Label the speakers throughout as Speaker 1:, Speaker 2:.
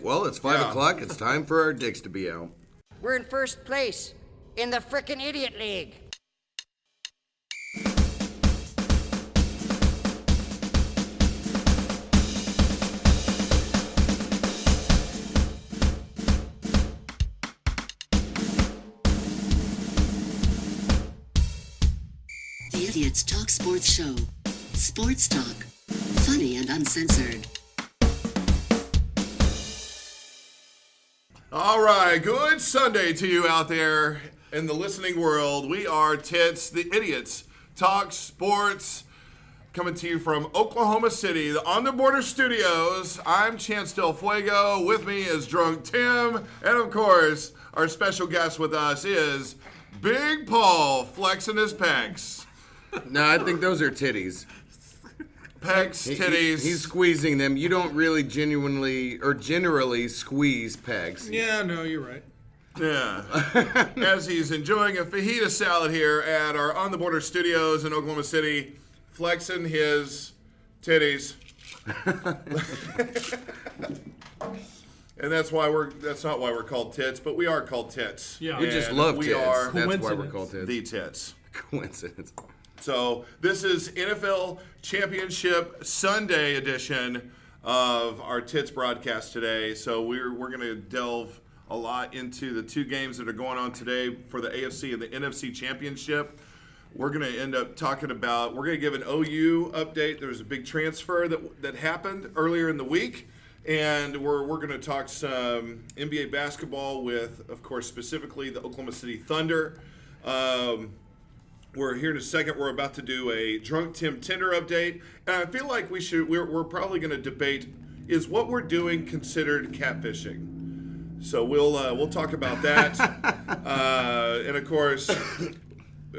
Speaker 1: Well, it's 5 o'clock. It's time for our dicks to be out.
Speaker 2: We're in first place in the frickin' Idiot League.
Speaker 3: The Idiots Talk Sports Show. Sports talk. Funny and uncensored.
Speaker 4: All right, good Sunday to you out there in the listening world. We are Tits, the Idiots Talk Sports, coming to you from Oklahoma City, the On the Border Studios. I'm Chance Del Fuego. With me is Drunk Tim, and of course, our special guest with us is Big Paul, flexing his pecs.
Speaker 1: No, I think those are titties.
Speaker 4: Pecs, titties.
Speaker 1: He's squeezing them. You don't really genuinely or generally squeeze pegs.
Speaker 5: Yeah, no, you're right.
Speaker 4: Yeah. As he's enjoying a fajita salad here at our On the Border Studios in Oklahoma City, flexing his titties. And that's not why we're called Tits, but we are called Tits.
Speaker 5: Yeah.
Speaker 1: We just
Speaker 4: And
Speaker 1: love
Speaker 4: we
Speaker 1: tits.
Speaker 4: are
Speaker 1: That's why we're called tits.
Speaker 4: the Tits.
Speaker 1: Coincidence.
Speaker 4: So this is NFL Championship Sunday edition of our Tits broadcast today. So we're going to delve a lot into the two games that are going on today for the AFC and the NFC Championship. We're going to end up talking about, we're going to give an OU update. There was a big transfer that happened earlier in the week. And we're going to talk some NBA basketball with, of course, specifically the Oklahoma City Thunder. We're here in a second. We're about to do a Drunk Tim Tinder update. And I feel like we're probably going to debate, is what we're doing considered catfishing? So we'll talk about that. And of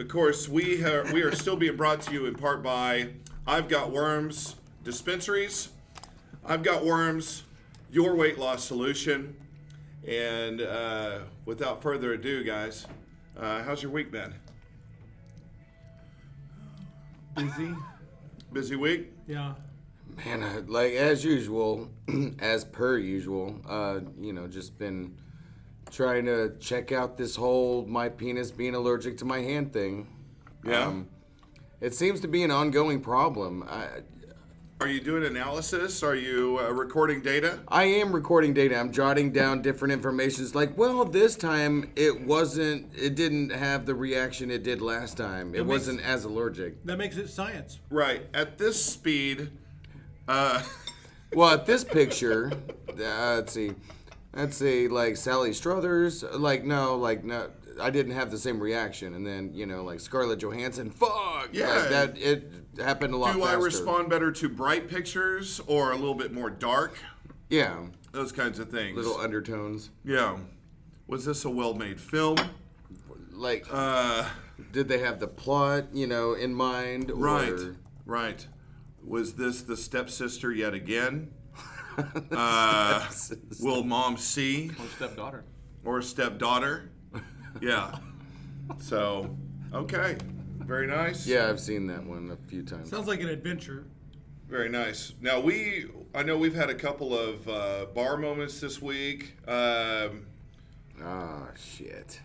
Speaker 4: course, we are still being brought to you in part by I've Got Worms Dispensaries. I've Got Worms, your weight loss solution. And without further ado, guys, how's your week been? Busy week?
Speaker 5: Yeah.
Speaker 1: Man, like as usual, as per usual, just been trying to check out this whole my penis being allergic to my hand thing.
Speaker 4: Yeah.
Speaker 1: It seems to be an ongoing problem.
Speaker 4: Are you doing analysis? Are you recording data?
Speaker 1: I am recording data. I'm jotting down different information. It's like, well, this time it didn't have the reaction it did last time. It wasn't as allergic.
Speaker 5: That makes it science.
Speaker 4: Right. At this speed,
Speaker 1: Well, at this picture, let's see, like Sally Struthers, no, I didn't have the same reaction. And then, like Scarlett Johansson, fuck!
Speaker 4: Yeah.
Speaker 1: Like that, it happened a lot
Speaker 4: do
Speaker 1: faster.
Speaker 4: I respond better to bright pictures or a little bit more dark?
Speaker 1: Yeah.
Speaker 4: Those kinds of things.
Speaker 1: Little undertones.
Speaker 4: Yeah. Was this a well-made film?
Speaker 1: Like, did they have the plot, in mind? Or...
Speaker 4: Right. Was this the stepsister yet again? Will mom see? Or stepdaughter. Yeah. So, okay. Very nice.
Speaker 1: Yeah, I've seen that one a few times.
Speaker 5: Sounds like an adventure.
Speaker 4: Very nice. Now, I know we've had a couple of bar moments this week.
Speaker 1: Shit.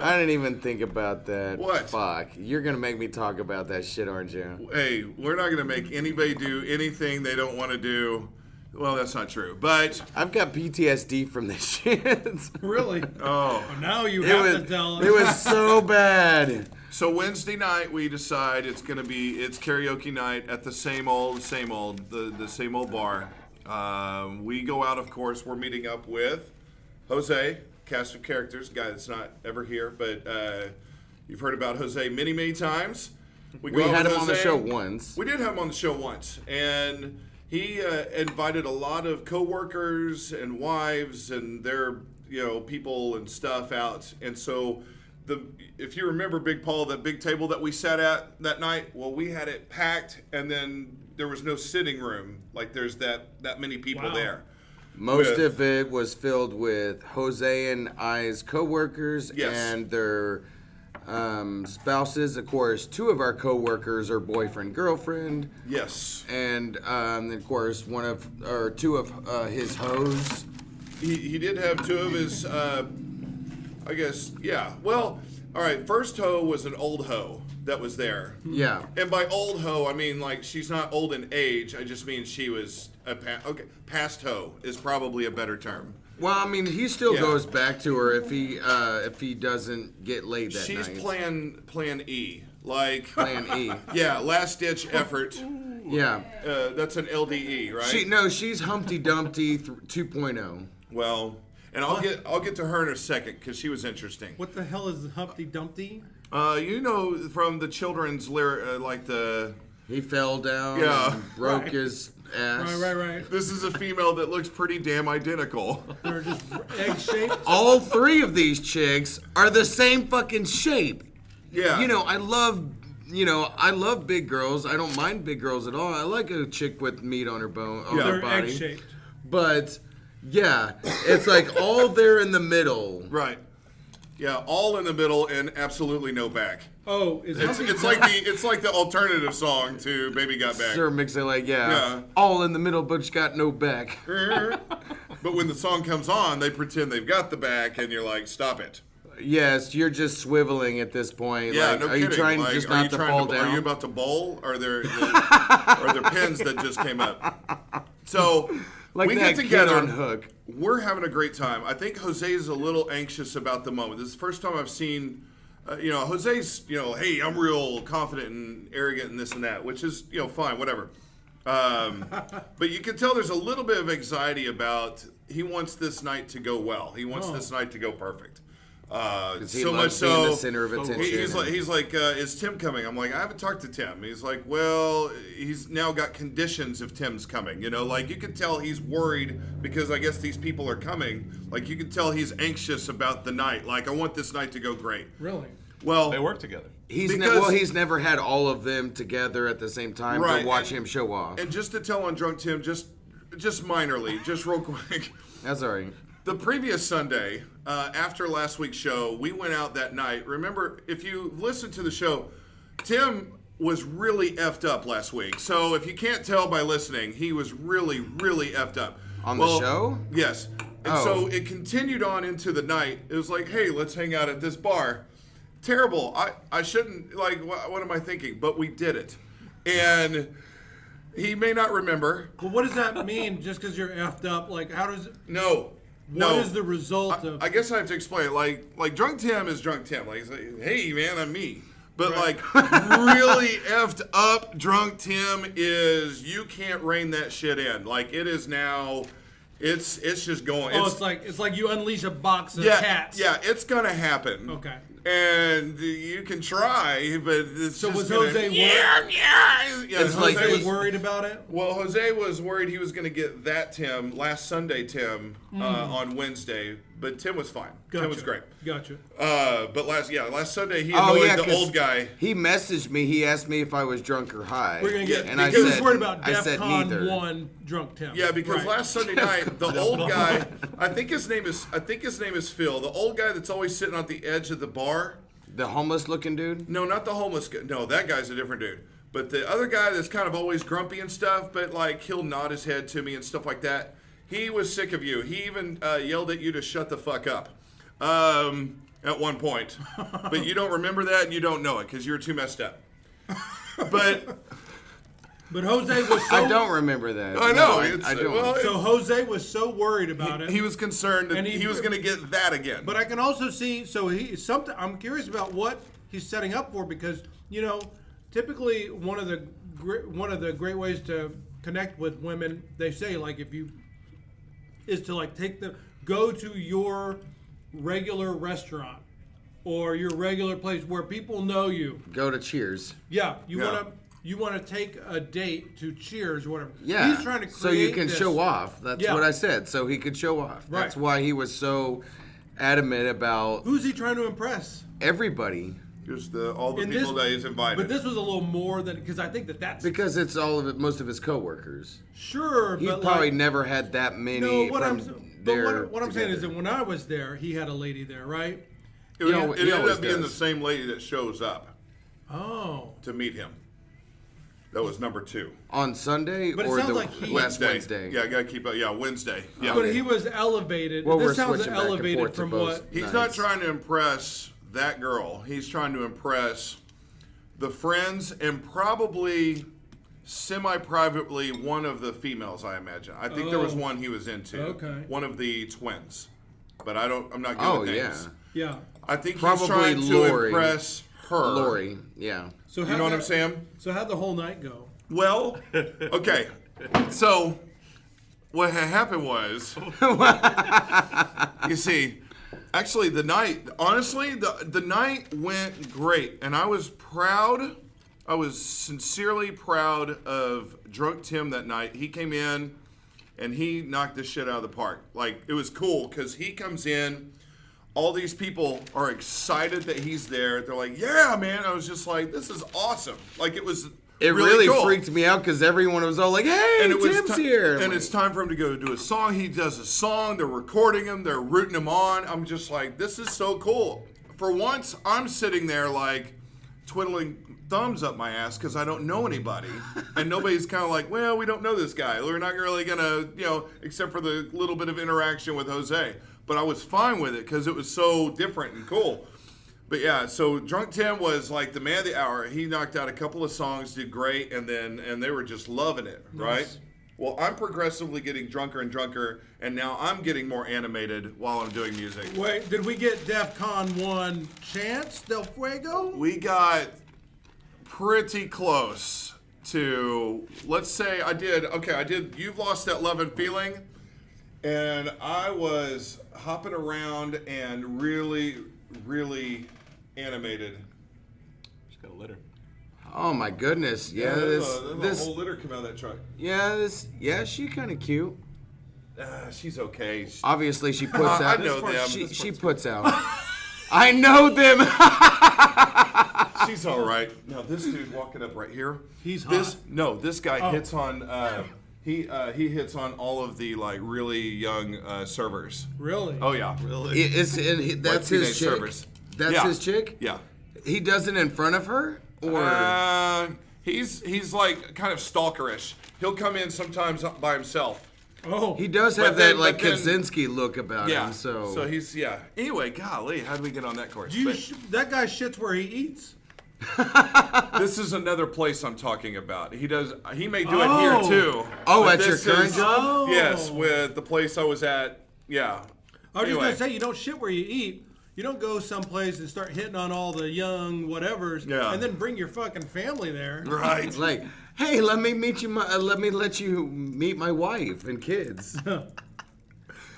Speaker 1: I didn't even think about that.
Speaker 4: What?
Speaker 1: Fuck. You're going to make me talk about that shit, aren't you?
Speaker 4: Hey, we're not going to make anybody do anything they don't want to do. Well, that's not true, but...
Speaker 1: I've got PTSD from this shit.
Speaker 5: Really?
Speaker 4: Oh.
Speaker 5: Well, now you have to tell us.
Speaker 1: It was so bad.
Speaker 4: So Wednesday night, we decide it's karaoke night at the same old bar. We go out, of course. We're meeting up with Jose, cast of characters, guy that's not ever here, but you've heard about Jose many, many times.
Speaker 1: We had him on the show once.
Speaker 4: We did have him on the show once, and he invited a lot of coworkers and wives and their people and stuff out, and so. If you remember, Big Paul, that big table that we sat at that night, well, we had it packed, and then there was no sitting room. Like, there's that many people there.
Speaker 1: Most of it was filled with Jose and I's coworkers
Speaker 4: Yes.
Speaker 1: and their spouses. Of course, 2 of our co-workers are boyfriend, girlfriend.
Speaker 4: Yes.
Speaker 1: And of course, 2 of his hoes.
Speaker 4: He did have 2 of his, I guess, yeah. Well, all right, first hoe was an old hoe that was there.
Speaker 1: Yeah.
Speaker 4: And by old hoe, I mean, like, she's not old in age. I just mean she was past hoe is probably a better term.
Speaker 1: Well, I mean, he still
Speaker 4: Yeah.
Speaker 1: goes back to her if he doesn't get laid that
Speaker 4: She's
Speaker 1: night.
Speaker 4: plan E. Like,
Speaker 1: Plan E.
Speaker 4: yeah, last ditch effort.
Speaker 1: Yeah.
Speaker 4: That's an LDE, right?
Speaker 1: She's Humpty Dumpty 2.0.
Speaker 4: Well, and I'll get to her in a second because she was interesting.
Speaker 5: What the hell is Humpty Dumpty?
Speaker 4: You know from the children's lyric, like the.
Speaker 1: He fell down.
Speaker 4: Yeah.
Speaker 1: And broke
Speaker 5: Right.
Speaker 1: his ass.
Speaker 5: Right.
Speaker 4: This is a female that looks pretty damn identical.
Speaker 5: They're just egg-shaped.
Speaker 1: All 3 of these chicks are the same fucking shape.
Speaker 4: Yeah.
Speaker 1: You know, I love big girls. I don't mind big girls at all. I like a chick with meat on her bone, on
Speaker 4: Yeah.
Speaker 1: her
Speaker 5: They're
Speaker 1: body.
Speaker 5: egg-shaped.
Speaker 1: But yeah, it's like all there in the middle.
Speaker 4: Right. Yeah, all in the middle and absolutely no back.
Speaker 5: Oh, is Humpty
Speaker 4: It's like the alternative song to Baby Got Back.
Speaker 1: Sure, mix it like
Speaker 4: Yeah.
Speaker 1: all in the middle, but it's got no back.
Speaker 4: But when the song comes on, they pretend they've got the back, and you're like, stop it.
Speaker 1: Yes, you're just swiveling at this point.
Speaker 4: Yeah,
Speaker 1: like,
Speaker 4: no
Speaker 1: are
Speaker 4: kidding.
Speaker 1: you trying
Speaker 4: like,
Speaker 1: just
Speaker 4: are you
Speaker 1: not to
Speaker 4: trying
Speaker 1: fall down?
Speaker 4: Are you about to bowl? Or are there pins that just came up? So
Speaker 1: like
Speaker 4: we
Speaker 1: that
Speaker 4: get together.
Speaker 1: kid on Hook.
Speaker 4: We're having a great time. I think Jose is a little anxious about the moment. This is the first time I've seen, Jose's, hey, I'm real confident and arrogant and this and that, which is, fine, whatever. But you can tell there's a little bit of anxiety about he wants this night to go well. He wants this night to go perfect.
Speaker 1: He
Speaker 4: So much
Speaker 1: loves being
Speaker 4: so,
Speaker 1: the center of attention.
Speaker 4: he's like, is Tim coming? I'm like, I haven't talked to Tim. He's like, well, he's now got conditions if Tim's coming. Like you can tell he's worried because I guess these people are coming. Like you can tell he's anxious about the night. Like I want this night to go great.
Speaker 5: Really?
Speaker 4: Well,
Speaker 6: They work together.
Speaker 1: He's
Speaker 4: because-
Speaker 1: he's never had all of them together at the same time
Speaker 4: Right,
Speaker 1: to watch
Speaker 4: and-
Speaker 1: him show off.
Speaker 4: and just to tell on Drunk Tim, just minorly, just real quick.
Speaker 1: That's all right.
Speaker 4: The previous Sunday, after last week's show, we went out that night. Remember, if you listened to the show, Tim was really effed up last week. So if you can't tell by listening, he was really, really effed up.
Speaker 1: On the show?
Speaker 4: Yes. And
Speaker 1: Oh.
Speaker 4: so it continued on into the night. It was like, hey, let's hang out at this bar. Terrible. I shouldn't, like, what am I thinking? But we did it. And he may not remember.
Speaker 5: But what does that mean? Just because you're effed up, like how does?
Speaker 4: No.
Speaker 5: What is the result of?
Speaker 4: I guess I have to explain. Like Drunk Tim is Drunk Tim. Like, he's like, hey man, I'm me. But
Speaker 5: Right.
Speaker 4: like really effed up Drunk Tim is you can't rein that shit in. Like it is now, it's just going.
Speaker 5: Oh, it's like you unleash a box of cats.
Speaker 4: Yeah, it's gonna happen.
Speaker 5: Okay.
Speaker 4: And you can try, but it's
Speaker 5: So
Speaker 4: just
Speaker 5: was
Speaker 4: gonna,
Speaker 5: Jose
Speaker 4: yeah.
Speaker 1: It's
Speaker 4: Jose
Speaker 1: like-
Speaker 5: Are
Speaker 4: was
Speaker 5: you worried about it?
Speaker 4: well, Jose was worried he was going to get that Tim last Sunday, Tim, on Wednesday, but Tim was fine.
Speaker 5: Gotcha.
Speaker 4: Tim was great.
Speaker 5: Gotcha.
Speaker 4: But last Sunday he annoyed the
Speaker 1: 'cause
Speaker 4: old guy.
Speaker 1: He messaged me. He asked me if I was drunk or high.
Speaker 5: We're gonna get.
Speaker 4: Yeah,
Speaker 1: and I
Speaker 5: because
Speaker 4: because-
Speaker 5: he's worried about
Speaker 1: I said
Speaker 5: DEF
Speaker 1: neither.
Speaker 5: CON 1 drunk Tim.
Speaker 4: Yeah, because
Speaker 5: Right.
Speaker 4: last Sunday night the old guy, I think his name is Phil, the old guy that's always sitting on the edge of the bar.
Speaker 1: The homeless-looking dude.
Speaker 4: No, not the homeless guy. No, that guy's a different dude. But the other guy that's kind of always grumpy and stuff, but like he'll nod his head to me and stuff like that. He was sick of you. He even yelled at you to shut the fuck up at one point. But you don't remember that and you don't know it because you were too messed up. But
Speaker 5: Jose was so.
Speaker 1: I don't remember that.
Speaker 4: I know.
Speaker 1: No,
Speaker 4: It's,
Speaker 1: I don't.
Speaker 4: well,
Speaker 5: So Jose was so worried about it.
Speaker 4: he was concerned that
Speaker 5: And
Speaker 4: he was going to get that again.
Speaker 5: But I can also see. So I'm curious about what he's setting up for because typically one of the great ways to connect with women, they say like is to like go to your regular restaurant or your regular place where people know you.
Speaker 1: Go to Cheers.
Speaker 5: Yeah,
Speaker 4: Yeah.
Speaker 5: you want to take a date to Cheers or whatever.
Speaker 1: Yeah.
Speaker 5: He's trying to create
Speaker 1: so you can
Speaker 5: this-
Speaker 1: show off. That's
Speaker 5: Yeah.
Speaker 1: what I said. So he could show off.
Speaker 5: Right.
Speaker 1: That's why he was so adamant about
Speaker 5: Who's he trying to impress?
Speaker 1: everybody.
Speaker 4: Just all the
Speaker 5: And
Speaker 4: people that he's invited.
Speaker 5: But this was a little more than because I think that's
Speaker 1: Because it's all of it, most of his coworkers.
Speaker 5: sure.
Speaker 1: He
Speaker 5: but
Speaker 1: probably
Speaker 5: like,
Speaker 1: never had that many.
Speaker 5: no. What
Speaker 1: from
Speaker 5: I'm
Speaker 1: there
Speaker 5: what I'm saying is that
Speaker 1: together.
Speaker 5: when I was there, he had a lady there, right?
Speaker 4: It,
Speaker 1: You know,
Speaker 4: it
Speaker 1: he
Speaker 4: ended
Speaker 1: always
Speaker 4: up being the
Speaker 1: does.
Speaker 4: same lady that shows up
Speaker 5: Oh.
Speaker 4: to meet him. That was number 2.
Speaker 1: On Sunday
Speaker 5: But it
Speaker 1: or
Speaker 5: sounds
Speaker 1: the
Speaker 5: like he-
Speaker 1: last Wednesday?
Speaker 4: Yeah, I gotta keep up. Yeah, Wednesday. Yeah.
Speaker 5: But he was elevated.
Speaker 1: Well, we're
Speaker 5: this sounds
Speaker 1: switching back and
Speaker 5: elevated
Speaker 1: forth to
Speaker 5: from
Speaker 1: both.
Speaker 5: what.
Speaker 4: He's
Speaker 1: Nice.
Speaker 4: not trying to impress that girl. He's trying to impress the friends and probably semi-privately one of the females, I imagine. I think there was one he was into.
Speaker 5: Okay.
Speaker 4: One of the twins. But I'm not good
Speaker 1: Oh,
Speaker 4: with
Speaker 1: yeah.
Speaker 4: names.
Speaker 5: Yeah.
Speaker 4: I think
Speaker 1: Probably
Speaker 4: he's trying
Speaker 1: Lori.
Speaker 4: to impress her.
Speaker 1: Lori, yeah.
Speaker 5: So
Speaker 4: You
Speaker 5: how'd
Speaker 4: know what
Speaker 5: that-
Speaker 4: I'm saying?
Speaker 5: So how'd the whole night go?
Speaker 4: Well, okay. So what had happened was, you see, actually the night, honestly, the night went great, and I was proud. I was sincerely proud of Drunk Tim that night. He came in, and he knocked the shit out of the park. Like, it was cool because he comes in. All these people are excited that he's there. They're like, "Yeah, man!" I was just like, "This is awesome!" Like, it was.
Speaker 1: It really
Speaker 4: cool.
Speaker 1: freaked me out because everyone was all like, "Hey,
Speaker 4: And it was
Speaker 1: Tim's
Speaker 4: ti-
Speaker 1: here!"
Speaker 4: And
Speaker 1: Like,
Speaker 4: it's time for him to go do a song. He does a song. They're recording him. They're rooting him on. I'm just like, this is so cool. For once, I'm sitting there like twiddling thumbs up my ass because I don't know anybody, and nobody's kind of like, well, we don't know this guy. We're not really gonna, except for the little bit of interaction with Jose. But I was fine with it because it was so different and cool. But yeah, so Drunk Tim was like the man of the hour. He knocked out a couple of songs, did great, and they were just loving it, right?
Speaker 5: Nice.
Speaker 4: Well, I'm progressively getting drunker and drunker, and now I'm getting more animated while I'm doing music.
Speaker 5: Wait, did we get DEFCON 1 Chance del Fuego?
Speaker 4: We got pretty close to, let's say I did You've Lost That Love and Feeling, and I was hopping around and really, really animated.
Speaker 6: Just got a litter.
Speaker 1: oh my goodness, yeah,
Speaker 4: there's
Speaker 1: this,
Speaker 4: a whole litter come out of that truck.
Speaker 1: she kind of cute.
Speaker 4: She's okay.
Speaker 1: Obviously, she puts
Speaker 4: I
Speaker 1: out.
Speaker 4: know them.
Speaker 1: She puts out. I know them.
Speaker 4: She's all right. Now this dude walking up right here.
Speaker 5: He's
Speaker 4: this.
Speaker 5: hot.
Speaker 4: No, this guy hits on. He hits on all of the like really young servers.
Speaker 5: Really?
Speaker 4: Oh yeah.
Speaker 6: Really?
Speaker 1: That's
Speaker 4: Like
Speaker 1: his
Speaker 4: teenage
Speaker 1: chick.
Speaker 4: servers.
Speaker 1: That's
Speaker 4: Yeah.
Speaker 1: his chick.
Speaker 4: Yeah.
Speaker 1: He does it in front of her, or
Speaker 4: He's like kind of stalkerish. He'll come in sometimes by himself.
Speaker 5: Oh.
Speaker 1: he does
Speaker 4: But
Speaker 1: have
Speaker 4: then-
Speaker 1: that like
Speaker 4: but then-
Speaker 1: Kaczynski look about
Speaker 4: Yeah.
Speaker 1: him. So
Speaker 4: he's Anyway, golly, how did we get on that course?
Speaker 5: Do you
Speaker 4: But
Speaker 5: that guy shits where he eats.
Speaker 4: this is another place I'm talking about. He may do it
Speaker 5: Oh.
Speaker 4: here too.
Speaker 1: Oh,
Speaker 4: But
Speaker 1: at your
Speaker 4: this
Speaker 1: current
Speaker 4: is-
Speaker 1: job?
Speaker 4: Yes, with the place I was at. Yeah.
Speaker 5: I was
Speaker 4: Anyway.
Speaker 5: just gonna say you don't shit where you eat. You don't go someplace and start hitting on all the young whatevers,
Speaker 4: Yeah.
Speaker 5: and then bring your fucking family there.
Speaker 4: Right.
Speaker 1: it's like, hey, let me let you meet my wife and kids.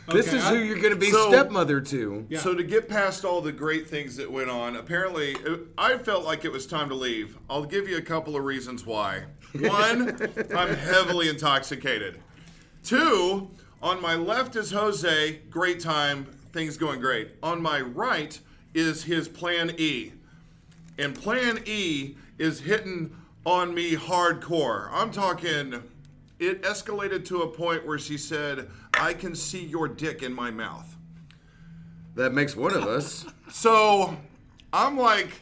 Speaker 1: This
Speaker 5: Okay,
Speaker 1: is who you're gonna be
Speaker 4: So-
Speaker 1: stepmother to.
Speaker 5: Yeah.
Speaker 4: So to get past all the great things that went on, apparently I felt like it was time to leave. I'll give you a couple of reasons why. One, I'm heavily intoxicated. Two, on my left is Jose, great time, things going great. On my right is his Plan E. And Plan E is hitting on me hardcore. I'm talking, it escalated to a point where she said, I can see your dick in my mouth.
Speaker 1: That makes one of us.
Speaker 4: So I'm like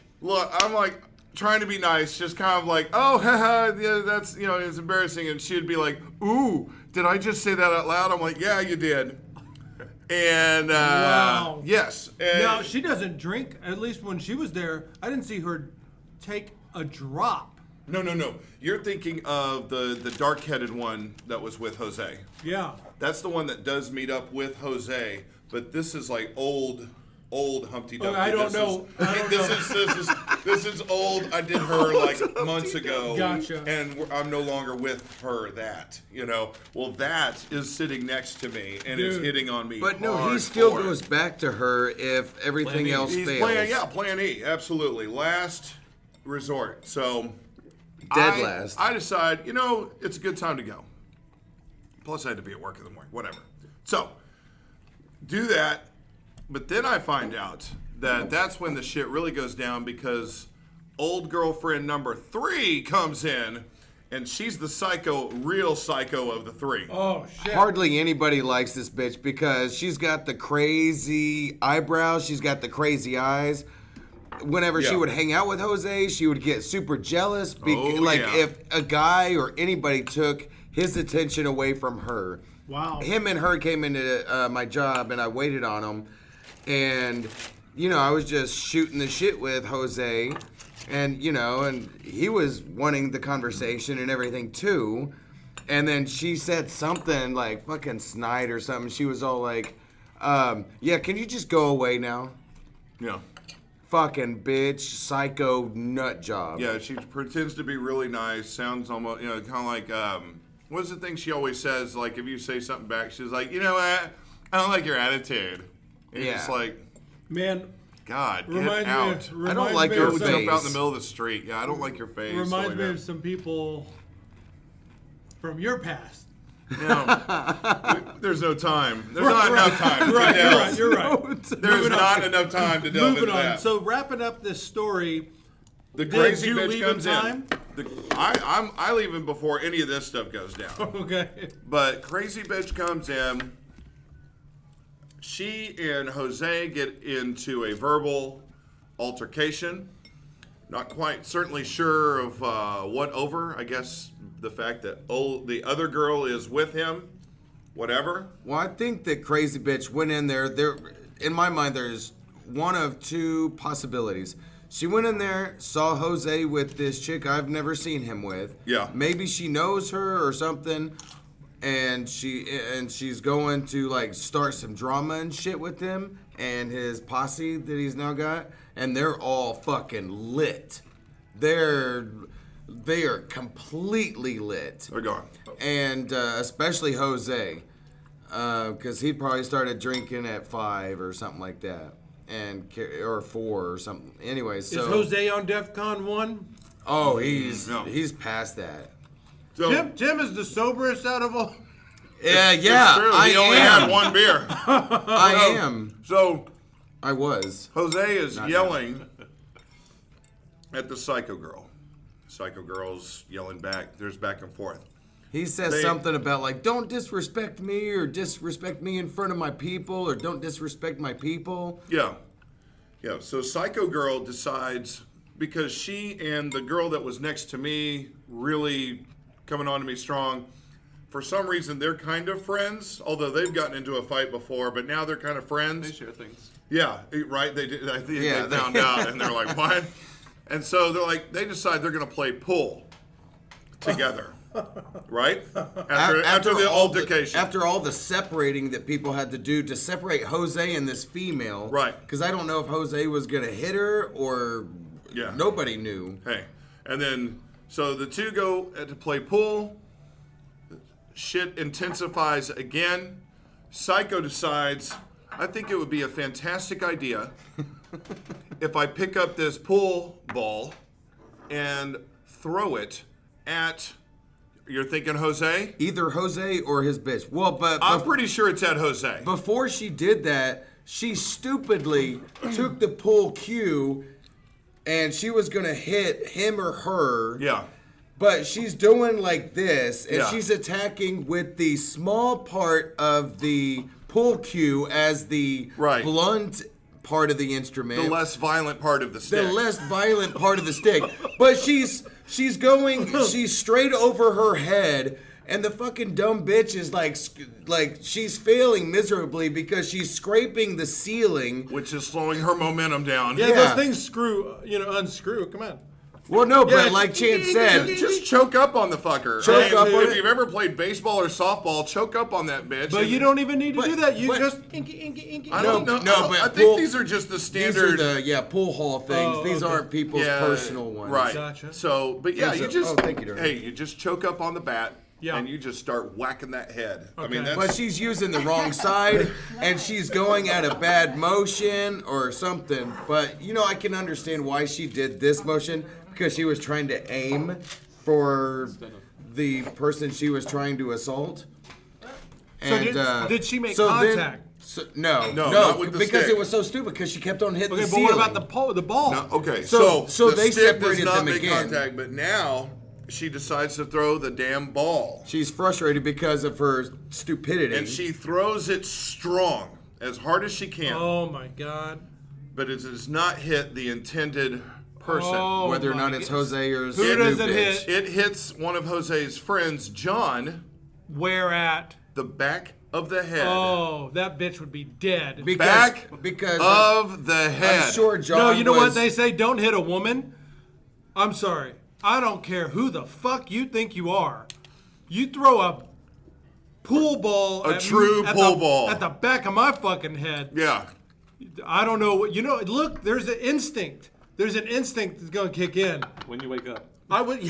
Speaker 4: trying to be nice, just kind of like, oh, haha, yeah, that's, it's embarrassing. And she'd be like, ooh, did I just say that out loud? I'm like, yeah, you did. And,
Speaker 5: Wow.
Speaker 4: yes. And
Speaker 5: Now she doesn't drink. At least when she was there, I didn't see her take a drop.
Speaker 4: No. You're thinking of the dark-headed one that was with Jose.
Speaker 5: Yeah.
Speaker 4: That's the one that does meet up with Jose, but this is like old Humpty Dumpty.
Speaker 5: I don't
Speaker 4: This
Speaker 5: know.
Speaker 4: is-
Speaker 5: I don't
Speaker 4: This is old. I did her like months ago.
Speaker 5: Gotcha.
Speaker 4: And I'm no longer with her. Well, that is sitting next to me and is
Speaker 5: Dude.
Speaker 4: hitting on me.
Speaker 1: But no, he still
Speaker 4: hardcore.
Speaker 1: goes back to her if everything
Speaker 6: Plan E.
Speaker 1: else
Speaker 4: He's
Speaker 1: fails.
Speaker 4: Plan E, absolutely, last resort. So
Speaker 1: Dead last.
Speaker 4: I decide, it's a good time to go. Plus, I had to be at work in the morning, whatever. So, do that, but then I find out that that's when the shit really goes down because old girlfriend number 3 comes in and she's the real psycho of the three.
Speaker 5: Oh shit.
Speaker 1: Hardly anybody likes this bitch because she's got the crazy eyebrows, she's got the crazy eyes. Whenever she
Speaker 4: Yeah.
Speaker 1: would hang out with Jose, she would get super jealous.
Speaker 4: Yeah.
Speaker 1: If a guy or anybody took his attention away from her.
Speaker 5: Wow.
Speaker 1: Him and her came into my job, and I waited on him. And, I was just shooting the shit with Jose. And, and he was wanting the conversation and everything, too. And then she said something like fucking snide or something. She was all like, yeah, can you just go away now?
Speaker 4: Yeah.
Speaker 1: Fucking bitch, psycho nut job.
Speaker 4: Yeah, she pretends to be really nice. Sounds almost, kind of like, what's the thing she always says? Like, if you say something back, she's like, you know what? I don't like your attitude. And
Speaker 1: Yeah.
Speaker 4: it's like,
Speaker 5: Man,
Speaker 4: God, get
Speaker 5: reminds
Speaker 4: out.
Speaker 5: me.
Speaker 1: I don't like
Speaker 5: me
Speaker 1: your
Speaker 5: of
Speaker 4: Jump
Speaker 5: some-
Speaker 1: face.
Speaker 4: out in the middle of the street. Yeah, I don't like your face.
Speaker 5: Reminds me
Speaker 4: Like
Speaker 5: of some people from your past.
Speaker 4: There's no time. There's not enough time.
Speaker 5: Right,
Speaker 4: to delve.
Speaker 5: you're right.
Speaker 4: There's not enough time to delve
Speaker 5: Moving
Speaker 4: into
Speaker 5: on.
Speaker 4: that.
Speaker 5: So wrapping up this story,
Speaker 4: The
Speaker 5: did
Speaker 4: crazy
Speaker 5: you
Speaker 4: bitch
Speaker 5: leave
Speaker 4: comes
Speaker 5: in time?
Speaker 4: I leave him before any of this stuff goes down.
Speaker 5: Okay.
Speaker 4: But crazy bitch comes in. She and Jose get into a verbal altercation. Not quite certainly sure of what over. I guess the fact that the other girl is with him. Whatever.
Speaker 1: Well, I think that crazy bitch went in there. In my mind, there's one of two possibilities. She went in there, saw Jose with this chick I've never seen him with.
Speaker 4: Yeah.
Speaker 1: Maybe she knows her or something, and she's going to like start some drama and shit with him and his posse that he's now got, and they're all fucking lit. They are completely lit.
Speaker 4: They're gone.
Speaker 1: And especially Jose, because he probably started drinking at 5 or something like that, or 4 or something. Anyway, so
Speaker 5: Is Jose on DEFCON 1?
Speaker 1: oh,
Speaker 4: No.
Speaker 1: he's past that.
Speaker 4: So,
Speaker 5: Tim is the soberest out of all.
Speaker 1: Yeah,
Speaker 4: it's true.
Speaker 1: I
Speaker 4: He only
Speaker 1: am.
Speaker 4: had one beer.
Speaker 1: I am.
Speaker 4: So
Speaker 1: I was.
Speaker 4: Jose is yelling at the psycho girl. Psycho girl's yelling back. There's back and forth.
Speaker 1: He says something about like, don't disrespect me or disrespect me in front of my people or don't disrespect my people.
Speaker 4: Yeah. Yeah. So Psycho Girl decides, because she and the girl that was next to me really coming on to me strong, for some reason they're kind of friends, although they've gotten into a fight before, but now they're kind of friends.
Speaker 6: They share things.
Speaker 4: Yeah, right. They did. I think
Speaker 1: Yeah,
Speaker 4: they found out, and they're like, "What?" And so they're like, they decide they're going to play pool together, right? After the altercation.
Speaker 1: After all the separating that people had to do to separate Jose and this female.
Speaker 4: Right.
Speaker 1: Because I don't know if Jose was going to hit her or
Speaker 4: Yeah.
Speaker 1: nobody knew.
Speaker 4: Hey, and then so the two go to play pool. Shit intensifies again. Psycho decides, I think it would be a fantastic idea if I pick up this pool ball and throw it at, you're thinking Jose?
Speaker 1: Either Jose or his bitch. Well, but
Speaker 4: I'm pretty sure it's at Jose.
Speaker 1: before she did that, she stupidly took the pool cue and she was going to hit him or her.
Speaker 4: Yeah.
Speaker 1: But she's doing like this, and
Speaker 4: Yeah.
Speaker 1: she's attacking with the small part of the pull cue as the
Speaker 4: Right.
Speaker 1: blunt part of the instrument.
Speaker 4: The less violent part of the stick.
Speaker 1: The less violent part of the stick. But she's straight over her head, and the fucking dumb bitch is like she's failing miserably because she's scraping the ceiling.
Speaker 4: Which is slowing her momentum down.
Speaker 5: Yeah,
Speaker 1: Yeah.
Speaker 5: those things unscrew. Come on.
Speaker 1: Well, no, but like Chance said,
Speaker 4: Just choke up on the fucker.
Speaker 1: Choke
Speaker 4: Hey,
Speaker 1: up on
Speaker 4: if
Speaker 1: it.
Speaker 4: you've ever played baseball or softball, choke up on that bitch.
Speaker 5: But
Speaker 4: And
Speaker 5: you don't even need to do that. You
Speaker 1: but-
Speaker 5: just inky.
Speaker 4: I don't know.
Speaker 1: No, but
Speaker 4: I think
Speaker 1: pool-
Speaker 4: these are just the
Speaker 1: these
Speaker 4: standard.
Speaker 1: are the pool hall things.
Speaker 5: Oh,
Speaker 1: These
Speaker 5: okay.
Speaker 1: aren't people's personal ones.
Speaker 4: Right.
Speaker 5: Gotcha.
Speaker 4: So, but yeah,
Speaker 1: These
Speaker 4: you
Speaker 1: are-
Speaker 4: just
Speaker 1: thank you, Darren.
Speaker 4: hey, you just choke up on the bat,
Speaker 5: Yeah.
Speaker 4: and you just start whacking that head. I mean,
Speaker 5: Okay.
Speaker 4: that's
Speaker 1: But she's using the wrong side, and she's going at a bad motion or something. But, I can understand why she did this motion, because she was trying to aim for the person she was trying to assault.
Speaker 5: So did she make
Speaker 1: then-
Speaker 5: contact?
Speaker 1: No,
Speaker 4: not with the
Speaker 1: because
Speaker 4: stick.
Speaker 1: it was so stupid, because she kept on hitting
Speaker 5: Okay,
Speaker 1: the
Speaker 5: but
Speaker 1: ceiling.
Speaker 5: what about the ball?
Speaker 4: No, okay.
Speaker 1: So
Speaker 4: So
Speaker 1: they
Speaker 4: stick does
Speaker 1: separated
Speaker 4: not
Speaker 1: them
Speaker 4: make
Speaker 1: again.
Speaker 4: contact, but now she decides to throw the damn ball.
Speaker 1: She's frustrated because of her stupidity.
Speaker 4: And she throws it strong, as hard as she can.
Speaker 5: Oh my God.
Speaker 4: But it does not hit the intended person.
Speaker 5: Oh,
Speaker 1: whether or
Speaker 5: my
Speaker 1: not it's
Speaker 5: goodness.
Speaker 1: Jose or his
Speaker 5: Who
Speaker 1: new
Speaker 5: does it
Speaker 1: bitch.
Speaker 5: hit?
Speaker 4: It hits one of Jose's friends, John,
Speaker 5: Where at?
Speaker 4: the back of the head.
Speaker 5: Oh, that bitch would be dead.
Speaker 4: Back
Speaker 1: because
Speaker 4: of the head.
Speaker 1: I'm sure John
Speaker 5: No, you know what
Speaker 1: was-
Speaker 5: they say? Don't hit a woman. I'm sorry. I don't care who the fuck you think you are. You throw a pool ball,
Speaker 4: A true
Speaker 5: at
Speaker 4: pool
Speaker 5: the,
Speaker 4: ball.
Speaker 5: at the back of my fucking head.
Speaker 4: Yeah.
Speaker 5: I don't know what you know. Look, there's an instinct. There's an instinct that's gonna kick in.
Speaker 6: When you wake up.
Speaker 5: I would.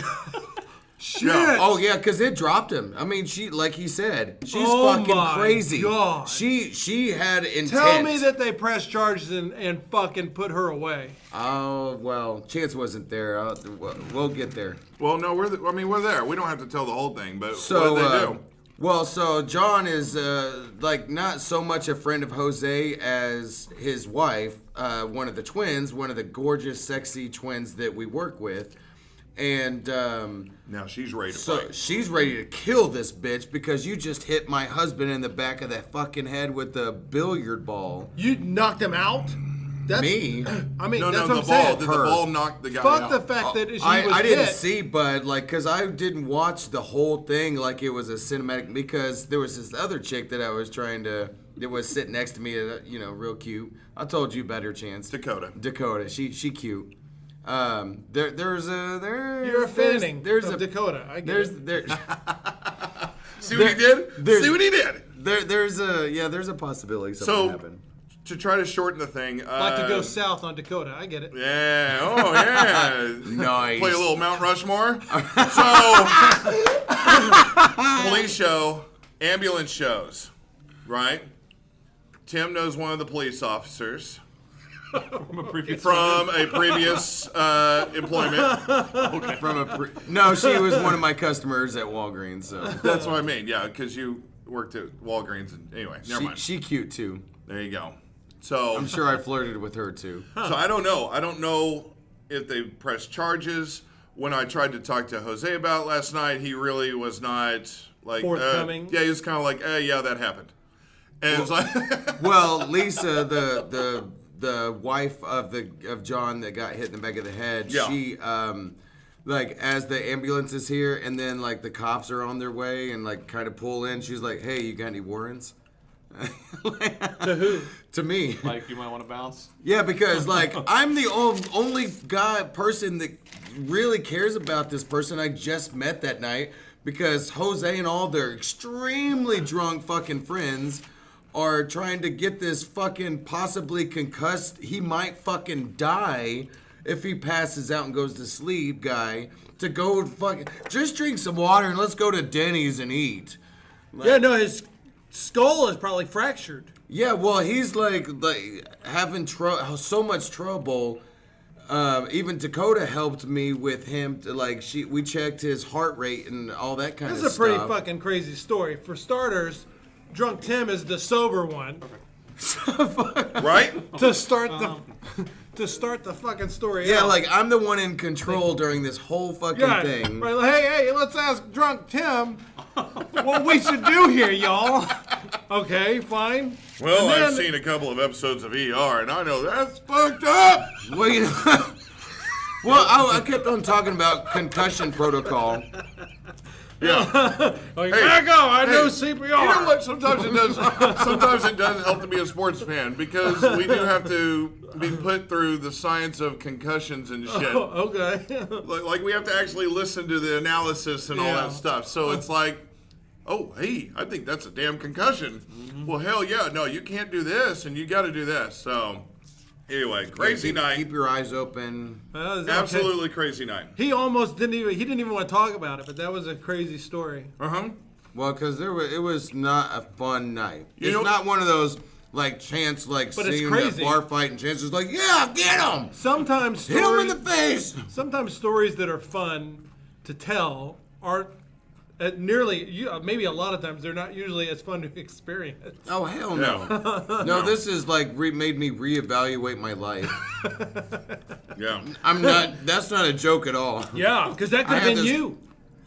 Speaker 5: Shit.
Speaker 4: Yeah.
Speaker 1: Oh yeah, because it dropped him. I mean, she, like he said, she's
Speaker 5: Oh
Speaker 1: fucking
Speaker 5: my
Speaker 1: crazy.
Speaker 5: God.
Speaker 1: She had intent.
Speaker 5: Tell me that they pressed charges and fucking put her away.
Speaker 1: Oh well, chance wasn't there. We'll get there.
Speaker 4: Well, no, we're there. We don't have to tell the whole thing, but
Speaker 1: So,
Speaker 4: what did they do?
Speaker 1: well, so John is like not so much a friend of Jose as his wife, one of the twins, one of the gorgeous, sexy twins that we work with, and
Speaker 4: Now she's ready to
Speaker 1: so
Speaker 4: fight.
Speaker 1: she's ready to kill this bitch because you just hit my husband in the back of that fucking head with the billiard ball.
Speaker 5: You knocked him out. That's,
Speaker 1: Me?
Speaker 5: I mean,
Speaker 4: No,
Speaker 5: that's
Speaker 4: the
Speaker 5: what I'm
Speaker 4: ball.
Speaker 5: saying.
Speaker 4: Did the
Speaker 1: Her.
Speaker 4: ball knock the guy
Speaker 5: Fuck
Speaker 4: out?
Speaker 5: the fact that she was
Speaker 1: I didn't
Speaker 5: hit.
Speaker 1: see, but like, cause I didn't watch the whole thing like it was a cinematic. Because there was this other chick that I was trying to, that was sitting next to me, real cute. I told you about her chance. Dakota, she cute. There's
Speaker 5: You're a fanning of Dakota. I get it.
Speaker 4: See what he did?
Speaker 1: there's-
Speaker 4: See what he did?
Speaker 1: There's a possibility something
Speaker 4: So,
Speaker 1: happened.
Speaker 4: to try to shorten the thing.
Speaker 5: Like to go south on Dakota. I get it.
Speaker 4: Yeah. Oh, yeah.
Speaker 1: Nice.
Speaker 4: Play a little Mount Rushmore. So, police show, ambulance shows, right? Tim knows one of the police officers
Speaker 6: From a previous
Speaker 4: from a previous employment.
Speaker 1: No, she was one of my customers at Walgreens. So
Speaker 4: That's what I mean. Yeah, because you worked at Walgreens. And, anyway, never mind.
Speaker 1: she cute too.
Speaker 4: There you go. So
Speaker 1: I'm sure I flirted with her too.
Speaker 4: So I don't know. I don't know if they pressed charges. When I tried to talk to Jose about it last night, he really was not like
Speaker 5: Forthcoming?
Speaker 4: Yeah, he was kind of like, yeah, that happened. And it's like,
Speaker 1: Well, Lisa, the wife of John that got hit in the back of the head,
Speaker 4: Yeah.
Speaker 1: she like as the ambulance is here and then like the cops are on their way and like kind of pull in, she's like, "Hey, you got any warrants?"
Speaker 5: To who?
Speaker 1: To me.
Speaker 6: Like, you might want to bounce.
Speaker 1: Yeah, because like I'm the only person that really cares about this person I just met that night, because Jose and all their extremely drunk fucking friends are trying to get this fucking possibly concussed, he might fucking die if he passes out and goes to sleep guy to go fucking just drink some water and let's go to Denny's and eat.
Speaker 5: Yeah, no, his skull is probably fractured.
Speaker 1: Yeah, well, he's like having so much trouble. Even Dakota helped me with him to we checked his heart rate and all that kind
Speaker 5: This
Speaker 1: of
Speaker 5: is a
Speaker 1: stuff.
Speaker 5: pretty fucking crazy story. For starters, Drunk Tim is the sober one.
Speaker 4: right?
Speaker 5: To start the fucking story.
Speaker 1: Yeah,
Speaker 5: out.
Speaker 1: like I'm the one in control during this whole fucking
Speaker 5: Yeah,
Speaker 1: thing.
Speaker 5: right. Hey, let's ask Drunk Tim what we should do here, y'all. Okay, fine.
Speaker 4: Well,
Speaker 5: And
Speaker 4: I've
Speaker 5: then-
Speaker 4: seen a couple of episodes of ER, and I know that's fucked up.
Speaker 1: Well, you know, well, I kept on talking about concussion protocol.
Speaker 4: Yeah.
Speaker 5: Like,
Speaker 4: Hey,
Speaker 5: back up, I know
Speaker 4: hey,
Speaker 5: CPR.
Speaker 4: You know what? Sometimes it does. Sometimes it does help to be a sports fan, because we do have to be put through the science of concussions and shit.
Speaker 5: Okay.
Speaker 4: Like we have to actually listen to the analysis and all
Speaker 5: Yeah.
Speaker 4: that stuff. So it's like, oh, hey, I think that's a damn concussion. Well, hell yeah, no, you can't do this, and you got to do this. So anyway, crazy night.
Speaker 1: Keep your eyes open.
Speaker 5: Okay.
Speaker 4: Absolutely crazy night.
Speaker 5: He almost didn't even want to talk about it, but that was a crazy story.
Speaker 1: Well, because it was not a fun night. It's
Speaker 4: know-
Speaker 1: not one of those like Chance
Speaker 5: But it's
Speaker 1: seeing
Speaker 5: crazy.
Speaker 1: that bar fight and Chance is like, yeah, get him,
Speaker 5: Sometimes
Speaker 1: hit him in the face.
Speaker 5: Sometimes stories that are fun to tell aren't maybe a lot of times they're not usually as fun to experience.
Speaker 1: Oh hell no! No, this is like made me reevaluate my life.
Speaker 4: Yeah.
Speaker 1: I'm not. That's not a joke at all.
Speaker 5: Yeah, because that could
Speaker 1: I
Speaker 5: have
Speaker 1: had
Speaker 5: been
Speaker 1: this-
Speaker 5: you.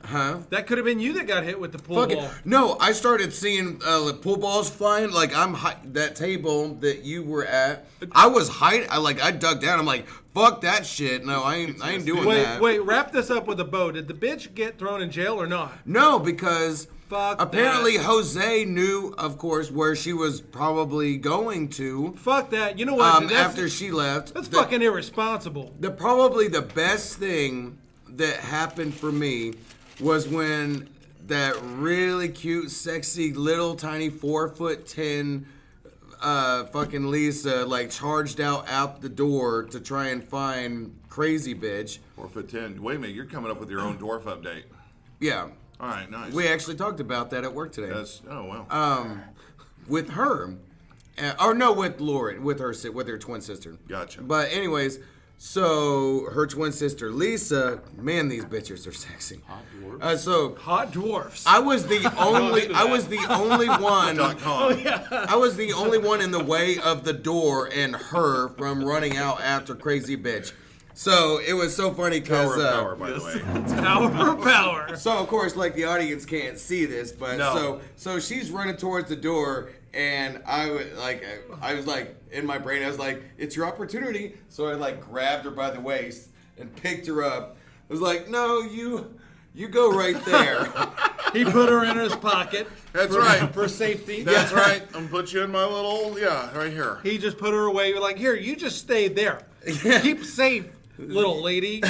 Speaker 1: Huh?
Speaker 5: That could have been you that got hit with the pool
Speaker 1: Fuck
Speaker 5: ball.
Speaker 1: it. No, I started seeing the pool balls flying. Like that table that you were at. I was hiding. I dug down. I'm like, fuck that shit. No, I ain't doing that.
Speaker 5: Wait, wrap this up with a bow. Did the bitch get thrown in jail or not?
Speaker 1: No, because
Speaker 5: Fuck
Speaker 1: apparently
Speaker 5: that.
Speaker 1: Jose knew, of course, where she was probably going to.
Speaker 5: Fuck that. You know what? dude,
Speaker 1: After she left.
Speaker 5: That's fucking irresponsible.
Speaker 1: Probably the best thing that happened for me was when that really cute, sexy, little tiny 4'10" fucking Lisa charged out the door to try and find crazy bitch.
Speaker 4: 4'10". Wait a minute, you're coming up with your own dwarf update.
Speaker 1: Yeah.
Speaker 4: All right, nice.
Speaker 1: We actually talked about that at work today.
Speaker 4: Oh wow.
Speaker 1: With her, or no, with Lauren, with her twin sister.
Speaker 4: Gotcha.
Speaker 1: But anyways, so her twin sister Lisa, man, these bitches are sexy.
Speaker 6: Hot dwarf.
Speaker 5: Hot dwarfs.
Speaker 1: I was the only one.
Speaker 4: .com.
Speaker 1: I was the only one in the way of the door and her from running out after crazy bitch. So it was so funny because
Speaker 4: Power, by the way.
Speaker 5: Power.
Speaker 1: so of course the audience can't see this, but
Speaker 4: No.
Speaker 1: so she's running towards the door and I was in my brain I was like, it's your opportunity. So I grabbed her by the waist and picked her up. I was like, no, you go right there.
Speaker 5: He put her in his pocket.
Speaker 4: That's right.
Speaker 5: For safety.
Speaker 4: That's right. I'm gonna put you in my little right here.
Speaker 5: He just put her away. You're like, here, you just stay there. Keep safe, little lady.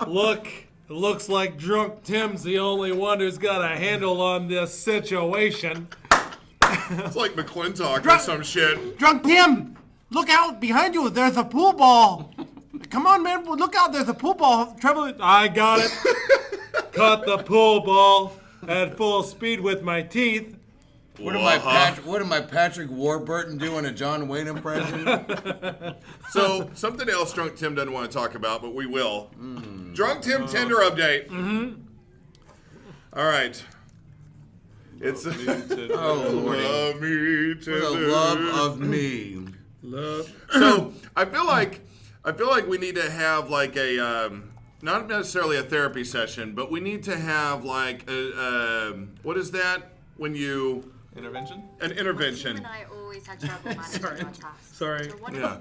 Speaker 5: Look, it looks like Drunk Tim's the only one who's got a handle on this situation.
Speaker 4: It's like McClintock or some shit.
Speaker 5: Drunk Tim, look out behind you. There's a pool ball. Come on, man. Look out. There's a pool ball. Trevor, I got it. Caught the pool ball at full speed with my teeth.
Speaker 1: What am I Patrick Warburton doing a John Wayne impression?
Speaker 4: So something else Drunk Tim doesn't want to talk about, but we will. Drunk Tim Tinder update. Mm-hmm. All right. It's
Speaker 1: Oh Lordy.
Speaker 4: Love me
Speaker 1: For the
Speaker 4: Tinder.
Speaker 1: love of me.
Speaker 4: So I feel like we need to have a not necessarily a therapy session, but we need to have what is that when you
Speaker 6: Intervention?
Speaker 4: an intervention?
Speaker 7: I always had trouble managing our tasks.
Speaker 5: Sorry.
Speaker 7: So what
Speaker 4: Yeah.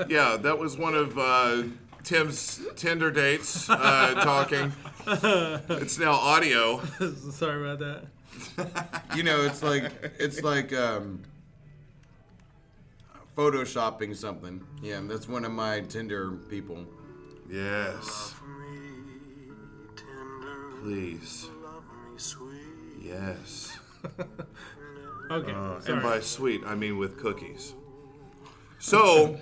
Speaker 4: Yeah, that was one of Tim's Tinder dates talking. It's now audio.
Speaker 5: Sorry about that.
Speaker 1: You know, it's like photoshopping something. Yeah, that's one of my Tinder people.
Speaker 4: Yes. Please. Yes.
Speaker 5: Okay.
Speaker 4: And
Speaker 5: sorry.
Speaker 4: by sweet, I mean with cookies. So,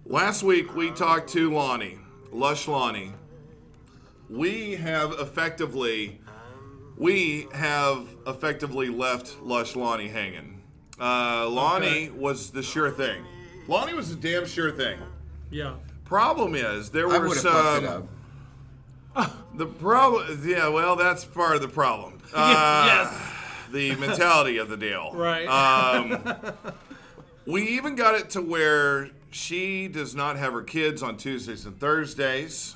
Speaker 4: last week we talked to Lonnie, Lush Lonnie. We have effectively left Lush Lonnie hanging. Lonnie was the sure thing. Lonnie was a damn sure thing.
Speaker 5: Yeah.
Speaker 4: Problem is, there
Speaker 1: I
Speaker 4: were
Speaker 1: would have fucked it
Speaker 4: some.
Speaker 1: up.
Speaker 4: The problem, yeah, well, that's part of the problem.
Speaker 5: Yes.
Speaker 4: The mentality of the deal.
Speaker 5: Right.
Speaker 4: We even got it to where she does not have her kids on Tuesdays and Thursdays.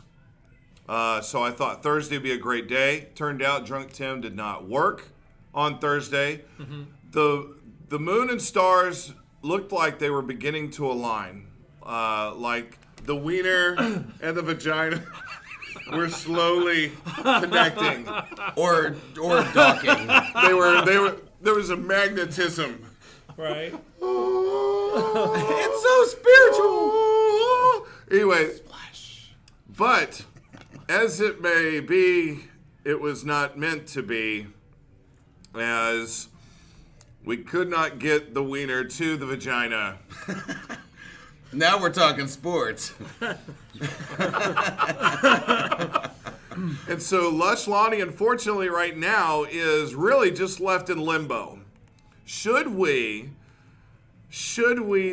Speaker 4: So I thought Thursday would be a great day. Turned out Drunk Tim did not work on Thursday. Mm-hmm. The moon and stars looked like they were beginning to align. Like the wiener and the vagina were slowly connecting.
Speaker 1: Or docking.
Speaker 4: They were. There was a magnetism.
Speaker 5: Right.
Speaker 1: It's so spiritual.
Speaker 4: Anyway, but as it may be, it was not meant to be, as we could not get the wiener to the vagina.
Speaker 1: Now we're talking sports.
Speaker 4: And so Lush Lonnie, unfortunately, right now is really just left in limbo. Should we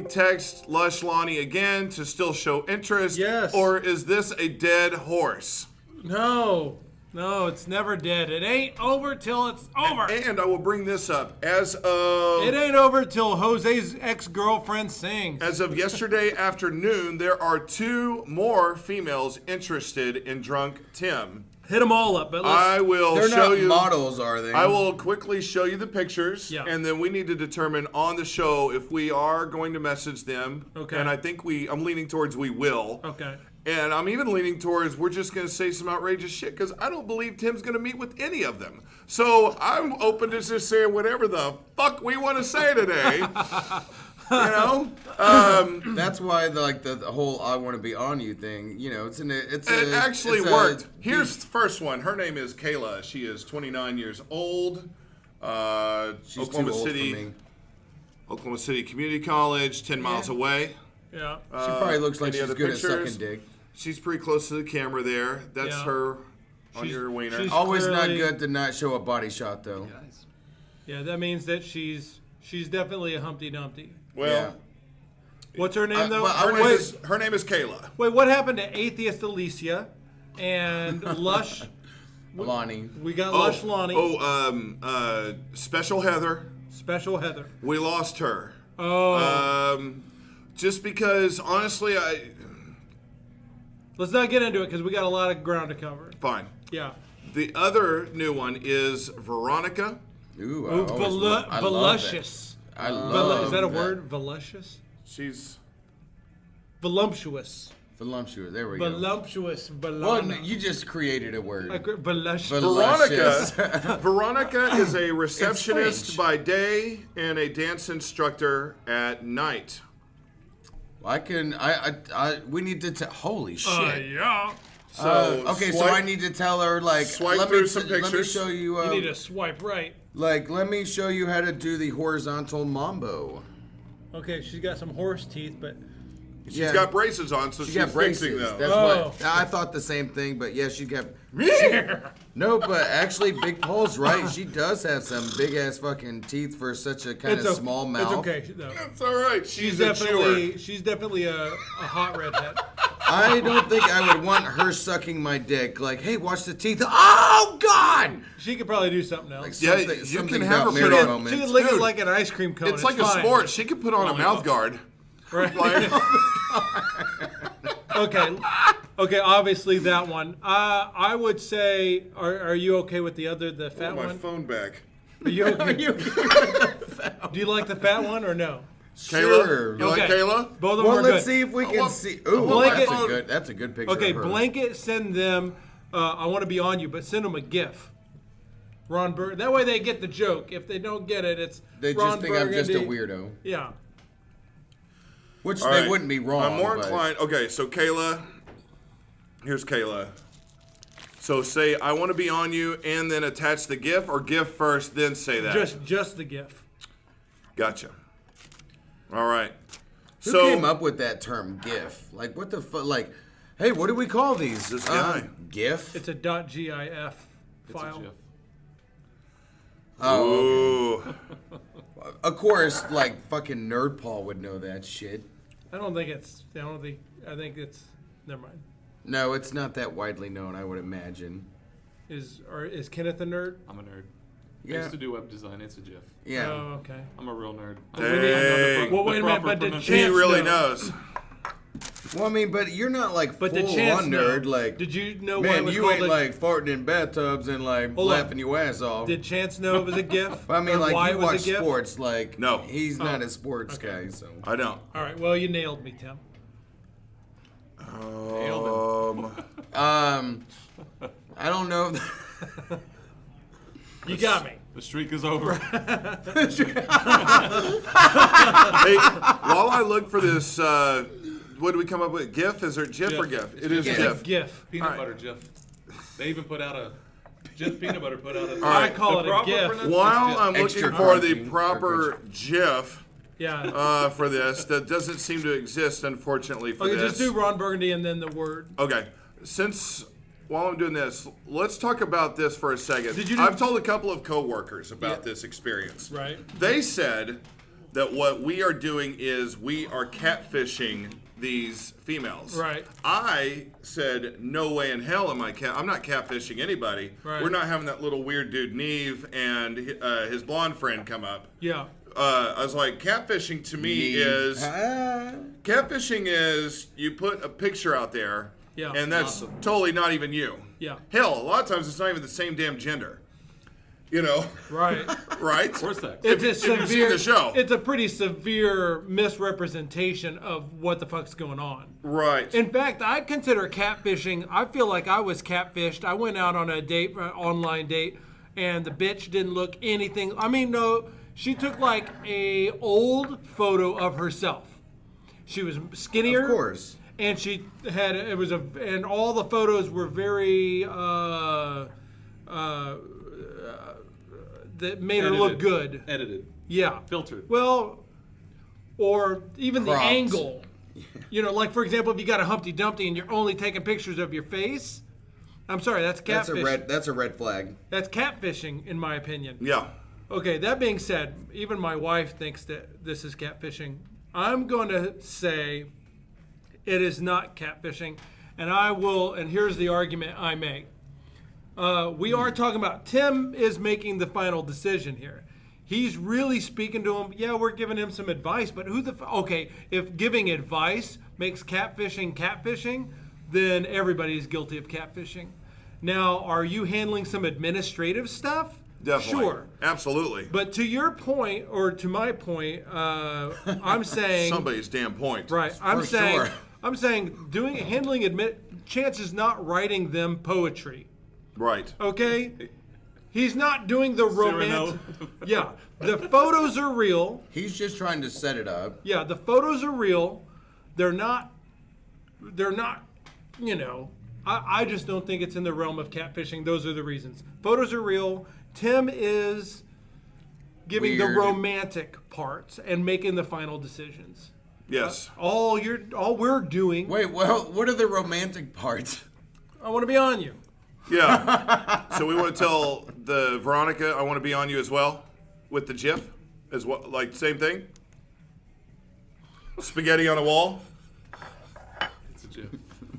Speaker 4: text Lush Lonnie again to still show interest?
Speaker 5: Yes.
Speaker 4: Or is this a dead horse?
Speaker 5: No. No, it's never dead. It ain't over till it's over.
Speaker 4: And I will bring this up. As of
Speaker 5: It ain't over till Jose's ex-girlfriend sings.
Speaker 4: As of yesterday afternoon, there are 2 more females interested in Drunk Tim.
Speaker 5: Hit them all up, but
Speaker 4: I will
Speaker 1: They're
Speaker 4: show
Speaker 1: not
Speaker 4: you.
Speaker 1: models, are they?
Speaker 4: I will quickly show you the pictures,
Speaker 5: Yeah.
Speaker 4: and then we need to determine on the show if we are going to message them.
Speaker 5: Okay.
Speaker 4: And I think I'm leaning towards we will.
Speaker 5: Okay.
Speaker 4: And I'm even leaning towards we're just going to say some outrageous shit because I don't believe Tim's going to meet with any of them. So I'm open to just saying whatever the fuck we want to say today. You know?
Speaker 1: That's why the whole "I want to be on you" thing. You know,
Speaker 4: It actually worked. Here's the first one. Her name is Kayla. She is 29 years old.
Speaker 1: She's
Speaker 4: Oklahoma
Speaker 1: too old
Speaker 4: City.
Speaker 1: for me.
Speaker 4: Oklahoma City Community College, 10 miles away.
Speaker 5: Yeah.
Speaker 1: She probably looks like
Speaker 4: any
Speaker 1: she's
Speaker 4: other
Speaker 1: good
Speaker 4: pictures?
Speaker 1: at sucking dick.
Speaker 4: She's pretty close to the camera there. That's
Speaker 5: Yeah.
Speaker 4: her on
Speaker 5: She's-
Speaker 4: your wiener.
Speaker 5: she's-
Speaker 1: Always not
Speaker 5: Clearly-
Speaker 1: good to not show a body shot though.
Speaker 5: Yeah, that means that she's definitely a Humpty Dumpty.
Speaker 4: Well,
Speaker 5: What's her name though?
Speaker 1: well,
Speaker 4: her name is Kayla.
Speaker 5: Wait, what happened to Atheist Alicia and Lush?
Speaker 1: Lonnie.
Speaker 5: We got Lush Lonnie,
Speaker 4: Special Heather.
Speaker 5: Special Heather.
Speaker 4: We lost her.
Speaker 5: Oh,
Speaker 4: Just because, honestly,
Speaker 5: let's not get into it because we got a lot of ground to cover.
Speaker 4: fine.
Speaker 5: Yeah.
Speaker 4: The other new one is Veronica.
Speaker 1: Ooh,
Speaker 5: Oh,
Speaker 1: I love that.
Speaker 5: voluptuous.
Speaker 1: I love
Speaker 5: Is that a word? Voluptuous?
Speaker 4: She's
Speaker 5: Voluptuous.
Speaker 1: Voluptuous. There we go.
Speaker 5: Voluptuous.
Speaker 1: Well,
Speaker 5: Volana.
Speaker 1: you just created a word.
Speaker 5: Voluptuous.
Speaker 4: Veronica is a receptionist
Speaker 1: French.
Speaker 4: by day and a dance instructor at night.
Speaker 1: We need to holy shit.
Speaker 5: Yeah.
Speaker 4: So
Speaker 1: Okay, so
Speaker 4: swipe-
Speaker 1: I need to tell her like
Speaker 4: swipe
Speaker 1: let
Speaker 4: through
Speaker 1: me
Speaker 4: some
Speaker 1: let me
Speaker 4: pictures.
Speaker 1: show you
Speaker 5: You need to swipe right.
Speaker 1: let me show you how to do the horizontal mambo.
Speaker 5: Okay, she's got some horse teeth, but
Speaker 4: She's got braces on, so she's
Speaker 1: got
Speaker 4: fixing
Speaker 1: braces.
Speaker 4: them.
Speaker 1: That's
Speaker 5: Oh.
Speaker 1: what I thought the same thing, but yeah, she got. No, but actually, Big Paul's right. She does have some big ass fucking teeth for such a kind of
Speaker 5: it's
Speaker 1: small mouth.
Speaker 5: It's okay. No.
Speaker 4: It's all right. She's a chewer.
Speaker 5: She's definitely a hot redhead.
Speaker 1: I don't think I would want her sucking my dick. Like, hey, watch the teeth. Oh God!
Speaker 5: She could probably do something else.
Speaker 4: Yeah,
Speaker 1: Something-
Speaker 4: you
Speaker 1: something
Speaker 4: can have
Speaker 1: about
Speaker 4: her
Speaker 1: Mary
Speaker 4: put on-
Speaker 1: moments.
Speaker 5: She could lick it
Speaker 4: Dude,
Speaker 5: like an ice cream cone.
Speaker 4: It's like a
Speaker 5: fine.
Speaker 4: sport. She could put on a mouth guard.
Speaker 5: Right.
Speaker 4: Like,
Speaker 5: Okay. Okay. Obviously that one. I would say. Are you okay with the fat
Speaker 4: my
Speaker 5: one?
Speaker 4: phone back.
Speaker 5: Are you okay? Do you like the fat one or no?
Speaker 1: Sure.
Speaker 4: Kayla, you like
Speaker 5: Okay.
Speaker 4: Kayla?
Speaker 5: Both of them
Speaker 1: Well,
Speaker 5: are
Speaker 1: let's
Speaker 5: good.
Speaker 1: see if we can
Speaker 4: well,
Speaker 1: see. Ooh,
Speaker 5: blanket-
Speaker 1: that's a good picture.
Speaker 5: Okay,
Speaker 1: of her.
Speaker 5: blanket. Send them. I want to be on you, but send them a GIF. Ron Burgundy. That way they get the joke. If they don't get it, it's
Speaker 1: They
Speaker 5: Ron
Speaker 1: just think I'm just a
Speaker 5: Burgundy.
Speaker 1: weirdo,
Speaker 5: Yeah.
Speaker 1: which
Speaker 4: All
Speaker 1: they
Speaker 4: right.
Speaker 1: wouldn't be wrong.
Speaker 4: I'm more
Speaker 1: but-
Speaker 4: inclined. Okay, so Kayla. Here's Kayla. So say I want to be on you, and then attach the GIF, or GIF first, then say that.
Speaker 5: Just the GIF.
Speaker 4: Gotcha. All right.
Speaker 1: Who
Speaker 4: So
Speaker 1: came up with that term GIF? Like, what the fuck? Like, hey, what do we call these?
Speaker 4: This guy.
Speaker 1: GIF?
Speaker 5: It's a .gif file.
Speaker 6: GIF.
Speaker 1: Oh,
Speaker 4: Ooh.
Speaker 1: of course, like fucking Nerd Paul would know that shit.
Speaker 5: I think it's. Never mind.
Speaker 1: No, it's not that widely known, I would imagine.
Speaker 5: Is Kenneth a nerd?
Speaker 6: I'm a nerd. I
Speaker 1: Yeah.
Speaker 6: used to do web design. It's a GIF.
Speaker 1: Yeah.
Speaker 5: Oh, okay.
Speaker 6: I'm a real nerd.
Speaker 4: Dang.
Speaker 5: Well, wait a minute, but did
Speaker 4: He
Speaker 5: Chance
Speaker 4: really
Speaker 5: know?
Speaker 4: knows.
Speaker 1: Well, I mean, but you're not like
Speaker 5: But
Speaker 1: full
Speaker 5: did Chance
Speaker 1: on
Speaker 5: know?
Speaker 1: nerd. Like,
Speaker 5: Did you know why it
Speaker 1: man,
Speaker 5: was
Speaker 1: you
Speaker 5: called
Speaker 1: ain't
Speaker 5: a-
Speaker 1: like farting in bathtubs and like
Speaker 5: Hold on.
Speaker 1: laughing your ass off.
Speaker 5: Did Chance know it was a GIF?
Speaker 1: I mean,
Speaker 5: Or
Speaker 1: like
Speaker 5: why
Speaker 1: you
Speaker 5: it was
Speaker 1: watch
Speaker 5: a GIF?
Speaker 1: sports. Like,
Speaker 4: No.
Speaker 1: he's not a sports guy. So
Speaker 4: I don't.
Speaker 5: All right. Well, you nailed me, Tim.
Speaker 1: I don't know.
Speaker 5: You got me.
Speaker 6: The streak is over.
Speaker 4: Hey, while I look for this, what do we come up with? GIF? Is there GIF or GIF? It is
Speaker 5: It's a
Speaker 4: GIF.
Speaker 5: GIF.
Speaker 6: Peanut
Speaker 4: right.
Speaker 6: butter GIF. They even put out a Jif Peanut Butter put out a.
Speaker 5: I call
Speaker 6: the
Speaker 5: it a
Speaker 6: proper
Speaker 5: GIF.
Speaker 6: pronunciation-
Speaker 4: While I'm
Speaker 1: Extra
Speaker 4: looking for the
Speaker 1: crunchy.
Speaker 4: proper GIF
Speaker 5: Yeah.
Speaker 4: for this, that doesn't seem to exist, unfortunately, for
Speaker 5: Okay,
Speaker 4: this.
Speaker 5: just do Ron Burgundy and then the word.
Speaker 4: Okay, while I'm doing this, let's talk about this for a second.
Speaker 5: Did you do-
Speaker 4: I've told a couple of coworkers about this experience.
Speaker 5: Right.
Speaker 4: They said that what we are doing is we are catfishing these females.
Speaker 5: Right.
Speaker 4: I said, no way in hell am I'm not catfishing anybody.
Speaker 5: Right.
Speaker 4: We're not having that little weird dude Neve and his blonde friend come up.
Speaker 5: Yeah.
Speaker 4: I was like, catfishing to me is you put a picture out there,
Speaker 5: Yeah.
Speaker 4: and that's totally not even you.
Speaker 5: Yeah.
Speaker 4: Hell, a lot of times it's not even the same damn gender. You know,
Speaker 5: Right.
Speaker 4: right?
Speaker 6: Or sex.
Speaker 5: It's a
Speaker 4: If you've seen the show.
Speaker 5: It's a pretty severe misrepresentation of what the fuck's going on.
Speaker 4: Right.
Speaker 5: In fact, I consider catfishing. I feel like I was catfished. I went out on a date, online date, and the bitch didn't look anything. I mean, no, she took like a old photo of herself. She was skinnier,
Speaker 1: Of course.
Speaker 5: and she had and all the photos were very that made her look good.
Speaker 6: Edited.
Speaker 5: Yeah.
Speaker 6: Filtered.
Speaker 5: Well, or even
Speaker 1: Cropped.
Speaker 5: the angle. You know, like for example, if you got a Humpty Dumpty and you're only taking pictures of your face, I'm sorry, that's catfishing.
Speaker 1: That's a red flag.
Speaker 5: That's catfishing, in my opinion.
Speaker 4: Yeah.
Speaker 5: Okay, that being said, even my wife thinks that this is catfishing. I'm going to say it is not catfishing, and I will. And here's the argument I make. We are talking about Tim is making the final decision here. He's really speaking to him. Yeah, we're giving him some advice, but okay, if giving advice makes catfishing, then everybody's guilty of catfishing. Now, are you handling some administrative stuff?
Speaker 4: Definitely.
Speaker 5: Sure.
Speaker 4: Absolutely.
Speaker 5: But to your point, or to my point, I'm saying
Speaker 4: Somebody's damn point.
Speaker 5: right.
Speaker 1: For sure.
Speaker 5: I'm saying handling chances not writing them poetry.
Speaker 4: Right.
Speaker 5: Okay? He's not doing the romantic. Yeah. The photos are real.
Speaker 1: He's just trying to set it up.
Speaker 5: Yeah, the photos are real. They're not, you know, I just don't think it's in the realm of catfishing. Those are the reasons. Photos are real. Tim is giving the
Speaker 1: Weird.
Speaker 5: romantic parts and making the final decisions.
Speaker 4: Yes.
Speaker 5: All we're doing,
Speaker 1: Wait, well, what are the romantic parts?
Speaker 5: I want to be on you.
Speaker 4: Yeah. So we want to tell the Veronica, I want to be on you as well, with the GIF, as well, like same thing. Spaghetti on a wall.
Speaker 6: It's a GIF.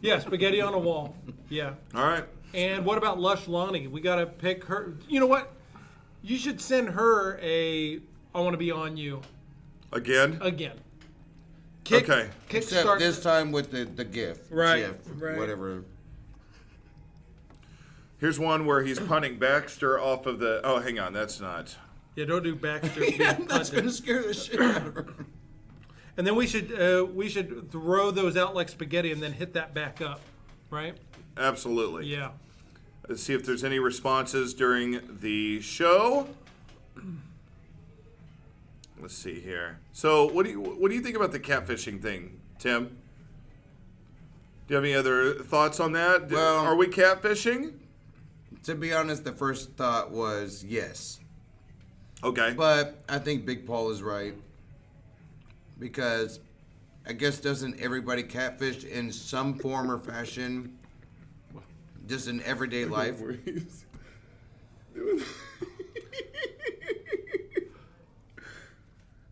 Speaker 5: Yeah, spaghetti on a wall. Yeah.
Speaker 4: All right.
Speaker 5: And what about Lush Lonnie? We got to pick her. You know what? You should send her I want to be on you
Speaker 4: Again.
Speaker 5: again.
Speaker 4: Okay.
Speaker 1: Except this time with the GIF.
Speaker 5: Right,
Speaker 1: GIF,
Speaker 5: right.
Speaker 1: whatever.
Speaker 4: Here's one where he's punting Baxter off of the. Oh, hang on. That's not.
Speaker 5: Yeah, don't do Baxter.
Speaker 1: That's gonna scare the shit out of her.
Speaker 5: And then we should throw those out like spaghetti and then hit that back up, right?
Speaker 4: Absolutely.
Speaker 5: Yeah.
Speaker 4: Let's see if there's any responses during the show. Let's see here. So, what do you think about the catfishing thing, Tim? Do you have any other thoughts on that?
Speaker 1: Well-
Speaker 4: Are we catfishing?
Speaker 1: To be honest, the first thought was yes.
Speaker 4: Okay.
Speaker 1: But I think Big Paul is right. Because I guess doesn't everybody catfish in some form or fashion? Just in everyday life?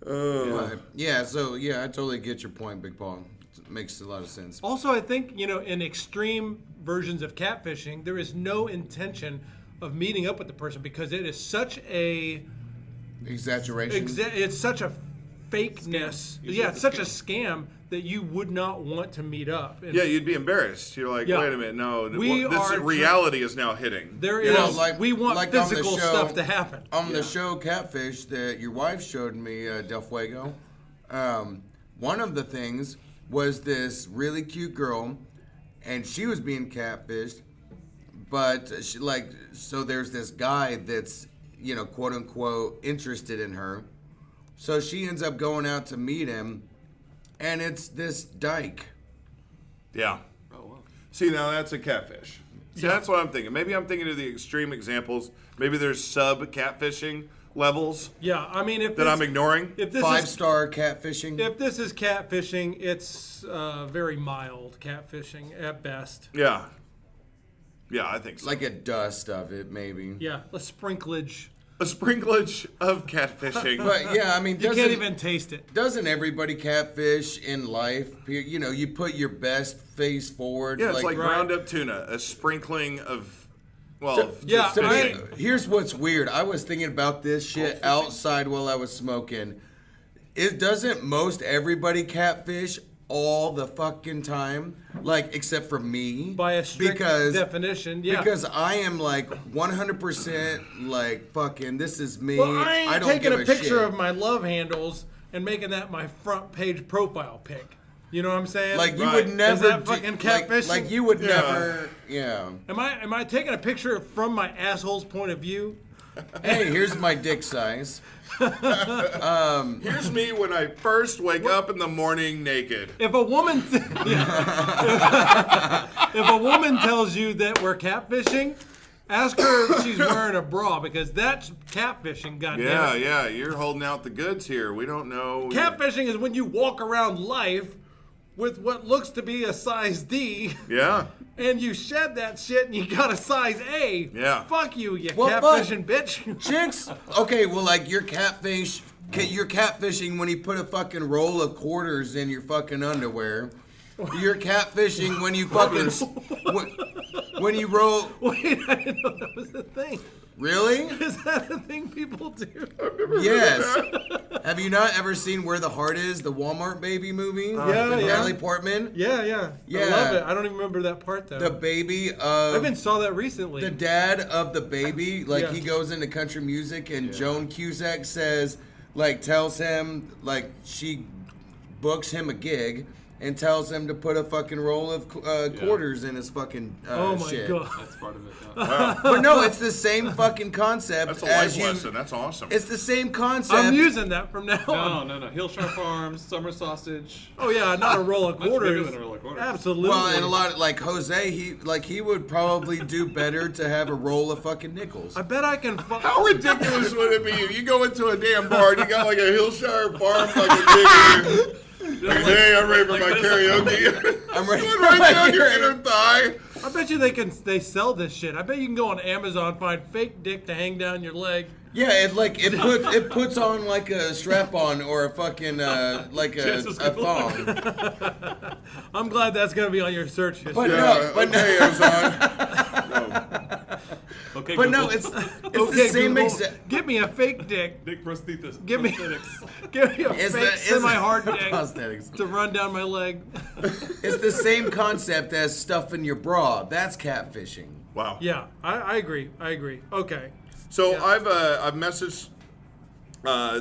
Speaker 1: But, yeah, so yeah, I totally get your point, Big Paul. It makes a lot of sense.
Speaker 5: Also, I think, in extreme versions of catfishing, there is no intention of meeting up with the person because it is such a
Speaker 1: Exaggeration.
Speaker 5: it's such a fakeness. Yeah, it's such a scam that you would not want to meet up. And
Speaker 4: Yeah, you'd be embarrassed. You're like,
Speaker 5: Yeah.
Speaker 4: wait a minute, no.
Speaker 5: We
Speaker 4: This
Speaker 5: are
Speaker 4: reality is now hitting.
Speaker 5: there
Speaker 1: You
Speaker 5: is.
Speaker 1: know, like-
Speaker 5: we want
Speaker 1: like on the
Speaker 5: physical
Speaker 1: show-
Speaker 5: stuff to happen.
Speaker 1: On the show Catfish that your wife showed me, Del Fuego, one of the things was this really cute girl, and she was being catfished, but so there's this guy that's, quote unquote, interested in her. So she ends up going out to meet him, and it's this dyke.
Speaker 4: Yeah.
Speaker 6: Oh, wow.
Speaker 4: See, now that's a catfish. See, that's what I'm thinking. Maybe I'm thinking of the extreme examples. Maybe there's sub-catfishing levels
Speaker 5: Yeah, I mean, if
Speaker 4: that
Speaker 5: this,
Speaker 4: I'm ignoring.
Speaker 5: if this is
Speaker 1: 5-star catfishing.
Speaker 5: if this is catfishing, it's very mild catfishing at best.
Speaker 4: Yeah. Yeah, I think so.
Speaker 1: Like a dust of it, maybe.
Speaker 5: Yeah, a sprinklage
Speaker 4: a sprinklage of catfishing.
Speaker 1: But yeah, I mean,
Speaker 5: You can't even taste it.
Speaker 1: doesn't everybody catfish in life? You know, you put your best face forward.
Speaker 4: Yeah, it's like
Speaker 5: Right.
Speaker 4: ground up tuna, a sprinkling of, well,
Speaker 5: Yeah,
Speaker 4: just
Speaker 1: To me,
Speaker 4: fishing.
Speaker 1: here's what's weird. I was thinking about this shit outside while I was smoking. It doesn't most everybody catfish all the fucking time, like except for me,
Speaker 5: By a strict definition, yeah.
Speaker 1: Because I am like 100% like fucking. This is me.
Speaker 5: Well, I ain't
Speaker 1: don't
Speaker 5: taking
Speaker 1: give
Speaker 5: a picture
Speaker 1: shit.
Speaker 5: of my love handles and making that my front page profile pic. You know what I'm saying?
Speaker 1: Like you
Speaker 4: Right.
Speaker 1: would
Speaker 4: Is
Speaker 1: never
Speaker 5: that fucking catfishing?
Speaker 1: Like you would
Speaker 4: Yeah.
Speaker 1: never. Yeah.
Speaker 5: Am I taking a picture from my asshole's point of view?
Speaker 1: Hey, here's my dick size.
Speaker 4: Here's me when I first wake up in the morning naked.
Speaker 5: If a woman, if a woman tells you that we're catfishing, ask her if she's wearing a bra because that's catfishing. Goddamn
Speaker 4: Yeah,
Speaker 5: it.
Speaker 4: yeah, you're holding out the goods here. We don't know.
Speaker 5: Catfishing is when you walk around life with what looks to be a size D,
Speaker 4: Yeah.
Speaker 5: and you shed that shit and you got a size A.
Speaker 4: Yeah.
Speaker 5: Fuck you, you
Speaker 1: Well, but-
Speaker 5: catfishing bitch.
Speaker 1: Chicks, okay, well, like you're catfishing when you put a fucking roll of quarters in your fucking underwear. You're catfishing when you fucking when you roll.
Speaker 5: Wait, I didn't know that was a thing.
Speaker 1: Really?
Speaker 5: Is that a thing people do?
Speaker 1: Yes. Have you not ever seen Where the Heart Is, the Walmart baby movie?
Speaker 5: Yeah,
Speaker 1: With
Speaker 5: yeah.
Speaker 1: Natalie Portman.
Speaker 5: Yeah, yeah.
Speaker 1: Yeah.
Speaker 5: I love it. I don't even remember that part though.
Speaker 1: The baby
Speaker 5: I
Speaker 1: of
Speaker 5: even saw that recently.
Speaker 1: the dad of the baby, like
Speaker 5: Yeah.
Speaker 1: he goes into country music, and Joan Cusack says, like, tells him, like, she books him a gig and tells him to put a fucking roll of quarters in his fucking
Speaker 5: oh my
Speaker 1: shit.
Speaker 5: god.
Speaker 6: That's part of it. Yeah.
Speaker 1: But no, it's the same fucking concept
Speaker 4: That's a
Speaker 1: as
Speaker 4: life
Speaker 1: you.
Speaker 4: lesson. That's awesome.
Speaker 1: It's the same concept.
Speaker 5: I'm using that from now on.
Speaker 6: No. Hill Sharp Farms, summer sausage.
Speaker 5: Oh yeah, not a roll of
Speaker 6: Much bigger
Speaker 5: quarters.
Speaker 6: than a roll of quarters.
Speaker 5: Absolutely.
Speaker 1: Well, and a lot of, like Jose, he would probably do better to have a roll of fucking nickels.
Speaker 5: I bet I can.
Speaker 4: How ridiculous would it be if you go into a damn bar and you got like a Hillshire Farm fucking big like, hey, I'm ready for my karaoke.
Speaker 1: I'm ready for
Speaker 4: right
Speaker 1: my
Speaker 4: down your
Speaker 1: karaoke.
Speaker 4: inner thigh.
Speaker 5: I bet you they sell this shit. I bet you can go on Amazon, find fake dick to hang down your leg.
Speaker 1: Yeah, it puts on like a strap on or a fucking like a thong.
Speaker 5: I'm glad that's gonna be on your search history.
Speaker 1: But
Speaker 4: Yeah,
Speaker 1: no, but no,
Speaker 4: okay, Amazon.
Speaker 6: Okay,
Speaker 1: but no,
Speaker 6: Google.
Speaker 1: it's the
Speaker 5: Okay,
Speaker 1: same
Speaker 5: Google,
Speaker 1: exact.
Speaker 5: give me a fake dick.
Speaker 6: Dick prosthesis.
Speaker 5: Give me,
Speaker 6: prosthetics.
Speaker 5: give me a
Speaker 1: Is
Speaker 5: fake
Speaker 1: the- is
Speaker 5: semi-hard
Speaker 1: the-
Speaker 5: dick
Speaker 1: prosthetics.
Speaker 5: to run down my leg.
Speaker 1: It's the same concept as stuff in your bra. That's catfishing.
Speaker 4: Wow.
Speaker 5: Yeah, I agree. I agree. Okay.
Speaker 4: So
Speaker 5: Yeah.
Speaker 4: I've messaged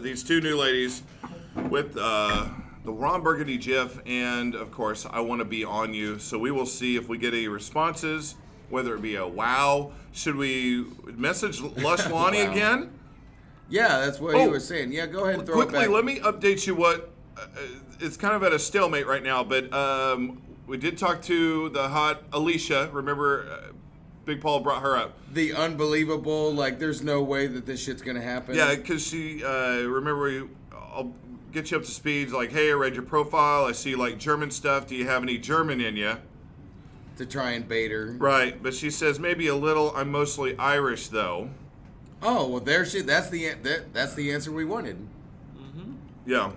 Speaker 4: these two new ladies with the Ron Burgundy GIF, and of course I want to be on you. So we will see if we get any responses, whether it be a wow. Should we message Lush Lonnie
Speaker 1: Wow.
Speaker 4: again?
Speaker 1: Yeah, that's what he
Speaker 4: Oh,
Speaker 1: was saying. Yeah, go ahead and throw
Speaker 4: Quickly,
Speaker 1: it back.
Speaker 4: let me update you what it's kind of at a stalemate right now, but we did talk to the hot Alicia. Remember, Big Paul brought her up.
Speaker 1: The unbelievable, like, there's no way that this shit's gonna happen.
Speaker 4: Yeah, because she, remember, I'll get you up to speed. Like, hey, I read your profile. I see, like, German stuff. Do you have any German in you?
Speaker 1: To try and bait her.
Speaker 4: Right, but she says maybe a little. I'm mostly Irish, though.
Speaker 1: Oh well, there she. That's the answer we wanted.
Speaker 4: Yeah.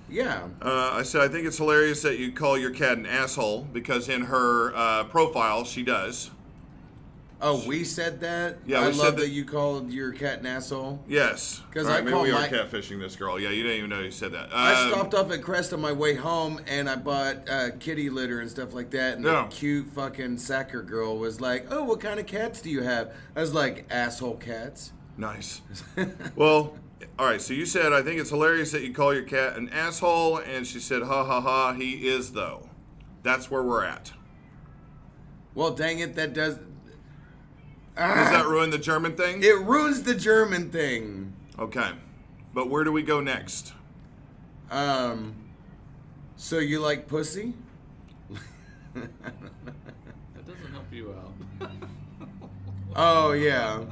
Speaker 1: Yeah.
Speaker 4: I said, I think it's hilarious that you call your cat an asshole, because in her profile, she does.
Speaker 1: Oh, we said that.
Speaker 4: Yeah,
Speaker 1: I
Speaker 4: we said
Speaker 1: love
Speaker 4: that-
Speaker 1: that you called your cat an asshole.
Speaker 4: Yes.
Speaker 1: 'Cause
Speaker 4: All
Speaker 1: I
Speaker 4: right, maybe
Speaker 1: call
Speaker 4: we are
Speaker 1: my-
Speaker 4: catfishing this girl. Yeah, you didn't even know you said that.
Speaker 1: I stopped off at Crest on my way home, and I bought kitty litter and stuff like that. And
Speaker 4: Yeah.
Speaker 1: the cute fucking sacker girl was like, "Oh, what kind of cats do you have?" I was like, "Asshole cats."
Speaker 4: Nice. Well, all right. So you said, I think it's hilarious that you call your cat an asshole, and she said, ha ha ha, he is though. That's where we're at.
Speaker 1: Well, dang it, that does.
Speaker 4: Does that ruin the German thing?
Speaker 1: It ruins the German thing.
Speaker 4: Okay. But where do we go next?
Speaker 1: So you like pussy?
Speaker 6: That doesn't help you out.
Speaker 1: Oh yeah.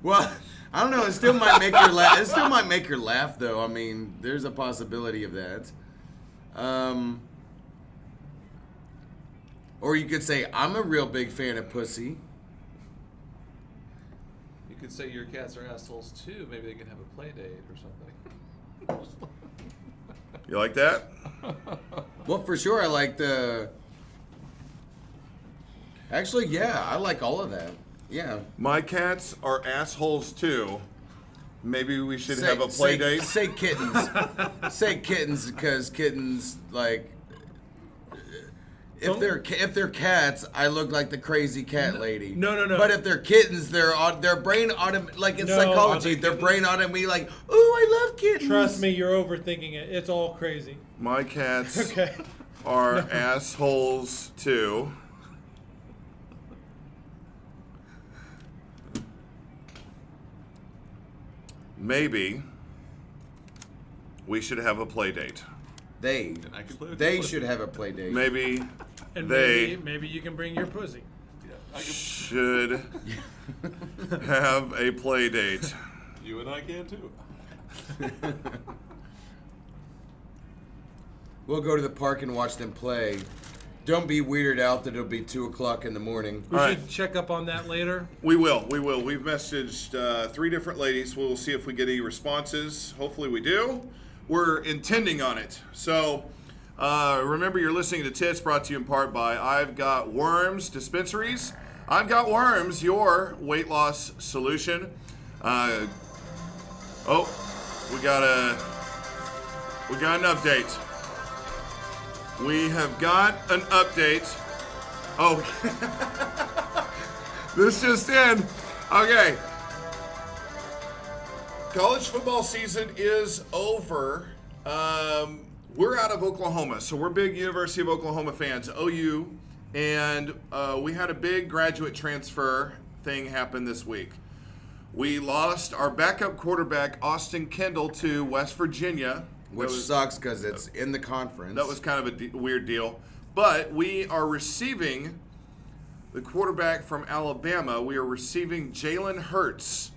Speaker 1: Well, I don't know. It still might make her laugh. It still might make her laugh, though. I mean, there's a possibility of that. Or you could say, I'm a real big fan of pussy.
Speaker 6: You could say your cats are assholes too. Maybe they can have a play date or something.
Speaker 4: You like that?
Speaker 1: Well, for sure, I like the. Actually, yeah, I like all of that. Yeah.
Speaker 4: My cats are assholes too. Maybe we should have a play date.
Speaker 1: Say kittens. Say kittens because kittens like. If they're cats, I look like the crazy cat lady.
Speaker 5: No.
Speaker 1: But if they're kittens, their brain like in
Speaker 5: No,
Speaker 1: psychology, their brain automatically like, ooh, I love kittens.
Speaker 5: Trust me, you're overthinking it. It's all crazy.
Speaker 4: My cats
Speaker 5: Okay.
Speaker 4: are assholes too. Maybe we should have a play date.
Speaker 1: They
Speaker 6: I can play with
Speaker 1: they
Speaker 6: your
Speaker 1: should have a play date.
Speaker 4: Maybe
Speaker 5: And
Speaker 4: they
Speaker 5: maybe you can bring your pussy.
Speaker 4: should have a play date.
Speaker 6: You and I can too.
Speaker 1: We'll go to the park and watch them play. Don't be weirded out that it'll be 2:00 in the morning.
Speaker 5: We
Speaker 4: All
Speaker 5: should
Speaker 4: right.
Speaker 5: check up on that later.
Speaker 4: We will. We've messaged 3 different ladies. We'll see if we get any responses. Hopefully we do. We're intending on it. So remember, you're listening to Tits, brought to you in part by I've Got Worms Dispensaries. I've Got Worms, your weight loss solution. We got an update. We have got an update. Oh, this just in. Okay. College football season is over. We're out of Oklahoma, so we're big University of Oklahoma fans, OU, and we had a big graduate transfer thing happen this week. We lost our backup quarterback, Austin Kendall, to West Virginia.
Speaker 1: Which sucks because it's in the conference.
Speaker 4: That was kind of a weird deal. But we are receiving the quarterback from Alabama. We are receiving Jalen Hurts,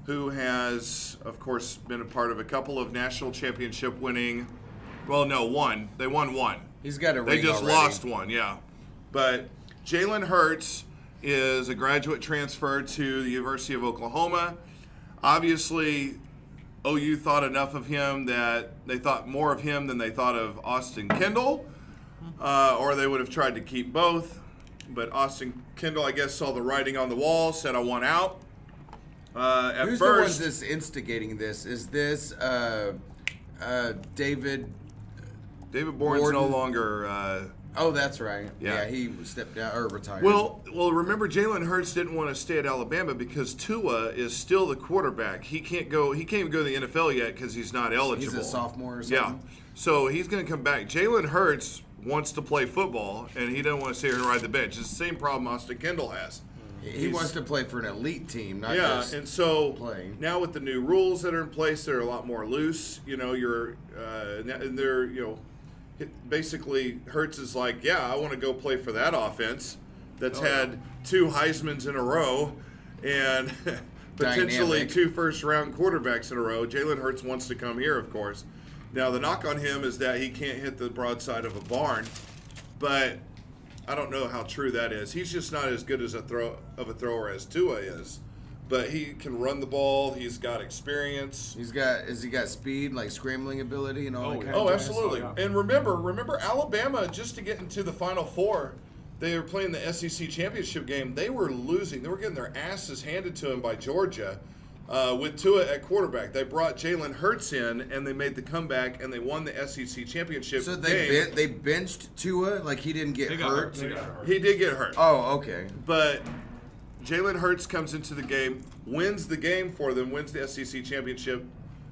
Speaker 4: who has, of course, been a part of a couple of national championship winning. Well, no, one. They won one.
Speaker 1: He's got a ring
Speaker 4: They just
Speaker 1: already.
Speaker 4: lost one, yeah. But Jalen Hurts is a graduate transfer to the University of Oklahoma. Obviously, OU thought enough of him that they thought more of him than they thought of Austin Kendall, or they would have tried to keep both. But Austin Kendall, I guess, saw the writing on the wall, said, I want out. At
Speaker 1: Who's
Speaker 4: first,
Speaker 1: the one that's instigating this? Is this David?
Speaker 4: David Bourne's
Speaker 1: Gordon?
Speaker 4: no longer.
Speaker 1: Oh, that's right.
Speaker 4: Yeah.
Speaker 1: Yeah, he stepped down or retired.
Speaker 4: Well, remember, Jalen Hurts didn't want to stay at Alabama because Tua is still the quarterback. He can't even go to the NFL yet because he's not eligible.
Speaker 1: he's a sophomore or
Speaker 4: Yeah,
Speaker 1: something.
Speaker 4: so he's going to come back. Jalen Hurts wants to play football, and he doesn't want to stay here and ride the bench. It's the same problem Austin Kendall has.
Speaker 1: He wants to play for an elite team, not
Speaker 4: Yeah,
Speaker 1: just
Speaker 4: and so
Speaker 1: play.
Speaker 4: now with the new rules that are in place, they're a lot more loose. You know, and they're, basically Hurts is like, yeah, I want to go play for that offense that's had 2 Heismans in a row and potentially
Speaker 1: Dynamic.
Speaker 4: 2 first-round quarterbacks in a row. Jalen Hurts wants to come here, of course. Now, the knock on him is that he can't hit the broadside of a barn, but I don't know how true that is. He's just not as good as a thrower as Tua is, but he can run the ball. He's got experience.
Speaker 1: Has he got speed, like scrambling ability and all that kind
Speaker 4: Oh,
Speaker 1: of jazz?
Speaker 4: absolutely.
Speaker 6: Oh, yeah.
Speaker 4: And remember, Alabama, just to get into the Final Four, they were playing the SEC championship game. They were losing. They were getting their asses handed to them by Georgia with Tua at quarterback. They brought Jalen Hurts in, and they made the comeback, and they won the SEC championship
Speaker 1: So
Speaker 4: game.
Speaker 1: they benched Tua, like he didn't get
Speaker 6: They got
Speaker 1: hurt.
Speaker 6: They got hurt.
Speaker 4: He did get hurt.
Speaker 1: Oh, okay.
Speaker 4: But Jalen Hurts comes into the game, wins the game for them, wins the SEC championship,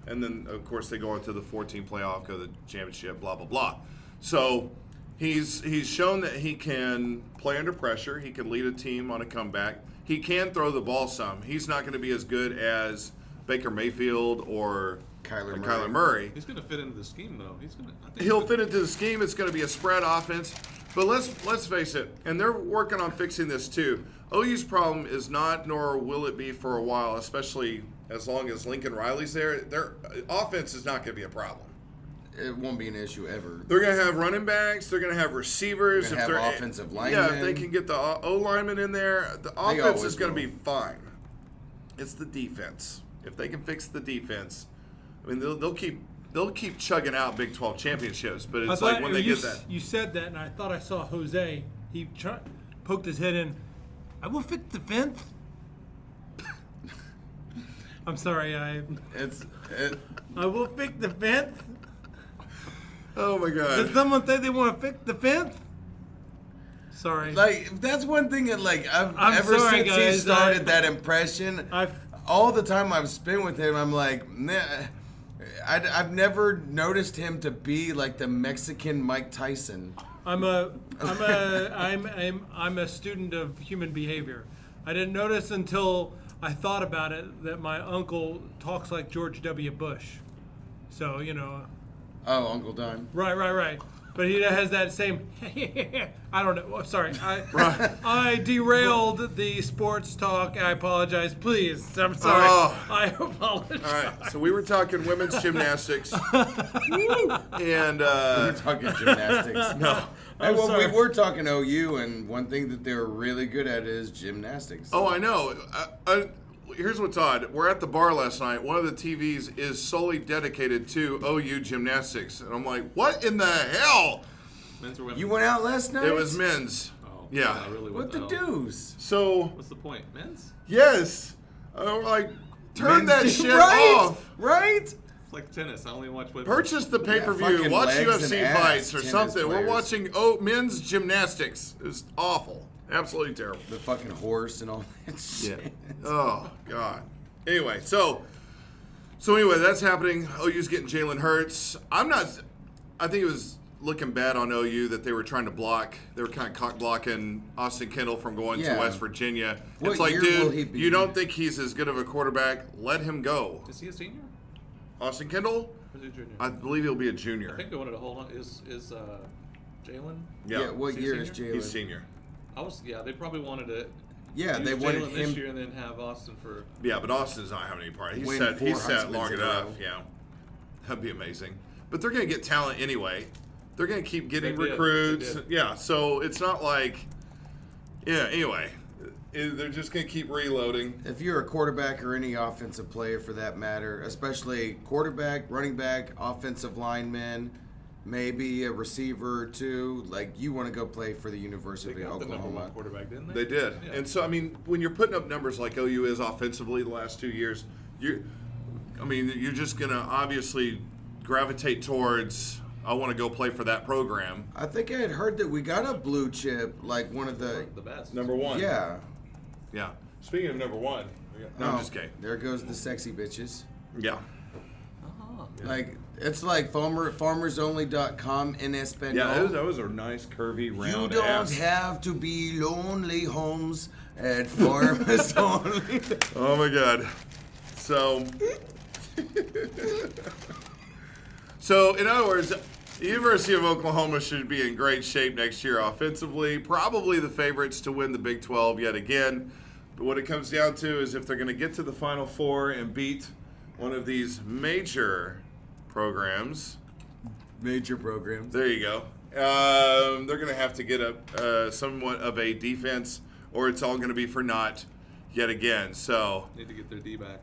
Speaker 4: and then, of course, they go into the 14 playoff, go to the championship, blah, blah, blah. So he's shown that he can play under pressure. He can lead a team on a comeback. He can throw the ball some. He's not going to be as good as Baker Mayfield or
Speaker 1: Kyler
Speaker 4: Murray.
Speaker 6: He's going to fit into the scheme, though.
Speaker 4: He'll fit into the scheme. It's going to be a spread offense. But let's face it, and they're working on fixing this too. OU's problem is not, nor will it be for a while, especially as long as Lincoln Riley's there. Their offense is not going to be a problem.
Speaker 1: It won't be an issue ever.
Speaker 4: They're going to have running backs. They're going to have receivers.
Speaker 1: They're gonna have offensive
Speaker 4: Yeah, if
Speaker 1: linemen.
Speaker 4: they can get the O lineman in there, the
Speaker 1: always
Speaker 4: offense is going to
Speaker 1: will.
Speaker 4: be fine. It's the defense. If they can fix the defense, I mean, they'll keep chugging out Big 12 championships. But it's like when they get that.
Speaker 5: You said that, and I thought I saw Jose. He poked his head in. I will fix the fence. I'm sorry. I will fix the fence.
Speaker 4: Oh my
Speaker 5: Did
Speaker 4: God!
Speaker 5: someone say they want to fix the fence? Sorry.
Speaker 1: Like that's one thing that
Speaker 5: I'm
Speaker 1: ever
Speaker 5: sorry,
Speaker 1: since he
Speaker 5: guys,
Speaker 1: started that impression. All the time I've spent with him, I'm like, nah, I've never noticed him to be like the Mexican Mike Tyson.
Speaker 5: I'm a student of human behavior. I didn't notice until I thought about it that my uncle talks like George W. Bush. So, you know.
Speaker 1: Oh, Uncle Don.
Speaker 5: Right. But he has that same. I don't know. Oh, sorry. I derailed the sports talk. I apologize. Please. I'm sorry.
Speaker 4: Oh.
Speaker 5: I apologize.
Speaker 4: All right, so we were talking women's gymnastics, and
Speaker 1: We're talking gymnastics.
Speaker 4: no.
Speaker 1: Hey, well,
Speaker 5: sorry.
Speaker 1: we were talking OU, and one thing that they're really good at is gymnastics.
Speaker 4: Oh, I know. Here's what's odd. We're at the bar last night. One of the TVs is solely dedicated to OU gymnastics. And I'm like, what in the hell?
Speaker 6: Men's or women's?
Speaker 1: You went out last night?
Speaker 4: It was men's.
Speaker 6: Oh,
Speaker 4: Yeah.
Speaker 6: not really.
Speaker 1: What the deuce?
Speaker 4: So,
Speaker 6: What's the point? Men's?
Speaker 4: yes. I'm like, turn that
Speaker 1: Men's-
Speaker 4: shit
Speaker 1: right?
Speaker 4: off.
Speaker 1: Right?
Speaker 6: It's like tennis. I only watch women.
Speaker 4: Purchase the pay-per-view.
Speaker 1: fucking
Speaker 4: Watch
Speaker 1: legs
Speaker 4: UFC
Speaker 1: and ass
Speaker 4: fights or
Speaker 1: tennis
Speaker 4: something. We're
Speaker 1: players.
Speaker 4: watching men's gymnastics. It's awful. Absolutely terrible.
Speaker 1: The fucking horse and all that shit.
Speaker 4: Oh, God. Anyway, so anyway, that's happening. OU's getting Jalen Hurts. I think it was looking bad on OU that they were trying to block. They were kind of cock blocking Austin Kendall from going to
Speaker 1: Yeah.
Speaker 4: West Virginia.
Speaker 1: What
Speaker 4: it's like,
Speaker 1: year will
Speaker 4: dude,
Speaker 1: he be?
Speaker 4: you don't think he's as good of a quarterback? Let him go.
Speaker 6: Is he a senior?
Speaker 4: Austin Kendall?
Speaker 6: Or is he a junior?
Speaker 4: I believe he'll be a junior.
Speaker 6: I think they wanted to hold on. Is Jalen?
Speaker 1: Yeah, what
Speaker 6: Is he a
Speaker 1: year is
Speaker 6: senior?
Speaker 1: Jalen?
Speaker 4: He's senior.
Speaker 6: They probably wanted to.
Speaker 1: Yeah,
Speaker 6: use
Speaker 1: they wanted
Speaker 6: Jalen
Speaker 1: him.
Speaker 6: this year and then have Austin for.
Speaker 4: Yeah, but Austin's not having any part. He's
Speaker 1: Win
Speaker 4: set
Speaker 1: 4 Heismans
Speaker 4: long
Speaker 1: in a
Speaker 4: enough.
Speaker 1: row.
Speaker 4: Yeah, that'd be amazing. But they're going to get talent anyway. They're going to keep getting
Speaker 6: They did.
Speaker 4: recruits.
Speaker 6: They did.
Speaker 4: Yeah, so it's not like. Yeah. Anyway, they're just going to keep reloading.
Speaker 1: If you're a quarterback or any offensive player for that matter, especially quarterback, running back, offensive lineman, maybe a receiver or two, like you want to go play for the
Speaker 6: They
Speaker 1: University of
Speaker 6: got the number one
Speaker 1: Oklahoma.
Speaker 6: quarterback, didn't they?
Speaker 4: They did.
Speaker 6: Yeah.
Speaker 4: And so, I mean, when you're putting up numbers like OU is offensively the last 2 years, you're just going to obviously gravitate towards, I want to go play for that program.
Speaker 1: I think I had heard that we got a blue chip, like one of the.
Speaker 6: The best.
Speaker 4: Number one.
Speaker 1: Yeah.
Speaker 4: Yeah. Speaking of number one. No, I'm
Speaker 1: Oh,
Speaker 4: just kidding.
Speaker 1: There goes the sexy bitches.
Speaker 4: Yeah.
Speaker 6: Oh.
Speaker 1: Like it's like farmersonly.com in Espanol.
Speaker 4: Yeah, those are nice, curvy,
Speaker 1: You
Speaker 4: round
Speaker 1: don't
Speaker 4: ass.
Speaker 1: have to be lonely, Holmes, at Farmers Only.
Speaker 4: Oh my God. So, in other words, the University of Oklahoma should be in great shape next year offensively. Probably the favorites to win the Big 12 yet again. But what it comes down to is if they're going to get to the Final Four and beat one of these major programs.
Speaker 1: Major programs.
Speaker 4: There you go. They're going to have to get a somewhat of a defense, or it's all going to be for naught yet again. So,
Speaker 6: Need to get their D back.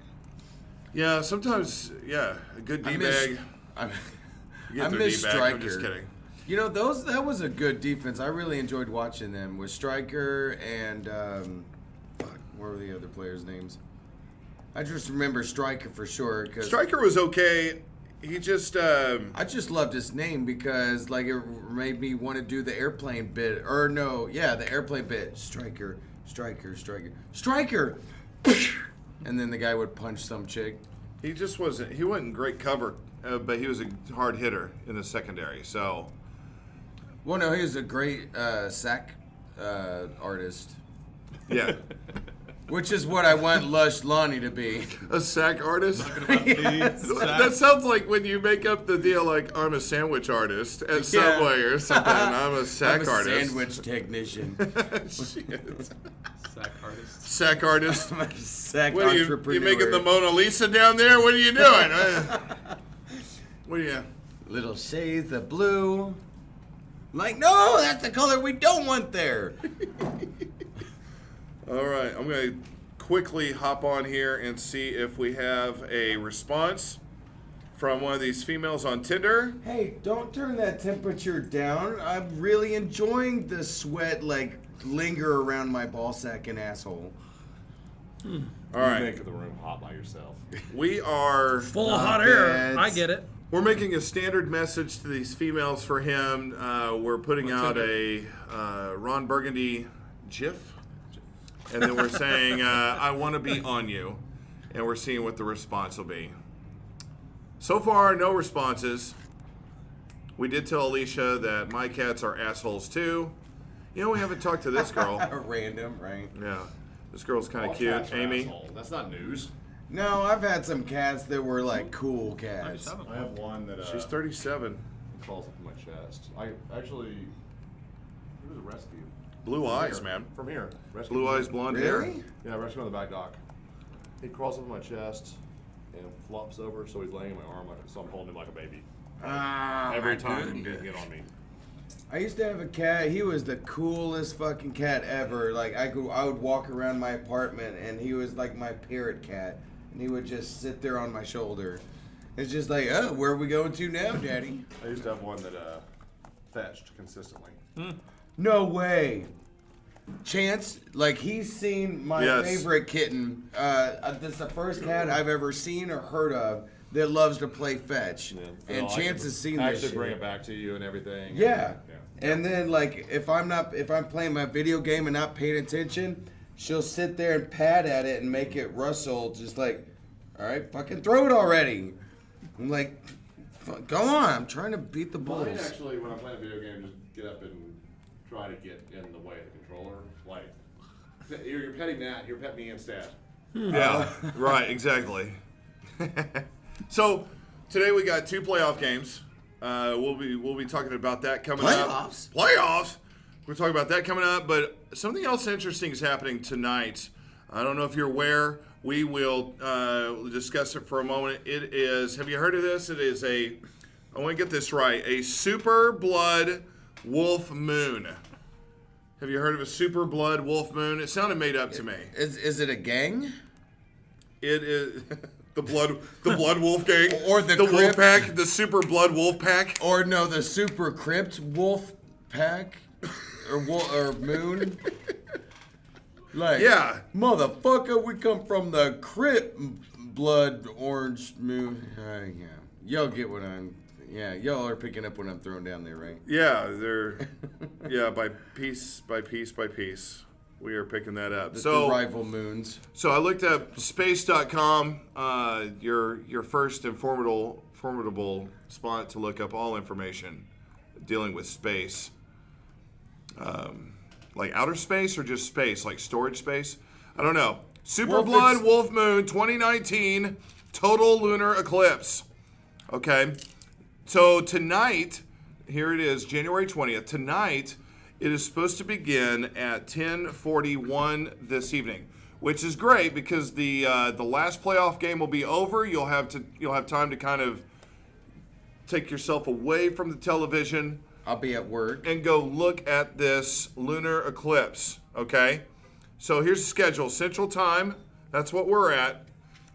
Speaker 4: yeah, sometimes, a good D bag.
Speaker 1: I
Speaker 4: Get their
Speaker 1: miss
Speaker 4: D back. I'm just
Speaker 1: Stryker.
Speaker 4: kidding.
Speaker 1: You know, that was a good defense. I really enjoyed watching them with Stryker and what were the other players' names? I just remember Stryker for sure because
Speaker 4: Stryker was okay. He just
Speaker 1: I just loved his name because like it made me want to do the airplane bit the airplane bit. Stryker, and then the guy would punch some chick.
Speaker 4: he just wasn't. He wasn't great cover, but he was a hard hitter in the secondary. So
Speaker 1: Well, no, he was a great sack artist,
Speaker 4: yeah,
Speaker 1: which is what I want Lush Lonnie to be.
Speaker 4: a sack artist.
Speaker 6: Yes.
Speaker 4: That sounds like when you make up the deal like I'm a sandwich artist at Subway or something. I'm a sack
Speaker 1: I'm a
Speaker 4: artist.
Speaker 1: sandwich technician.
Speaker 4: Shit.
Speaker 6: Sack artist.
Speaker 4: Sack artist.
Speaker 1: I'm a sack
Speaker 4: What are you
Speaker 1: entrepreneur.
Speaker 4: making the Mona Lisa down there? What are you doing? What are you?
Speaker 1: Little shades of blue. Like, no, that's the color we don't want there.
Speaker 4: All right, I'm going to quickly hop on here and see if we have a response from one of these females on Tinder.
Speaker 1: Hey, don't turn that temperature down. I'm really enjoying the sweat linger around my ball sack and asshole.
Speaker 4: All
Speaker 8: You
Speaker 4: right.
Speaker 8: make the room hot by yourself.
Speaker 4: We are
Speaker 5: Full of hot air.
Speaker 1: bad.
Speaker 5: I get it.
Speaker 4: we're making a standard message to these females for him. We're putting out a Ron Burgundy GIF. And then we're saying, I want to be on you. And we're seeing what the response will be. So far, no responses. We did tell Alicia that my cats are assholes too. You know, we haven't talked to this girl.
Speaker 1: Random, right?
Speaker 4: Yeah. This girl's kind
Speaker 8: All
Speaker 4: of cute.
Speaker 8: cats are
Speaker 4: Amy.
Speaker 8: assholes. That's not news.
Speaker 1: No, I've had some cats that were cool cats.
Speaker 8: I have one that
Speaker 4: She's 37.
Speaker 8: crawls up in my chest. I actually, who was a rescue?
Speaker 4: Blue
Speaker 8: From
Speaker 4: eyes,
Speaker 8: here.
Speaker 4: man.
Speaker 8: From here. Rescue
Speaker 4: Blue
Speaker 8: from
Speaker 4: eyes,
Speaker 8: here.
Speaker 4: blonde hair.
Speaker 1: Really?
Speaker 8: Yeah, rescue on the back dock. He crawls up in my chest and flops over, so he's laying in my arm, so I'm holding him like a baby. Every time he get on me.
Speaker 1: I used to have a cat. He was the coolest fucking cat ever. I would walk around my apartment, and he was like my parrot cat, and he would just sit there on my shoulder. It's just like, oh, where are we going to now, Daddy?
Speaker 8: I used to have one that fetched consistently.
Speaker 1: No way. Chance, he's seen my
Speaker 4: Yes.
Speaker 1: favorite kitten. This is the first cat I've ever seen or heard of that loves to play fetch. And
Speaker 8: I
Speaker 1: Chance
Speaker 8: could
Speaker 1: has seen
Speaker 8: actually
Speaker 1: this shit.
Speaker 8: bring it back to you and everything.
Speaker 1: Yeah.
Speaker 8: Yeah.
Speaker 1: And then if I'm playing my video game and not paying attention, she'll sit there and pat at it and make it rustle, just all right, fucking throw it already. I'm like, go on, I'm trying to beat the
Speaker 8: Mine
Speaker 1: bulls.
Speaker 8: actually, when I'm playing a video game, just get up and try to get in the way of the controller. You're petting that, you're petting me instead.
Speaker 4: Yeah, right, exactly. So today we got 2 playoff games. We'll be talking about that coming up. Playoffs. We're talking about that coming up, but something else interesting is happening tonight. I don't know if you're aware. We will discuss it for a moment. It is. Have you heard of this? It is I want to get this right. A super blood wolf moon. Have you heard of a super blood wolf moon? It sounded made up to me.
Speaker 1: Is it a gang?
Speaker 4: It is the blood wolf gang,
Speaker 1: Or the
Speaker 4: wolf
Speaker 1: Crip.
Speaker 4: pack, the super blood wolf pack.
Speaker 1: Or no, the super crypt wolf pack? Or moon?
Speaker 4: Yeah.
Speaker 1: Motherfucker, we come from the crypt blood orange moon. Yeah. Y'all get what y'all are picking up what I'm throwing down there, right?
Speaker 4: Yeah, they're by piece by piece by piece. We are picking that up.
Speaker 1: The rival moons.
Speaker 4: So I looked up space.com, your first and formidable spot to look up all information dealing with space. Like outer space or just space, like storage space? I don't know. Super blood wolf moon 2019 total lunar eclipse. Okay. So tonight, here it is, January 20th. Tonight, it is supposed to begin at 10:41 this evening, which is great because the last playoff game will be over. You'll have time to kind of take yourself away from the television
Speaker 1: I'll be at work.
Speaker 4: and go look at this lunar eclipse. Okay, so here's the schedule. Central Time. That's what we're at.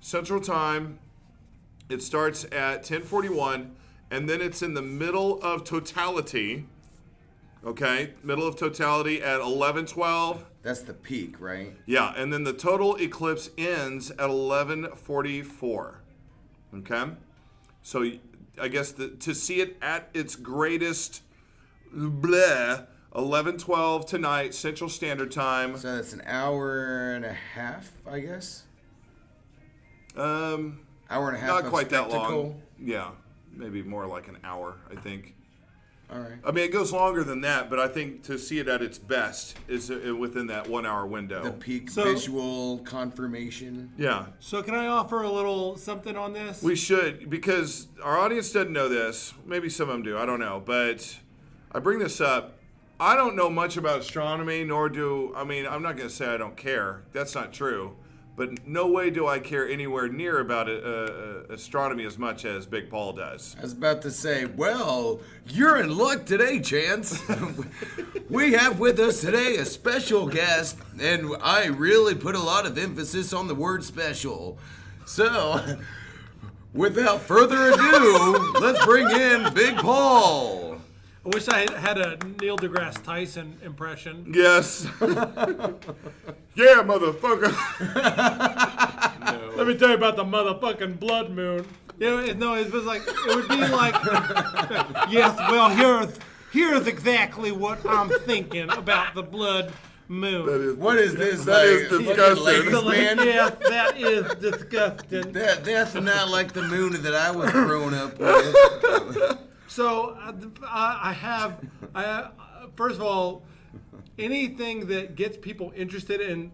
Speaker 4: Central Time. It starts at 10:41. And then it's in the middle of totality, okay? Middle of totality at 11:12.
Speaker 1: That's the peak, right?
Speaker 4: Yeah, and then the total eclipse ends at 11:44, okay? So I guess to see it at its greatest, 11:12 tonight, Central Standard Time.
Speaker 1: So that's an hour and a half, I guess? Hour and a half
Speaker 4: Not
Speaker 1: of
Speaker 4: quite that
Speaker 1: spectacle.
Speaker 4: long. Yeah, maybe more like an hour, I think.
Speaker 1: All right.
Speaker 4: I mean, it goes longer than that, but I think to see it at its best is within that 1 hour window.
Speaker 1: The peak
Speaker 5: So-
Speaker 1: visual confirmation.
Speaker 4: Yeah,
Speaker 5: So can I offer a little something on this?
Speaker 4: we should, because our audience doesn't know this. Maybe some of them do, I don't know. But I bring this up. I don't know much about astronomy, I'm not going to say I don't care. That's not true. but no way do I care anywhere near about astronomy as much as Big Paul does.
Speaker 1: I was about to say, well, you're in luck today, Chance. We have with us today a special guest, and I really put a lot of emphasis on the word special. So, without further ado, let's bring in Big Paul.
Speaker 5: I wish I had a Neil deGrasse Tyson impression.
Speaker 4: Yes. Yeah, motherfucker.
Speaker 5: Let me tell you about the motherfucking blood moon. You know, it was like, it would be like, yes, well, here's exactly what I'm thinking about the blood moon.
Speaker 1: What is this?
Speaker 4: That is disgusting.
Speaker 1: Ladies' man?
Speaker 5: Yes, that is disgusting.
Speaker 1: That's not like the moon that I was growing up with.
Speaker 5: So first of all, anything that gets people interested in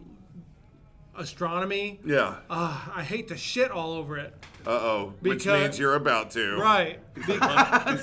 Speaker 5: astronomy,
Speaker 4: Yeah.
Speaker 5: I hate to shit all over it.
Speaker 4: Uh-oh. Which
Speaker 5: Because-
Speaker 4: means you're about to.
Speaker 5: Right.
Speaker 6: He's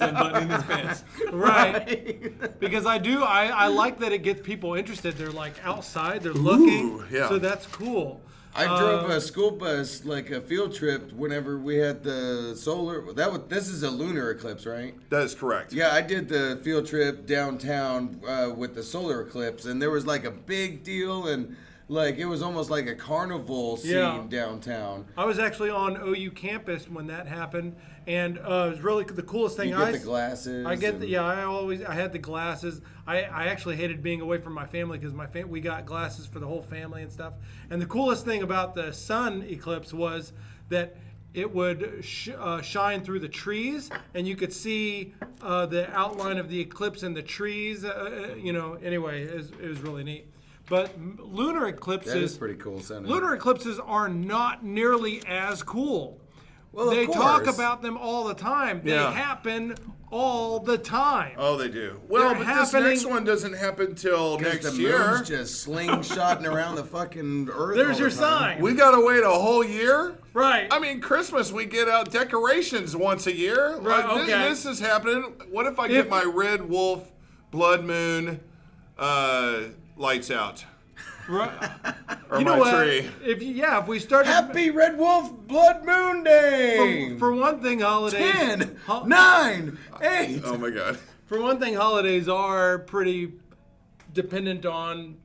Speaker 6: unbuttoning his pants.
Speaker 5: Right. Because I like that it gets people interested. They're like outside, they're looking.
Speaker 4: yeah.
Speaker 5: So that's cool.
Speaker 1: I drove a school bus, like a field trip, whenever we had the solar. This is a lunar eclipse, right?
Speaker 4: That is correct.
Speaker 1: Yeah, I did the field trip downtown with the solar eclipse, and there was like a big deal, and like it was almost like a carnival scene downtown.
Speaker 5: I was actually on OU campus when that happened, and it was really the coolest thing.
Speaker 1: You get the glasses.
Speaker 5: I had the glasses. I actually hated being away from my family because we got glasses for the whole family and stuff. And the coolest thing about the sun eclipse was that it would shine through the trees, and you could see the outline of the eclipse in the trees. Anyway, it was really neat. But lunar eclipses.
Speaker 1: That is pretty cool sounding.
Speaker 5: Lunar eclipses are not nearly as cool.
Speaker 1: Well,
Speaker 5: they
Speaker 1: of
Speaker 5: talk
Speaker 1: course.
Speaker 5: about them all the time. They
Speaker 4: Yeah.
Speaker 5: happen all the time.
Speaker 4: Oh, they do. Well,
Speaker 5: They're
Speaker 4: but this next
Speaker 5: happening-
Speaker 4: one doesn't happen till
Speaker 1: Because
Speaker 4: next
Speaker 1: the
Speaker 4: year.
Speaker 1: moon's just slingshotting around the fucking earth.
Speaker 5: There's
Speaker 1: all
Speaker 5: your
Speaker 1: the time.
Speaker 5: sign.
Speaker 4: We gotta wait a whole year?
Speaker 5: Right.
Speaker 4: I mean, Christmas, we get out decorations once a year.
Speaker 5: Right,
Speaker 4: Like,
Speaker 5: okay.
Speaker 4: this is happening. What if I get my red wolf, blood moon, lights out?
Speaker 5: Right.
Speaker 4: Or
Speaker 5: You know
Speaker 4: my
Speaker 5: what?
Speaker 4: tree?
Speaker 5: If we started
Speaker 1: Happy Red Wolf Blood Moon Day.
Speaker 5: for one thing, holidays
Speaker 1: 10, 9, 8.
Speaker 4: Oh my god.
Speaker 5: For one thing, holidays are pretty dependent on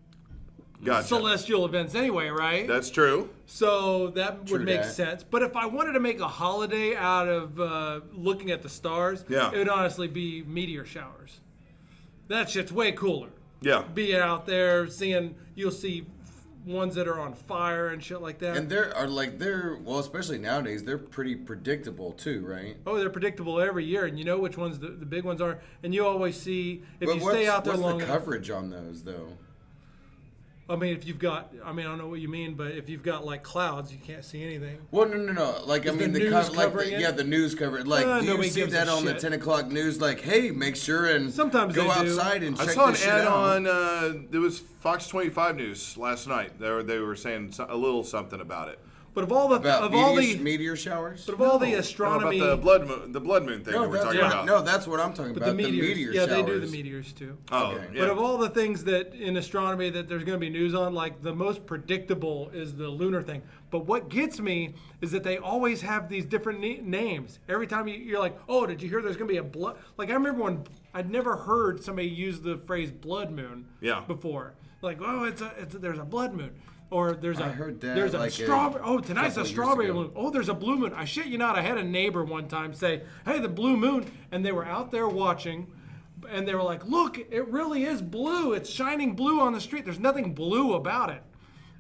Speaker 4: Gotcha.
Speaker 5: celestial events anyway, right?
Speaker 4: That's true.
Speaker 5: So that
Speaker 1: True
Speaker 5: would make
Speaker 1: that.
Speaker 5: sense. But if I wanted to make a holiday out of looking at the stars,
Speaker 4: Yeah.
Speaker 5: it would honestly be meteor showers. That shit's way cooler.
Speaker 4: Yeah.
Speaker 5: Be out there seeing, you'll see ones that are on fire and shit like that.
Speaker 1: And well, especially nowadays, they're pretty predictable too, right?
Speaker 5: Oh, they're predictable every year, and you know which ones the big ones are. And you always see, if
Speaker 1: But
Speaker 5: you stay out there
Speaker 1: what's
Speaker 5: long
Speaker 1: the
Speaker 5: enough.
Speaker 1: coverage on those though?
Speaker 5: I mean, if you've got, I don't know what you mean, but if you've got like clouds, you can't see anything.
Speaker 1: Well, no. Like,
Speaker 5: Is
Speaker 1: I mean,
Speaker 5: the
Speaker 1: the
Speaker 5: news
Speaker 1: like,
Speaker 5: covering it?
Speaker 1: the news coverage. Like, do you
Speaker 5: nobody
Speaker 1: see
Speaker 5: gives
Speaker 1: that
Speaker 5: a
Speaker 1: on the
Speaker 5: shit.
Speaker 1: 10 o'clock news? Like, hey, make sure and
Speaker 5: Sometimes
Speaker 1: go
Speaker 5: they do.
Speaker 1: outside and
Speaker 4: I
Speaker 1: check
Speaker 4: saw an
Speaker 1: this shit
Speaker 4: ad
Speaker 1: out.
Speaker 4: on, it was Fox 25 News last night. They were saying a little something about it.
Speaker 5: But of all the
Speaker 1: About meteor showers.
Speaker 5: but of all the
Speaker 4: How
Speaker 5: astronomy,
Speaker 4: about the blood moon thing that we're
Speaker 1: that's
Speaker 4: talking
Speaker 1: what,
Speaker 4: about?
Speaker 1: no, that's what I'm talking
Speaker 5: but
Speaker 1: about.
Speaker 5: the meteors, yeah,
Speaker 1: showers.
Speaker 5: they do the meteors too.
Speaker 4: Oh,
Speaker 1: Okay.
Speaker 4: yeah.
Speaker 5: But of all the things that in astronomy that there's going to be news on, like the most predictable is the lunar thing. But what gets me is that they always have these different names. Every time you're like, oh, did you hear there's going to be a blood? Like I remember when I'd never heard somebody use the phrase blood moon before. Like, oh, there's a blood moon. Or there's
Speaker 1: I heard that,
Speaker 5: there's
Speaker 1: like,
Speaker 5: a strawberry. Oh, tonight's
Speaker 1: couple
Speaker 5: a
Speaker 1: of years
Speaker 5: strawberry
Speaker 1: ago.
Speaker 5: moon. Oh, there's a blue moon. I shit you not. I had a neighbor one time say, "Hey, the blue moon," and they were out there watching, and they were like, "Look, it really is blue. It's shining blue on the street. There's nothing blue about it."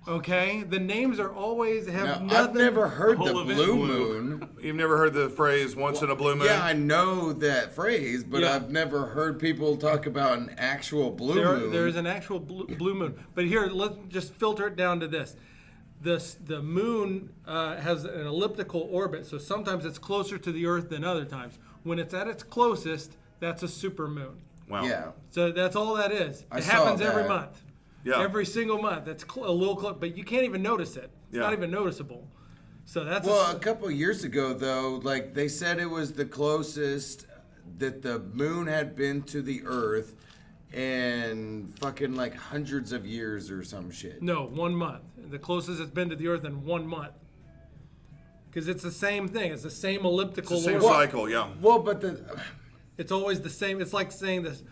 Speaker 5: Okay, the names are always have
Speaker 1: Now,
Speaker 5: nothing.
Speaker 1: I've never heard the
Speaker 6: whole event
Speaker 1: blue
Speaker 6: blue.
Speaker 1: moon.
Speaker 4: You've never heard the phrase "once in a blue moon"?
Speaker 1: Yeah, I know that phrase, but
Speaker 5: Yeah.
Speaker 1: I've never heard people talk about an actual blue moon.
Speaker 5: There is an actual blue moon. But here, let's just filter it down to this. The moon has an elliptical orbit, so sometimes it's closer to the Earth than other times. When it's at its closest, that's a supermoon.
Speaker 4: Wow.
Speaker 1: Yeah.
Speaker 5: So that's all that is.
Speaker 1: I
Speaker 5: It
Speaker 1: saw
Speaker 5: happens every
Speaker 1: that.
Speaker 5: month.
Speaker 4: Yeah.
Speaker 5: Every single month. That's a little close, but you can't even notice it. It's
Speaker 4: Yeah.
Speaker 5: not even noticeable. So that's
Speaker 1: Well, a couple of years ago, though, like they said it was the closest that the moon had been to the Earth in fucking like hundreds of years or some shit.
Speaker 5: No, 1 month. The closest it's been to the Earth in 1 month. Because it's the same thing. It's the same elliptical.
Speaker 4: It's the same
Speaker 5: orbit.
Speaker 4: cycle, yeah.
Speaker 1: Well, but
Speaker 5: It's always the same. It's like saying this.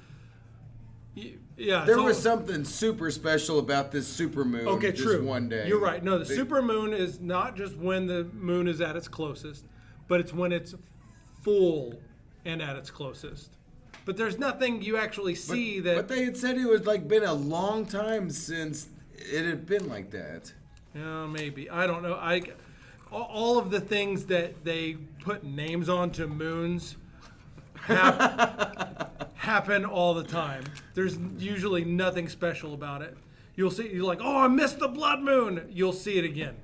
Speaker 5: Yeah.
Speaker 1: there was something super special about this supermoon.
Speaker 5: Okay,
Speaker 1: just
Speaker 5: true.
Speaker 1: one day.
Speaker 5: You're right. No, the supermoon is not just when the moon is at its closest, but it's when it's full and at its closest. But there's nothing you actually see that.
Speaker 1: But they had said it was like been a long time since it had been like that.
Speaker 5: Yeah, maybe. I don't know. All of the things that they put names on to moons happen all the time. There's usually nothing special about it. You'll see, you're like, oh, I missed the blood moon. You'll see it again.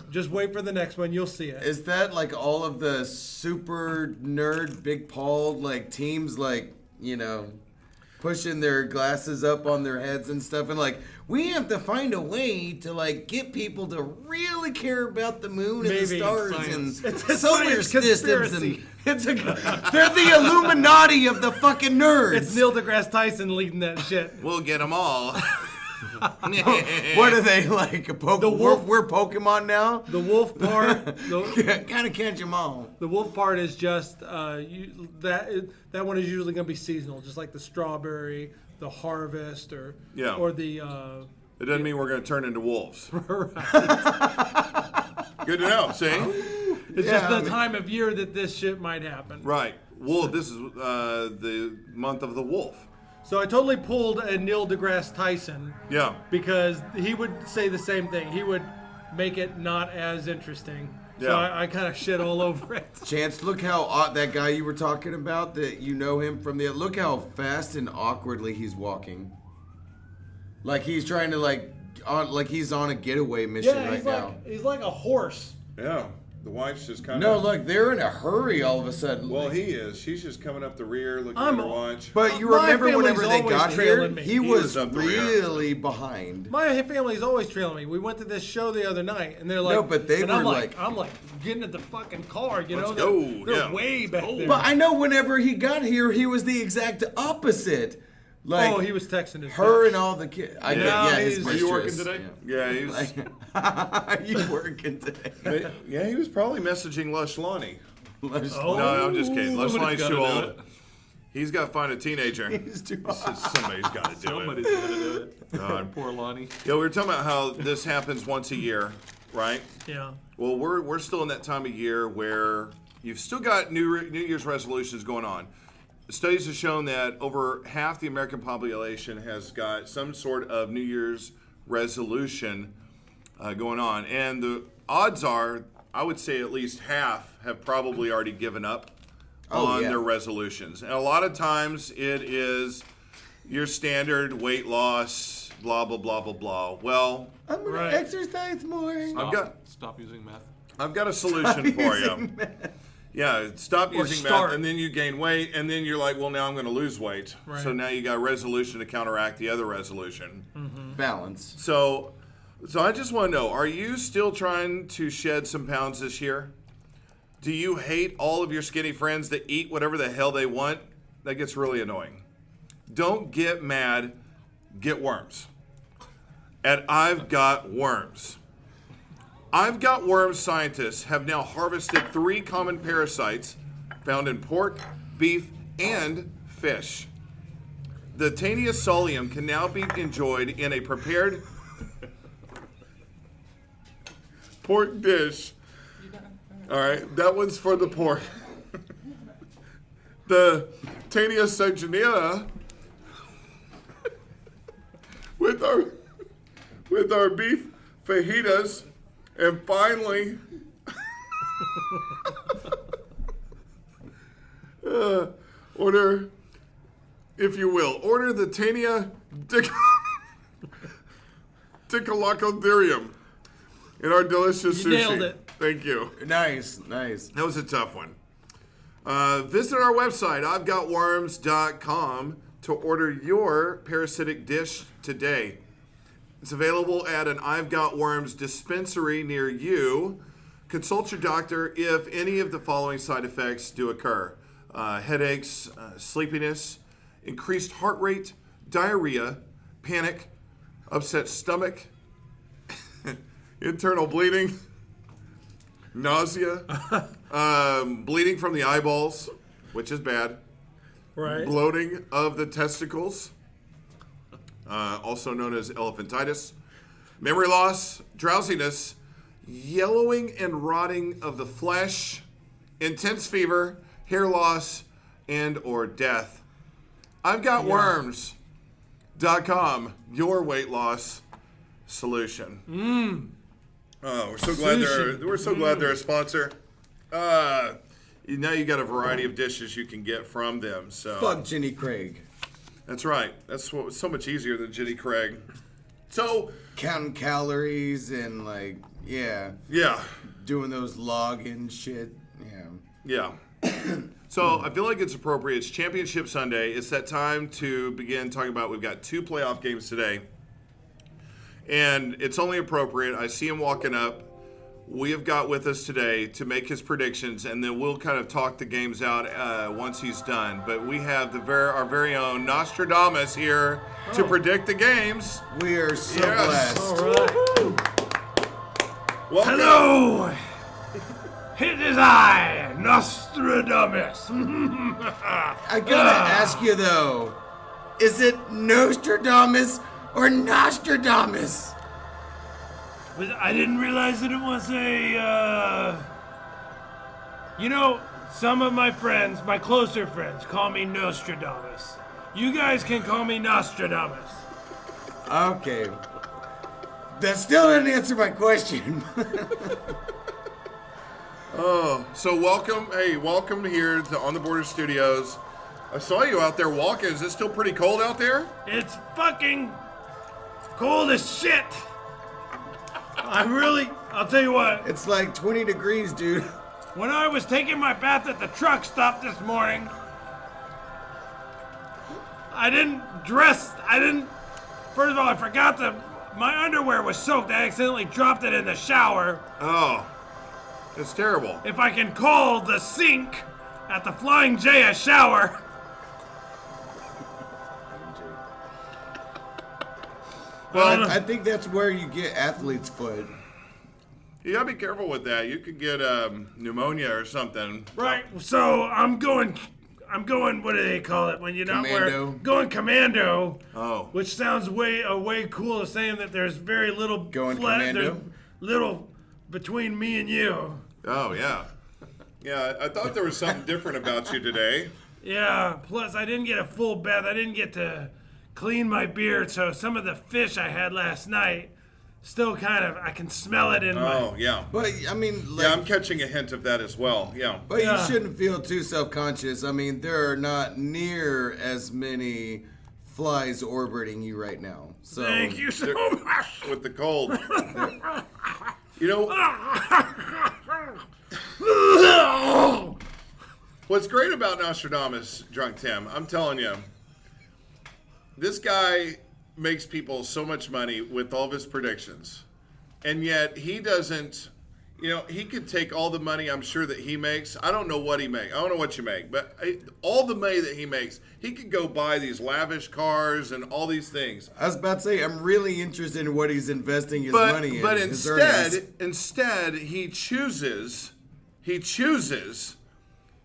Speaker 5: Just wait for the next one. You'll see it.
Speaker 1: Is that like all of the super nerd Big Paul like teams like, you know, pushing their glasses up on their heads and stuff and like, we have to find a way to like get people to really care about the moon and the
Speaker 5: Maybe.
Speaker 1: stars
Speaker 6: Science.
Speaker 1: and
Speaker 5: It's a
Speaker 1: solar
Speaker 5: science
Speaker 1: systems and
Speaker 5: conspiracy.
Speaker 1: they're the Illuminati of the fucking nerds.
Speaker 5: It's Neil deGrasse Tyson leading that shit.
Speaker 4: We'll get them all.
Speaker 1: What are they like?
Speaker 5: The wolf-
Speaker 1: We're Pokemon now.
Speaker 5: The wolf part.
Speaker 1: Kind of catch them all.
Speaker 5: The wolf part is just that one is usually going to be seasonal, just like the strawberry, the harvest, or
Speaker 4: Yeah.
Speaker 5: or the.
Speaker 4: It doesn't mean we're going to turn into wolves.
Speaker 5: Right.
Speaker 4: Good to know, see?
Speaker 5: It's just the time of year that this shit might happen.
Speaker 4: Right. Wolf, this is the month of the wolf.
Speaker 5: So I totally pulled a Neil deGrasse Tyson
Speaker 4: Yeah.
Speaker 5: because he would say the same thing. He would make it not as interesting. So
Speaker 4: Yeah.
Speaker 5: I kind of shit all over it.
Speaker 1: Chance, look how that guy you were talking about, that you know him from the. Look how fast and awkwardly he's walking. Like he's trying to like he's on a getaway mission right now.
Speaker 5: He's like a horse.
Speaker 4: Yeah. The wife's just kind
Speaker 1: No,
Speaker 4: of.
Speaker 1: look, they're in a hurry all of a sudden.
Speaker 4: Well, he is. She's just coming up the rear, looking
Speaker 5: I'm
Speaker 4: at her watch.
Speaker 1: But you
Speaker 5: My
Speaker 1: remember
Speaker 5: family's
Speaker 1: whenever they
Speaker 5: always
Speaker 1: got here,
Speaker 5: trailing me.
Speaker 1: he
Speaker 4: He
Speaker 1: was
Speaker 4: was up the rear.
Speaker 1: really behind.
Speaker 5: My family's always trailing me. We went to this show the other night, and they're like,
Speaker 1: No, but they
Speaker 5: and I'm
Speaker 1: were
Speaker 5: like, I'm like getting in the fucking car, you know?
Speaker 4: Let's go,
Speaker 5: They're
Speaker 4: yeah.
Speaker 5: way back there.
Speaker 1: But I know whenever he got here, he was the exact opposite. Like
Speaker 5: he was texting his
Speaker 1: her
Speaker 5: bitch.
Speaker 1: and all the kids. I
Speaker 5: Yeah,
Speaker 1: know, his
Speaker 5: he's-
Speaker 4: Are you working
Speaker 1: mistress.
Speaker 4: today? Yeah, he's.
Speaker 1: Are you working today?
Speaker 4: Yeah, he was probably messaging Lush Lonnie.
Speaker 5: Oh.
Speaker 4: No, I'm just kidding. Lush
Speaker 6: Somebody's
Speaker 4: Lonnie's too
Speaker 6: gotta do
Speaker 4: old.
Speaker 6: it.
Speaker 4: He's got to find a teenager.
Speaker 1: He's too
Speaker 4: Somebody's got to do
Speaker 6: Somebody's
Speaker 4: it.
Speaker 6: gonna do it. Poor Lonnie.
Speaker 4: Yeah, we were talking about how this happens once a year, right?
Speaker 5: Yeah.
Speaker 4: Well, we're still in that time of year where you've still got New Year's resolutions going on. Studies have shown that over half the American population has got some sort of New Year's resolution going on. And the odds are, I would say at least half have probably already given up on
Speaker 1: yeah.
Speaker 4: their resolutions. And a lot of times it is your standard weight loss, blah, blah, blah, blah, blah. Well,
Speaker 1: I'm gonna
Speaker 5: Right.
Speaker 1: exercise more.
Speaker 6: Stop using meth.
Speaker 4: I've got a solution for you. Yeah, stop
Speaker 5: Or
Speaker 4: using
Speaker 5: start.
Speaker 4: meth, and then you gain weight, and then you're like, well, now I'm going to lose weight.
Speaker 5: Right.
Speaker 4: So now you got a resolution to counteract the other resolution.
Speaker 1: Balance.
Speaker 4: So I just want to know, are you still trying to shed some pounds this year? Do you hate all of your skinny friends that eat whatever the hell they want? That gets really annoying. Don't get mad, get worms. And I've got worms. I've got worms scientists have now harvested 3 common parasites found in pork, beef, and fish. The Taenia solium can now be enjoyed in a prepared pork dish. All right, that one's for the pork. The Taenia saginea with our beef fajitas. And finally, order, if you will, order the Taenia dicolacodirium in our delicious
Speaker 5: You
Speaker 4: sushi.
Speaker 5: nailed it.
Speaker 4: Thank you.
Speaker 1: Nice, nice.
Speaker 4: That was a tough one. Visit our website, I'veGotWorms.com, to order your parasitic dish today. It's available at an I've Got Worms dispensary near you. Consult your doctor if any of the following side effects do occur. Headaches, sleepiness, increased heart rate, diarrhea, panic, upset stomach, internal bleeding, nausea, bleeding from the eyeballs, which is bad,
Speaker 5: Right.
Speaker 4: bloating of the testicles, also known as elephantitis, memory loss, drowsiness, yellowing and rotting of the flesh, intense fever, hair loss, and or death. I've got worms.com, your weight loss solution. Oh, we're so glad they're a sponsor. Now you got a variety of dishes you can get from them. So
Speaker 1: Fuck Jenny Craig.
Speaker 4: that's right. That's what, so much easier than Jenny Craig. So
Speaker 1: Counting calories and
Speaker 4: yeah,
Speaker 1: doing those login shit. Yeah.
Speaker 4: So I feel like it's appropriate. It's Championship Sunday. It's that time to begin talking about. We've got 2 playoff games today, and it's only appropriate. I see him walking up. We have got with us today to make his predictions, and then we'll kind of talk the games out once he's done. But we have our very own Nostradamus here to predict the games.
Speaker 1: We are so
Speaker 4: Yes.
Speaker 1: blessed.
Speaker 5: All right.
Speaker 4: Welcome.
Speaker 5: Hello! It is I, Nostradamus.
Speaker 1: I gotta ask you though, is it Nostradamus or Nostradamus?
Speaker 5: I didn't realize that it was a, some of my friends, my closer friends, call me Nostradamus. You guys can call me Nostradamus.
Speaker 1: Okay. That still didn't answer my question.
Speaker 4: Oh, so welcome. Hey, welcome here to On the Border Studios. I saw you out there walking. Is it still pretty cold out there?
Speaker 5: It's fucking cold as shit. I'll tell you what,
Speaker 1: It's like 20 degrees, dude.
Speaker 5: when I was taking my bath at the truck stop this morning, first of all, I forgot my underwear was soaked. I accidentally dropped it in the shower.
Speaker 4: Oh, it's terrible.
Speaker 5: If I can call the sink at the Flying J a shower.
Speaker 1: Well, I think that's where you get athlete's foot.
Speaker 4: You gotta be careful with that. You could get pneumonia or something.
Speaker 5: Right, so I'm going, what do they call it when you're not
Speaker 1: Commando?
Speaker 5: going commando.
Speaker 4: Oh.
Speaker 5: Which sounds way cooler, saying that there's very little
Speaker 1: Going commando?
Speaker 5: there's little between me and you.
Speaker 4: Oh, yeah. Yeah, I thought there was something different about you today.
Speaker 5: Yeah, plus I didn't get a full bath. I didn't get to clean my beard, so some of the fish I had last night still I can smell it in my...
Speaker 4: Oh, yeah.
Speaker 1: But, I mean,
Speaker 4: Yeah, I'm catching a hint of that as well. Yeah.
Speaker 1: But
Speaker 5: Yeah.
Speaker 1: you shouldn't feel too self-conscious. I mean, there are not near as many flies orbiting you right now. So
Speaker 5: Thank you so much.
Speaker 4: With the cold. You know, what's great about Nostradamus, Drunk Tim, I'm telling you, this guy makes people so much money with all of his predictions. And yet he doesn't, he could take all the money I'm sure that he makes. I don't know what he makes. I don't know what you make. But all the money that he makes, he could go buy these lavish cars and all these things.
Speaker 1: I was about to say, I'm really interested in what he's investing his money in.
Speaker 4: But
Speaker 1: his earnings.
Speaker 4: instead, he chooses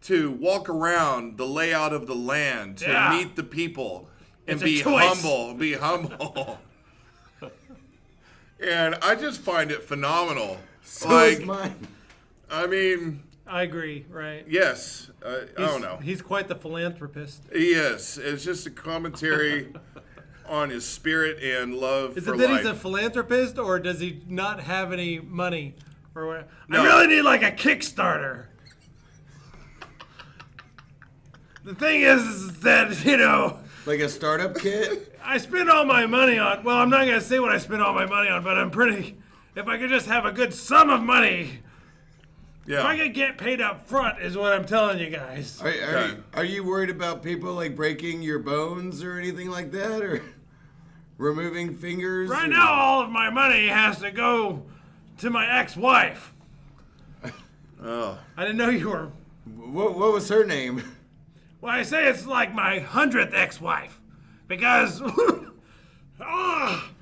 Speaker 4: to walk around the layout of the land, to
Speaker 5: Yeah.
Speaker 4: meet the people, and
Speaker 5: It's a
Speaker 4: be
Speaker 5: choice.
Speaker 4: humble. And I just find it phenomenal.
Speaker 1: So is mine.
Speaker 4: I mean,
Speaker 5: I agree, right?
Speaker 4: yes, I don't know.
Speaker 5: He's quite the philanthropist.
Speaker 4: He is. It's just a commentary on his spirit and love
Speaker 5: Is
Speaker 4: for
Speaker 5: it that
Speaker 4: life.
Speaker 5: he's a philanthropist, or does he not have any money? Or what?
Speaker 4: No.
Speaker 5: I really need like a Kickstarter. The thing is that,
Speaker 1: Like a startup kit?
Speaker 5: I spend all my money on, well, I'm not going to say what I spend all my money on, but if I could just have a good sum of money, if I
Speaker 4: Yeah.
Speaker 5: could get paid up front is what I'm telling you guys.
Speaker 1: Are you worried about people like breaking your bones or anything like that? Or removing fingers?
Speaker 5: Right
Speaker 1: or-
Speaker 5: now, all of my money has to go to my ex-wife.
Speaker 4: Oh.
Speaker 5: I didn't know you were.
Speaker 1: What was her name?
Speaker 5: Well, I say it's like my 100th ex-wife. because I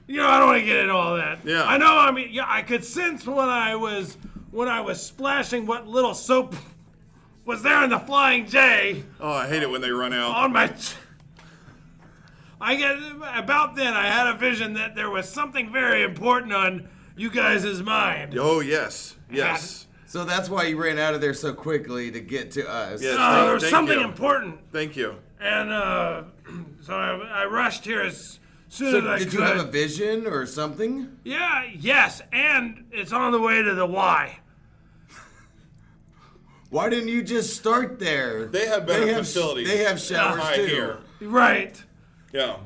Speaker 5: don't want to get into all that.
Speaker 4: Yeah.
Speaker 5: I know. I mean, I could sense when I was splashing what little soap was there in the Flying J
Speaker 4: Oh, I hate it when they run out.
Speaker 5: on my. About then I had a vision that there was something very important on you guys' mind.
Speaker 4: Oh, yes. Yes.
Speaker 1: So that's why you ran out of there so quickly to get to us.
Speaker 4: Yes.
Speaker 5: There was
Speaker 4: Thank
Speaker 5: something
Speaker 4: you.
Speaker 5: important,
Speaker 4: Thank you.
Speaker 5: and so I rushed here as soon
Speaker 1: So
Speaker 5: as I
Speaker 1: did
Speaker 5: could.
Speaker 1: you have a vision or something?
Speaker 5: Yes, and it's on the way to the Y.
Speaker 1: Why didn't you just start there?
Speaker 4: They have better facilities.
Speaker 1: They have showers
Speaker 4: I
Speaker 1: too.
Speaker 4: hear.
Speaker 5: Right.
Speaker 4: Yeah.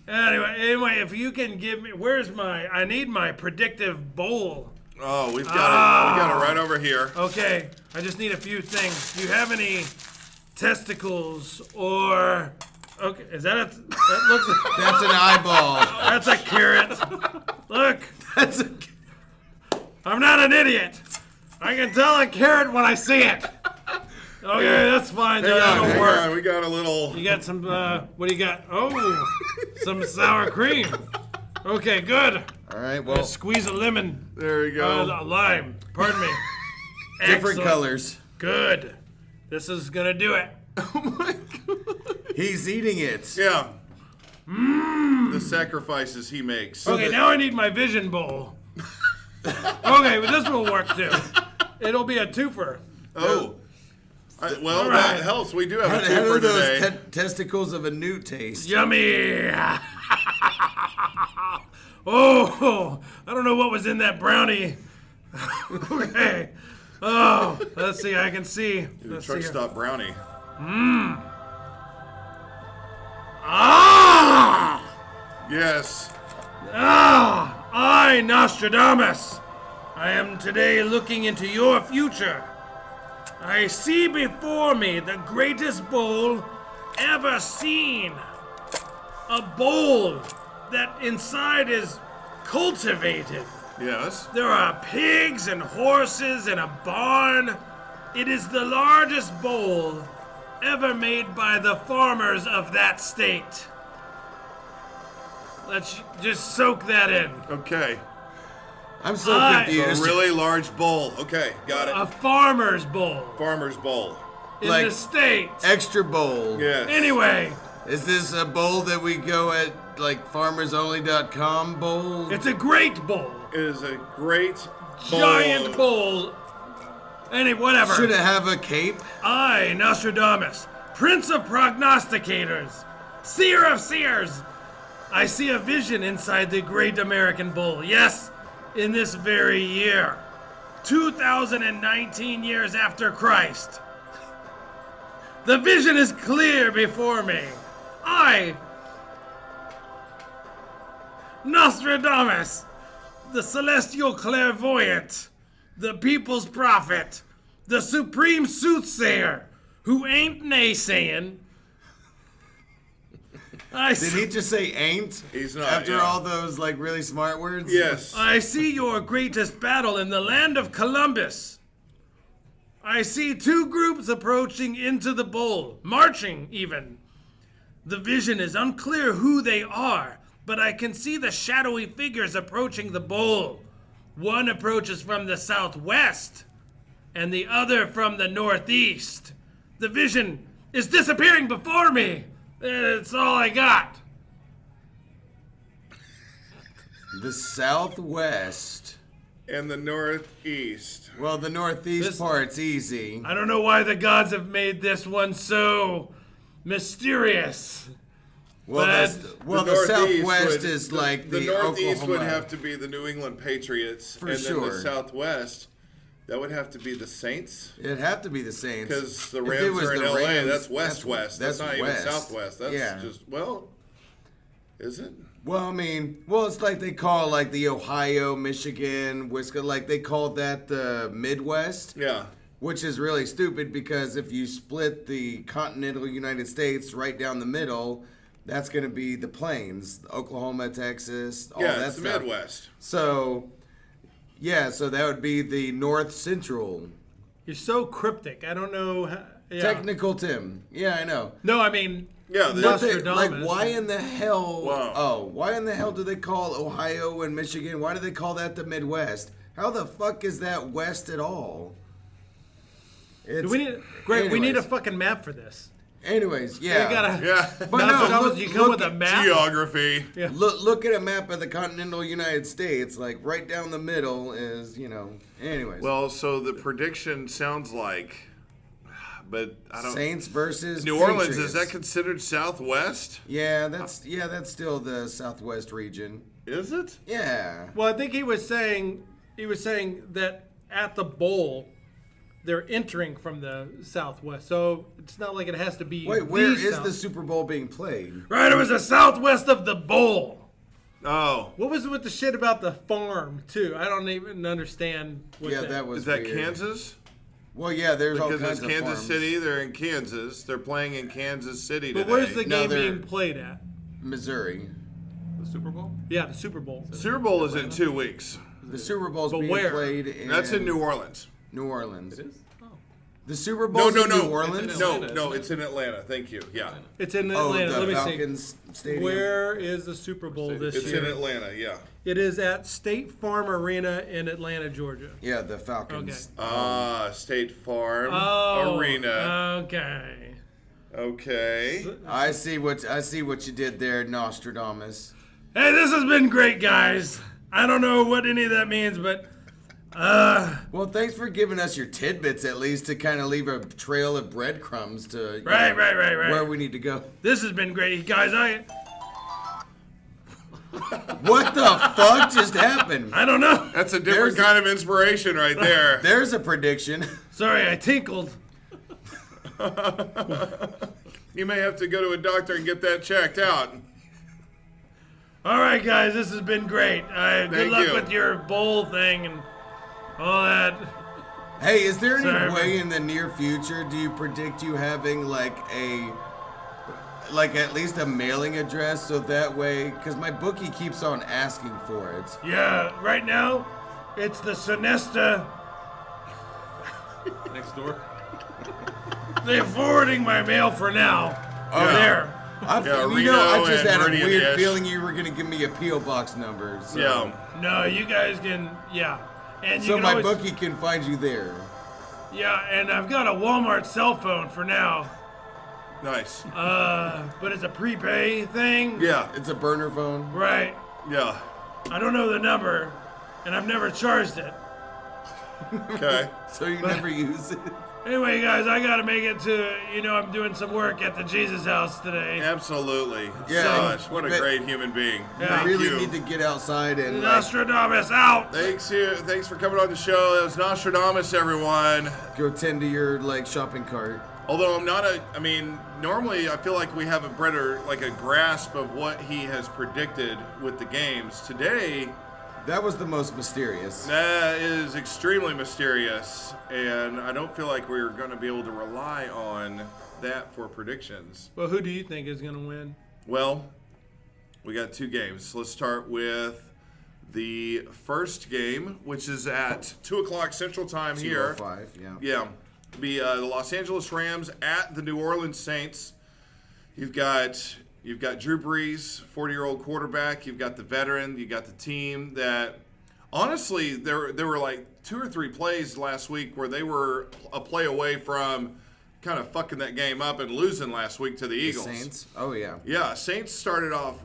Speaker 5: Anyway, if you can give me, I need my predictive bowl.
Speaker 4: Oh, we've got it. We got it right over here.
Speaker 5: Okay, I just need a few things. Do you have any testicles or? Okay, is that that looks?
Speaker 1: That's an eyeball.
Speaker 5: That's a carrot. Look,
Speaker 1: That's a.
Speaker 5: I'm not an idiot. I can tell a carrot when I see it. Okay, that's fine. That'll
Speaker 4: Hang
Speaker 5: work.
Speaker 4: on, we got a little.
Speaker 5: You got some, what do you got? Oh, some sour cream. Okay, good.
Speaker 1: All right.
Speaker 5: Well,
Speaker 1: Well,
Speaker 5: squeeze a lemon.
Speaker 4: There we go.
Speaker 5: A lime. Pardon me.
Speaker 1: different
Speaker 5: Excellent.
Speaker 1: colors.
Speaker 5: Good. This is gonna do it.
Speaker 1: He's eating it.
Speaker 4: Yeah. The sacrifices he makes.
Speaker 5: Okay, now I need my vision bowl. Okay, but this will work too. It'll be a twofer.
Speaker 4: Oh. Well,
Speaker 5: All
Speaker 4: that
Speaker 5: right.
Speaker 4: helps. We do have
Speaker 1: How
Speaker 4: a
Speaker 1: do
Speaker 4: twofer
Speaker 1: those
Speaker 4: today.
Speaker 1: testicles of a newt taste?
Speaker 5: Yummy. Oh, I don't know what was in that brownie. Okay. Oh, let's see. I can see.
Speaker 4: The
Speaker 5: Let's
Speaker 4: truck
Speaker 5: see.
Speaker 4: stop brownie.
Speaker 5: Ah!
Speaker 4: Yes.
Speaker 5: Ah! I, Nostradamus, I am today looking into your future. I see before me the greatest bowl ever seen. A bowl that inside is cultivated.
Speaker 4: Yes.
Speaker 5: There are pigs and horses in a barn. It is the largest bowl ever made by the farmers of that state. Let's just soak that in.
Speaker 4: Okay.
Speaker 1: I'm so
Speaker 5: I-
Speaker 4: So a
Speaker 1: confused.
Speaker 4: really large bowl. Okay, got
Speaker 5: A
Speaker 4: it.
Speaker 5: farmer's bowl
Speaker 4: Farmer's bowl.
Speaker 5: in
Speaker 1: Like-
Speaker 5: the state.
Speaker 1: Extra bowl.
Speaker 4: Yes.
Speaker 5: Anyway,
Speaker 1: Is this a bowl that we go at like farmersonly.com bowl?
Speaker 5: it's a great bowl.
Speaker 4: It is a great bowl.
Speaker 5: Giant bowl. Whatever.
Speaker 1: Should it have a cape?
Speaker 5: I, Nostradamus, Prince of Prognosticators, Seer of Seers, I see a vision inside the great American Bull. Yes, in this very year. 2019 years after Christ. The vision is clear before me. I, Nostradamus, the celestial clairvoyant, the people's prophet, the supreme soothsayer, who ain't naysaying.
Speaker 1: Did he just say ain't?
Speaker 4: He's not,
Speaker 1: After
Speaker 4: yeah.
Speaker 1: all those like really smart words?
Speaker 4: Yes.
Speaker 5: I see your greatest battle in the land of Columbus. I see two groups approaching into the bowl, marching even. The vision is unclear who they are, but I can see the shadowy figures approaching the bowl. One approaches from the southwest, and the other from the northeast. The vision is disappearing before me. It's all I got.
Speaker 1: The southwest.
Speaker 4: And the northeast.
Speaker 1: Well, the northeast
Speaker 5: This-
Speaker 1: part's easy.
Speaker 5: I don't know why the gods have made this one so mysterious.
Speaker 1: Well,
Speaker 5: but-
Speaker 1: the southwest is like the
Speaker 4: northeast
Speaker 1: Oklahoma.
Speaker 4: would have to be the New England Patriots,
Speaker 1: For
Speaker 4: and then
Speaker 1: sure.
Speaker 4: the southwest, that would have to be the Saints.
Speaker 1: It'd have to be the Saints.
Speaker 4: Because the
Speaker 1: If it
Speaker 4: Rams
Speaker 1: was
Speaker 4: are in
Speaker 1: the
Speaker 4: LA.
Speaker 1: Rams,
Speaker 4: That's west-west. That's not
Speaker 1: west.
Speaker 4: even southwest. That's
Speaker 1: Yeah.
Speaker 4: just is it?
Speaker 1: Well, I mean, it's like they call like the Ohio, Michigan, Wisconsin, like they call that the Midwest.
Speaker 4: Yeah.
Speaker 1: Which is really stupid because if you split the continental United States right down the middle, that's going to be the plains, Oklahoma, Texas, all
Speaker 4: Yeah,
Speaker 1: that
Speaker 4: it's the
Speaker 1: stuff.
Speaker 4: Midwest.
Speaker 1: So, yeah, so that would be the North Central.
Speaker 5: You're so cryptic. I don't know. Yeah.
Speaker 1: Technical Tim. Yeah, I know.
Speaker 5: No, I mean,
Speaker 4: Yeah,
Speaker 1: What they,
Speaker 5: Nostradamus.
Speaker 1: like, why in the hell?
Speaker 4: Wow.
Speaker 1: Oh, why in the hell do they call Ohio and Michigan? Why do they call that the Midwest? How the fuck is that West at all?
Speaker 5: Do we need Greg? We need a
Speaker 1: anyways.
Speaker 5: fucking map for this.
Speaker 1: Anyways, yeah.
Speaker 5: We gotta.
Speaker 4: yeah.
Speaker 1: But no,
Speaker 5: Nostradamus, you come
Speaker 1: look
Speaker 5: with a map.
Speaker 4: Geography.
Speaker 5: Yeah.
Speaker 1: Look at a map of the continental United States. Like right down the middle is, Anyways,
Speaker 4: Well, so the prediction sounds like, but I don't.
Speaker 1: Saints versus
Speaker 4: New Orleans,
Speaker 1: Patriots.
Speaker 4: is that considered Southwest?
Speaker 1: Yeah, that's still the Southwest region.
Speaker 4: Is it?
Speaker 1: Yeah.
Speaker 5: Well, I think he was saying that at the bowl, they're entering from the Southwest, so it's not like it has to be.
Speaker 1: Wait, where is
Speaker 5: South.
Speaker 1: the Super Bowl being played?
Speaker 5: Right, it was the Southwest of the bowl.
Speaker 4: Oh.
Speaker 5: What was it with the shit about the farm too? I don't even understand. What
Speaker 1: Yeah, that was
Speaker 4: Is that
Speaker 1: weird.
Speaker 4: Kansas?
Speaker 1: Well, yeah, there's all
Speaker 4: Because
Speaker 1: kinds
Speaker 4: it's
Speaker 1: of
Speaker 4: Kansas
Speaker 1: farms.
Speaker 4: City. They're in Kansas. They're playing in Kansas City today.
Speaker 5: But where's the
Speaker 1: No,
Speaker 5: game
Speaker 1: they're-
Speaker 5: being played at?
Speaker 1: Missouri.
Speaker 6: The Super Bowl?
Speaker 5: Yeah, the Super Bowl.
Speaker 4: Super Bowl is in 2 weeks.
Speaker 1: The Super Bowl's
Speaker 5: But
Speaker 1: being
Speaker 5: where?
Speaker 1: played in
Speaker 4: That's in New Orleans.
Speaker 1: New Orleans.
Speaker 6: It is? Oh.
Speaker 1: The Super
Speaker 4: No,
Speaker 1: Bowl's
Speaker 4: no,
Speaker 1: in
Speaker 4: no.
Speaker 1: New Orleans?
Speaker 6: It's in
Speaker 4: No,
Speaker 6: Atlanta,
Speaker 4: no,
Speaker 6: isn't it?
Speaker 4: it's in Atlanta. Thank you. Yeah.
Speaker 5: It's in
Speaker 1: Oh,
Speaker 5: Atlanta.
Speaker 1: the
Speaker 5: Let me
Speaker 1: Falcons
Speaker 5: see.
Speaker 1: Stadium.
Speaker 5: Where is the Super Bowl this
Speaker 4: It's
Speaker 5: year?
Speaker 4: in Atlanta, yeah.
Speaker 5: It is at State Farm Arena in Atlanta, Georgia.
Speaker 1: Yeah, the Falcons.
Speaker 4: State Farm
Speaker 5: Oh,
Speaker 4: Arena.
Speaker 5: Okay.
Speaker 4: Okay.
Speaker 1: I see what you did there, Nostradamus.
Speaker 5: Hey, this has been great, guys. I don't know what any of that means, but
Speaker 1: Well, thanks for giving us your tidbits at least to kind of leave a trail of breadcrumbs to
Speaker 5: Right.
Speaker 1: where we need to go.
Speaker 5: This has been great, guys.
Speaker 1: What the fuck just happened?
Speaker 5: I don't know.
Speaker 4: That's a different
Speaker 1: There's-
Speaker 4: kind of inspiration right there.
Speaker 1: There's a prediction.
Speaker 5: Sorry, I tinkled.
Speaker 4: You may have to go to a doctor and get that checked out.
Speaker 5: All right, guys, this has been great. Good
Speaker 4: Thank
Speaker 5: luck
Speaker 4: you.
Speaker 5: with your bowl thing and all that.
Speaker 1: Hey, is there any
Speaker 5: Sorry,
Speaker 1: way in the near future do you predict you having like at least a mailing address so that way, because my bookie keeps on asking for it.
Speaker 5: Yeah, right now, it's the Sonesta.
Speaker 6: Next door?
Speaker 5: They're forwarding my mail for now.
Speaker 1: Oh,
Speaker 5: There.
Speaker 1: I
Speaker 4: Reno
Speaker 1: just
Speaker 4: and
Speaker 1: had a
Speaker 4: Meridian
Speaker 1: weird
Speaker 4: Dish.
Speaker 1: feeling you were gonna give me a PO box number. So.
Speaker 4: Yeah.
Speaker 5: No, you guys can, yeah. And you
Speaker 1: So
Speaker 5: can
Speaker 1: my
Speaker 5: always,
Speaker 1: bookie can find you there.
Speaker 5: Yeah, and I've got a Walmart cell phone for now.
Speaker 4: Nice.
Speaker 5: But it's a prepay thing.
Speaker 4: Yeah.
Speaker 1: It's a burner phone.
Speaker 5: Right.
Speaker 4: Yeah.
Speaker 5: I don't know the number, and I've never charged it.
Speaker 4: Okay.
Speaker 1: So you never use it.
Speaker 5: Anyway, guys, I gotta make it to, I'm doing some work at the Jesus house today.
Speaker 4: Absolutely.
Speaker 1: Yeah.
Speaker 4: Gosh, what a
Speaker 1: But-
Speaker 4: great human being.
Speaker 5: Yeah.
Speaker 4: Thank
Speaker 1: I really
Speaker 4: you.
Speaker 1: need to get outside and
Speaker 5: Nostradamus out!
Speaker 4: Thanks for coming on the show. That was Nostradamus, everyone.
Speaker 1: go tend to your shopping cart.
Speaker 4: Although normally I feel like we have a better, a grasp of what he has predicted with the games. Today,
Speaker 1: That was the most mysterious.
Speaker 4: that is extremely mysterious, and I don't feel like we're going to be able to rely on that for predictions.
Speaker 5: Well, who do you think is gonna win?
Speaker 4: Well, we got 2 games. Let's start with the first game, which is at 2 o'clock Central Time here.
Speaker 1: 205, yeah.
Speaker 4: Yeah. Be the Los Angeles Rams at the New Orleans Saints. You've got Drew Brees, 40-year-old quarterback. You've got the veteran. You got the team that, honestly, there were like 2 or 3 plays last week where they were a play away from kind of fucking that game up and losing last week to the Eagles.
Speaker 1: Saints? Oh, yeah.
Speaker 4: Yeah, Saints started off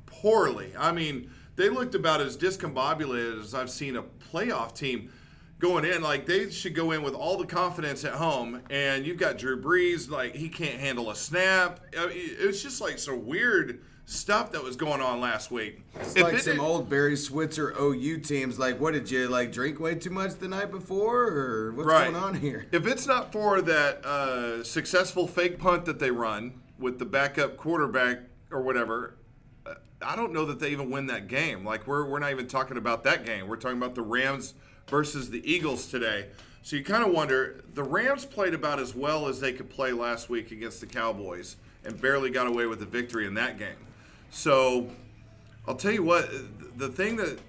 Speaker 4: poorly. I mean, they looked about as discombobulated as I've seen a playoff team going in. Like, they should go in with all the confidence at home, and you've got Drew Brees, he can't handle a snap. It was just some weird stuff that was going on last week.
Speaker 1: It's like some old Barry Switzer OU teams. What did you, drink way too much the night before? Or what's
Speaker 4: Right.
Speaker 1: going on here?
Speaker 4: If it's not for that successful fake punt that they run with the backup quarterback or whatever, I don't know that they even win that game. We're not even talking about that game. We're talking about the Rams versus the Eagles today. So you kind of wonder, the Rams played about as well as they could play last week against the Cowboys and barely got away with the victory in that game. So I'll tell you what, the thing that...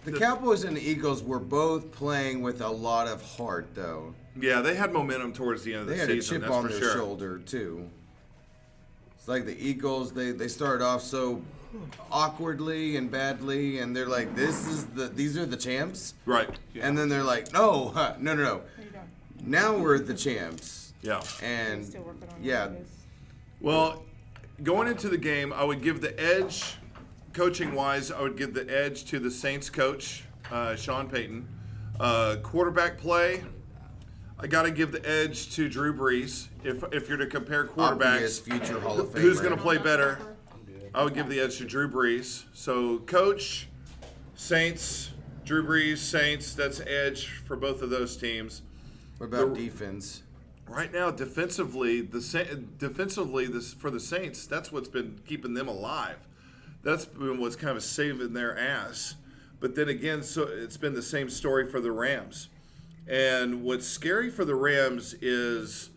Speaker 1: The Cowboys and the Eagles were both playing with a lot of heart, though.
Speaker 4: Yeah, they had momentum towards the end of
Speaker 1: They
Speaker 4: the
Speaker 1: had a
Speaker 4: season,
Speaker 1: chip
Speaker 4: that's
Speaker 1: on
Speaker 4: for
Speaker 1: their
Speaker 4: sure.
Speaker 1: shoulder, too. It's like the Eagles. They started off so awkwardly and badly, and they're like, these are the champs,
Speaker 4: Right.
Speaker 1: and then they're like, no. Now we're the champs.
Speaker 4: Yeah.
Speaker 1: And
Speaker 9: Still working on
Speaker 1: yeah,
Speaker 4: Well, going into the game, I would give the edge, coaching-wise, I would give the edge to the Saints coach, Sean Payton. Quarterback play, I got to give the edge to Drew Brees. If you're to compare
Speaker 1: obvious
Speaker 4: quarterbacks,
Speaker 1: future Hall of Famer.
Speaker 4: who's going to play better, I would give the edge to Drew Brees. So, coach, Saints, Drew Brees, Saints, that's edge for both of those teams.
Speaker 1: What about defense?
Speaker 4: Right now, defensively, for the Saints, that's what's been keeping them alive. That's been what's kind of saving their ass. But then again, so it's been the same story for the Rams. And what's scary for the Rams is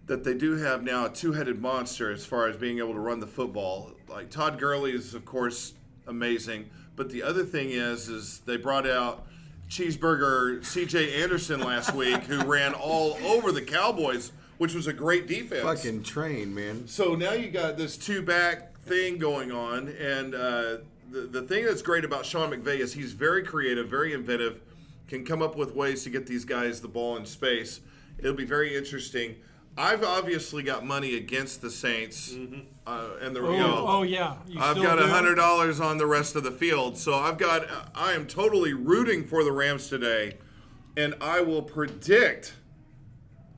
Speaker 4: that they do have now a two-headed monster as far as being able to run the football. Like Todd Gurley is, of course, amazing. But the other thing is they brought out Cheeseburger C.J. Anderson last week, who ran all over the Cowboys, which was a great defense.
Speaker 1: Fucking train, man.
Speaker 4: So now you got this two-back thing going on, and the thing that's great about Sean McVay is he's very creative, very inventive, can come up with ways to get these guys the ball in space. It'll be very interesting. I've obviously got money against the Saints, and
Speaker 5: yeah.
Speaker 4: I've got $100 on the rest of the field, so I am totally rooting for the Rams today, and I will predict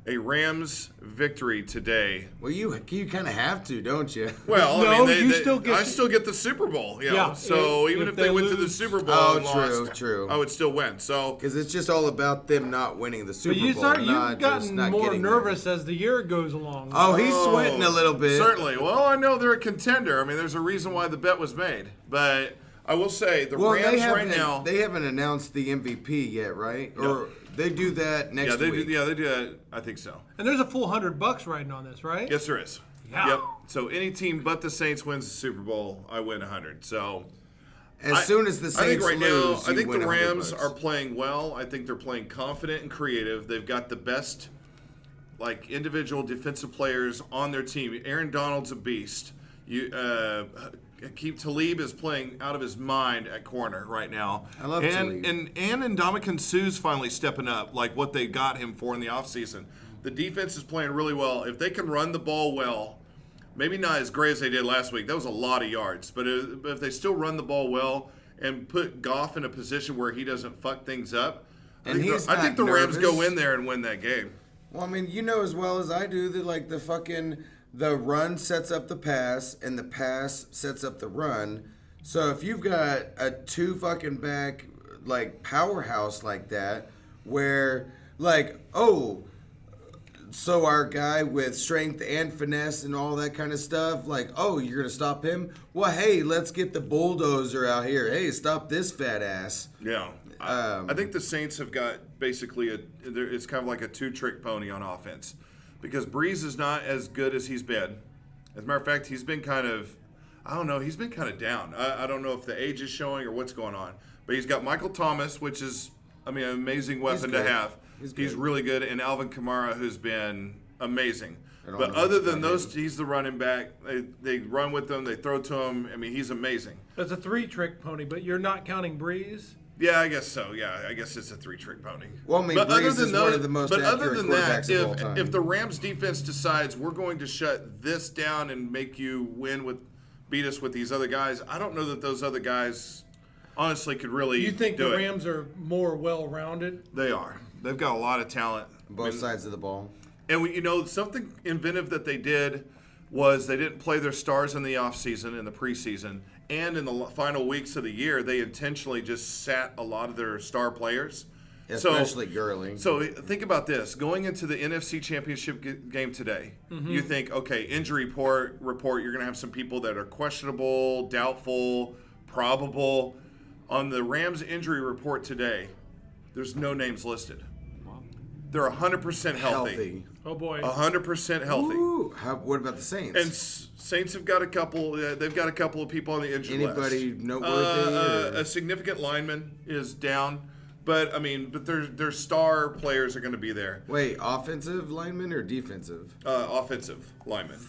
Speaker 4: a Rams victory today.
Speaker 1: Well, you kind of have to, don't you?
Speaker 4: Well,
Speaker 5: No,
Speaker 4: I mean, I
Speaker 5: get
Speaker 4: still get the Super Bowl.
Speaker 5: Yeah,
Speaker 4: So even
Speaker 5: if
Speaker 4: if they
Speaker 5: they
Speaker 4: went to the
Speaker 5: lose-
Speaker 4: Super Bowl
Speaker 1: Oh,
Speaker 4: and
Speaker 1: true,
Speaker 4: lost,
Speaker 1: true.
Speaker 4: I would still win. So
Speaker 1: Because it's just all about them not winning the Super
Speaker 5: But
Speaker 1: Bowl.
Speaker 5: you've
Speaker 1: not
Speaker 5: gotten
Speaker 1: getting
Speaker 5: more
Speaker 1: there.
Speaker 5: nervous as the year goes along.
Speaker 1: Oh, he's sweating a little bit.
Speaker 4: Certainly. Well, I know they're a contender. I mean, there's a reason why the bet was made. But I will say the
Speaker 1: Well,
Speaker 4: Rams right now.
Speaker 1: they haven't announced the MVP yet, right? Or they do that next
Speaker 4: they
Speaker 1: week.
Speaker 4: do. Yeah, they do that. I think so.
Speaker 5: And there's a full $100 riding on this, right?
Speaker 4: Yes, there is.
Speaker 5: Yeah.
Speaker 4: Yep. So any team but the Saints wins the Super Bowl, I win 100. So
Speaker 1: As soon as the
Speaker 4: I think
Speaker 1: Saints
Speaker 4: right
Speaker 1: lose,
Speaker 4: now, I
Speaker 1: you
Speaker 4: think
Speaker 1: win
Speaker 4: the Rams
Speaker 1: $100.
Speaker 4: are playing well. I think they're playing confident and creative. They've got the best, like, individual defensive players on their team. Aaron Donald's a beast. Talib is playing out of his mind at corner right now.
Speaker 1: I love Talib.
Speaker 4: And Ndamukong Suh's finally stepping up, like what they got him for in the offseason. The defense is playing really well. If they can run the ball well, maybe not as great as they did last week. That was a lot of yards. But if they still run the ball well and put Goff in a position where he doesn't fuck things up, I think the Rams go in there and win that game.
Speaker 1: Well, I mean, you know as well as I do that, like, the run sets up the pass, and the pass sets up the run. So if you've got a two fucking back, like, powerhouse like that, where, like, so our guy with strength and finesse and all that kind of stuff, like, you're going to stop him? Well, hey, let's get the bulldozer out here. Hey, stop this fat ass.
Speaker 4: Yeah. I think the Saints have got basically it's kind of like a two-trick pony on offense because Breeze is not as good as he's been. As a matter of fact, he's been kind of, he's been kind of down. I don't know if the age is showing or what's going on. But he's got Michael Thomas, which is, an amazing weapon to have. He's really good. And Alvin Kamara, who's been amazing. But other than those, he's the running back. They run with him. They throw to him. He's amazing.
Speaker 5: It's a 3-trick pony, but you're not counting Breeze?
Speaker 4: Yeah, I guess so. Yeah, I guess it's a 3-trick pony.
Speaker 1: Well, Breeze is one of the most accurate quarterbacks of all time.
Speaker 4: If the Rams defense decides we're going to shut this down and make you beat us with these other guys, I don't know that those other guys honestly could really
Speaker 5: You think
Speaker 4: do
Speaker 5: the
Speaker 4: it.
Speaker 5: Rams are more well-rounded?
Speaker 4: They are. They've got a lot of talent.
Speaker 1: Both sides of the ball.
Speaker 4: And something inventive that they did was they didn't play their stars in the offseason, in the preseason, and in the final weeks of the year, they intentionally just sat a lot of their star players.
Speaker 1: Especially Gurley.
Speaker 4: So think about this. Going into the NFC Championship game today, you think, okay, injury report, you're going to have some people that are questionable, doubtful, probable. On the Rams injury report today, there's no names listed. They're 100% healthy.
Speaker 5: Oh, boy.
Speaker 4: 100% healthy.
Speaker 1: Ooh, what about the Saints?
Speaker 4: And Saints have got a couple. They've got a couple of people on the injury list.
Speaker 1: Anybody noteworthy?
Speaker 4: A significant lineman is down, but their star players are going to be there.
Speaker 1: Wait, offensive lineman or defensive?
Speaker 4: Offensive lineman.